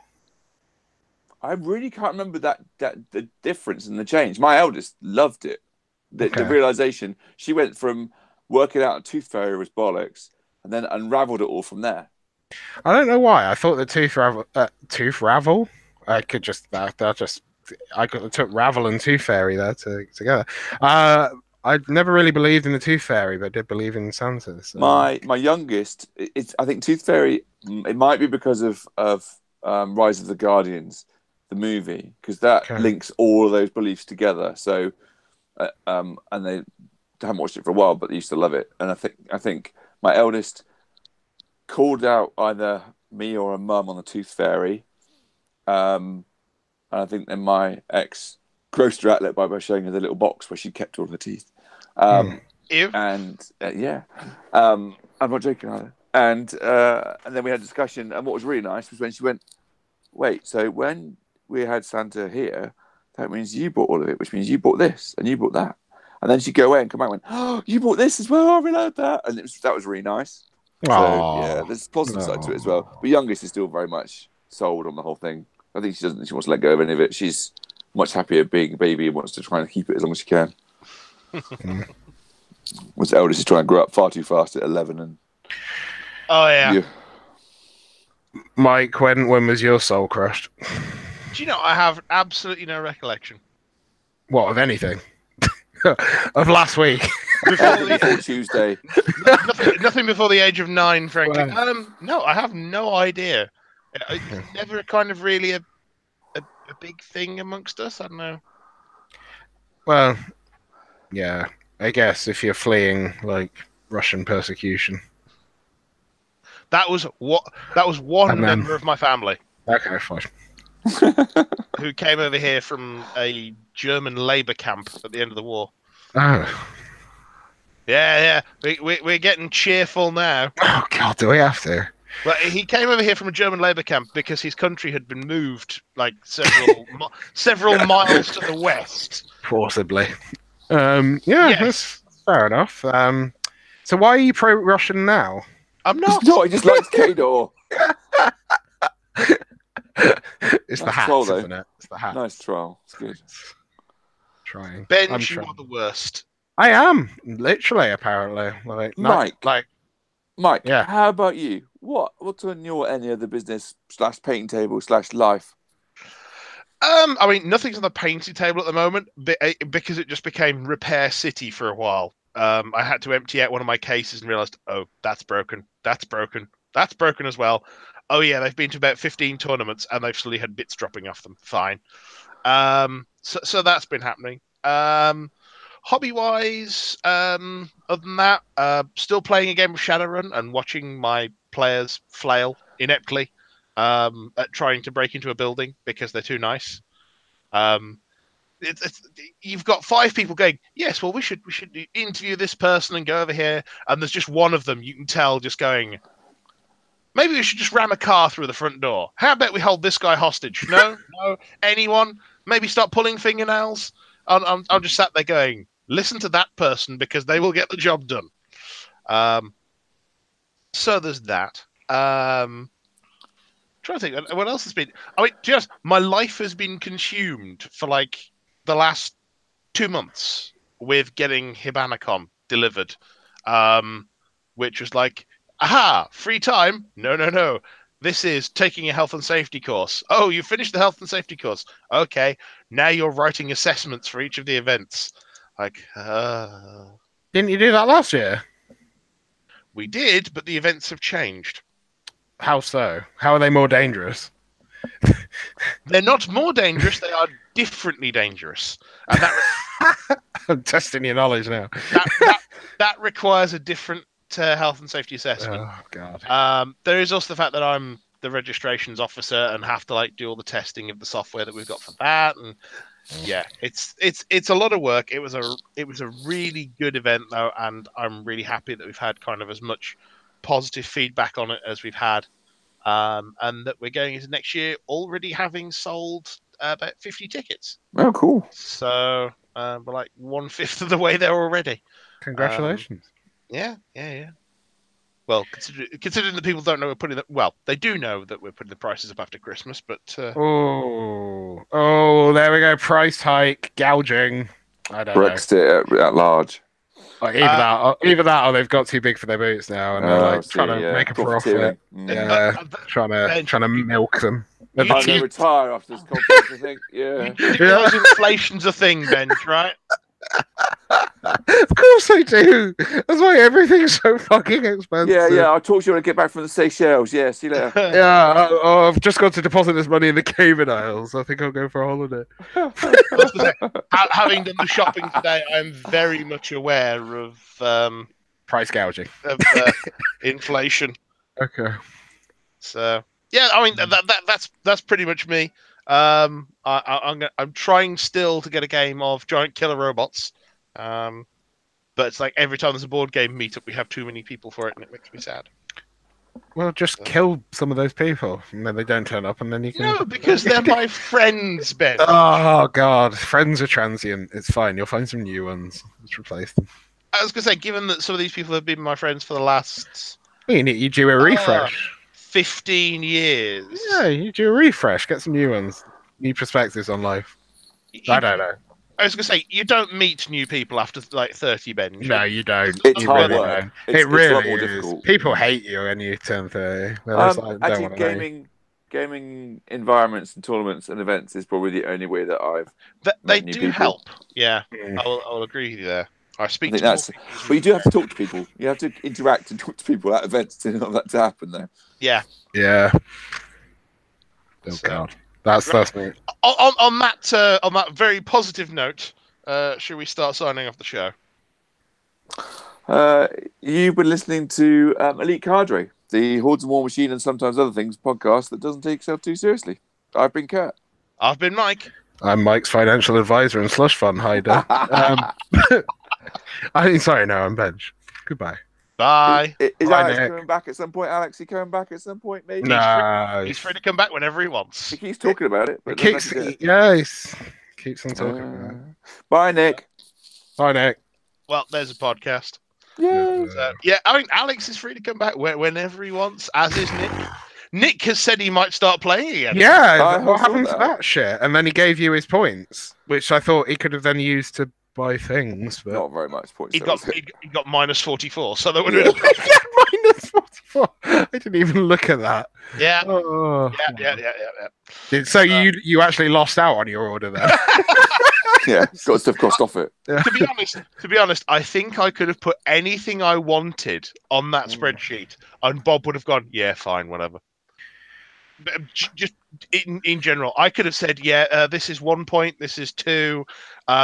I really can't remember the difference and the change. My eldest loved it. The realization, she went from working out a tooth fairy was bollocks and then unraveled it all from there. I don't know why. I thought the tooth ravel. I took ravel and tooth fairy there together. I never really believed in the Tooth Fairy, but did believe in Santa. So. My youngest, I think Tooth Fairy. It might be because of Rise of the Guardians, the movie, because that links all of those beliefs together. So, and they haven't watched it for a while, but they used to love it. And I think my eldest called out either me or a mum on the Tooth Fairy, and I think then my ex grossed her outlet by showing her the little box where she kept all her teeth. And I'm not joking either. And then we had a discussion, and what was really nice was when she went, "Wait, so when we had Santa here, that means you bought all of it, which means you bought this and you bought that." And then she'd go away and come back and went, "Oh, you bought this as well. I really like that." And that was really nice. So yeah, there's a positive side to it as well. But youngest is still very much sold on the whole thing. I think she wants to let go of any of it. She's much happier being a baby and wants to try and keep it as long as she can. Whereas the eldest is trying to grow up far too fast at 11. And Mike, when was your soul crushed? Do you know, I have absolutely no recollection. What, of anything? Of last week? Before Tuesday. Nothing before the age of 9, frankly. No, I have no idea. It's never kind of really a big thing amongst us. I don't know. Well, yeah, I guess if you're fleeing like Russian persecution. That was one member of my family. Okay, fine. Who came over here from a German labor camp at the end of the war. Oh. Yeah. We're getting cheerful now. Oh God, do we have to? Well, he came over here from a German labor camp because his country had been moved like several miles to the west. Forcibly. That's fair enough. So why are you pro-Russian now? I'm not. No, he just likes Cadre. It's the hat, isn't it? It's the hat. Nice trial. It's good. Trying. Ben, you are the worst. I am literally, apparently, Mike, yeah. how about you? What's on your any other business / painting table / life? I mean, nothing's on the painting table at the moment because it just became repair city for a while. I had to empty out one of my cases and realized, oh, that's broken. That's broken. That's broken as well. Oh yeah, they've been to about 15 tournaments and they've slowly had bits dropping off them. Fine. So that's been happening. Hobby wise, other than that, still playing a game of Shadowrun and watching my players flail ineptly at trying to break into a building because they're too nice. You've got 5 people going, yes, well, we should interview this person and go over here, and there's just one of them you can tell just going, maybe we should just ram a car through the front door. How about we hold this guy hostage? No, anyone? Maybe start pulling fingernails. I'm just sat there going, listen to that person because they will get the job done. So there's that. Trying to think what else has been. I mean, just my life has been consumed for like the last 2 months with getting Hibanacon delivered, which was like, aha, free time. No. This is taking a health and safety course. Oh, you finished the health and safety course. Okay, now you're writing assessments for each of the events. Like, didn't you do that last year? We did, but the events have changed. How so? How are they more dangerous? They're not more dangerous. They are differently dangerous. And that I'm testing your knowledge now. That requires a different health and safety assessment. Oh God. There is also the fact that I'm the registrations officer and have to like do all the testing of the software that we've got for that. And yeah, it's a lot of work. It was a really good event though, and I'm really happy that we've had kind of as much positive feedback on it as we've had, and that we're going into next year already having sold about 50 tickets. Oh, cool! So we're like 1/5 of the way there already. Congratulations! Yeah. Well, considering that people don't know we're putting they do know that we're putting the prices up after Christmas, but oh, there we go. Price hike, gouging. I don't know. Brexit at large. Like either that, or they've got too big for their boots now, and they're like trying to make a profit. Yeah, trying to milk them. I'm going to retire after this conference, I think. Yeah. You realise inflation's a thing, Benj, right? Of course I do. That's why everything's so fucking expensive. Yeah. I'll talk to you when I get back from the Seychelles. Yeah, see you later. Yeah, I've just got to deposit this money in the Cayman Isles. I think I'll go for a holiday. Having done the shopping today, I'm very much aware of price gouging, of inflation. Okay. So yeah, I mean that's pretty much me. I'm trying still to get a game of Giant Killer Robots, but it's like every time there's a board game meetup, we have too many people for it, and it makes me sad. Well, just kill some of those people, and then they don't turn up, and then you can. No, because they're my friends, Ben. Oh God, friends are transient. It's fine. You'll find some new ones. Just replace them. I was gonna say, given that some of these people have been my friends for the last, you do a refresh. 15 years. Yeah, you do a refresh. Get some new ones. New perspectives on life. I don't know. I was going to say, you don't meet new people after like 30 Benj. No, you don't. It's you hard really work. Don't. It really is. Difficult. People hate you when you turn 30. Actually, gaming environments and tournaments and events is probably the only way that I've. They do people. Help. Yeah, I'll agree with you there. I speak to but you do have to talk to people. You have to interact and talk to people at events to not that to happen, though. Yeah. Oh God, that's me. On that very positive note, should we start signing off the show? You've been listening to Elite Cadre, the Hordes and War Machine and sometimes other things podcast that doesn't take itself too seriously. I've been Kurt. I've been Mike. I'm Mike's financial advisor and slush fund hider. I'm Benj. Goodbye. Bye. Is Alex coming back at some point? Alex, he coming back at some point? Maybe. No, he's free to come back whenever he wants. He keeps talking about it. But he keeps on talking about it. Bye, Nick. Bye, Nick. Well, there's a podcast. Yeah. I mean, Alex is free to come back whenever he wants, as is Nick. Nick has said he might start playing again. Yeah, what happened to that shit? And then he gave you his points, which I thought he could have then used to by things, but not very much points. He There, got was it? he got minus 44, so that would have Yeah. been minus 44. I didn't even look at that. yeah. Oh. Yeah. So you actually lost out on your order then? Yeah, got stuff crossed off it. To be honest, I think I could have put anything I wanted on that spreadsheet, and Bob would have gone, "Yeah, fine, whatever." But just in general, I could have said, "Yeah, this is 1 point, this is 2,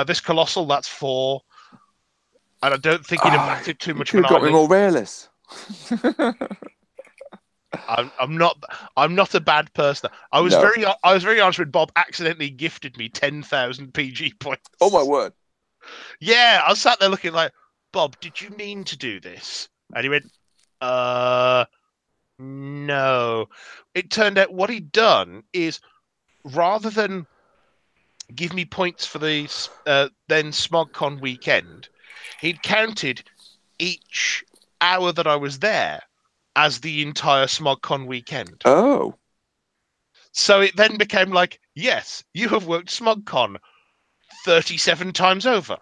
this colossal, that's 4," and I don't think he'd have batted too much. You could have got me more rareless. I'm not a bad person. I was very honest when Bob accidentally gifted me 10,000 PG points. Oh my word! Yeah, I was sat there looking like, Bob, did you mean to do this? And he went, no. It turned out what he'd done is, rather than give me points for the then SmogCon weekend, he'd counted each hour that I was there as the entire SmogCon weekend. Oh. So it then became like, yes, you have worked SmogCon 37 times over.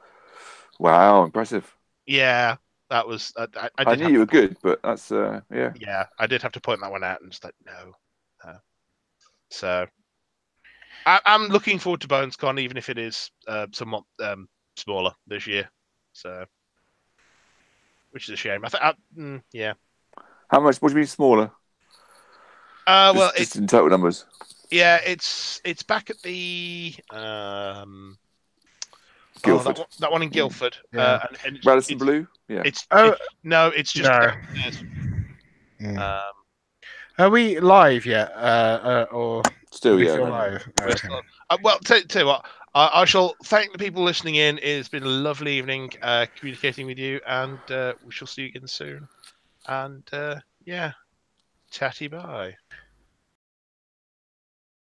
Wow, impressive. Yeah, that was. I knew you were good, but that's yeah. Yeah, I did have to point that one out and just like, no. So I'm looking forward to BonesCon, even if it is somewhat smaller this year. So, which is a shame. Yeah. How much? What do you mean smaller? Well, just in total numbers. Yeah, it's back at the Guildford. that one in Guildford. Yeah. And Radisson Blue. Yeah. It's just downstairs. Are we live yet? Or still, we yeah. still live? Okay. Well, tell you what, I shall thank the people listening in. It's been a lovely evening communicating with you, and we shall see you again soon. And yeah, tatty bye.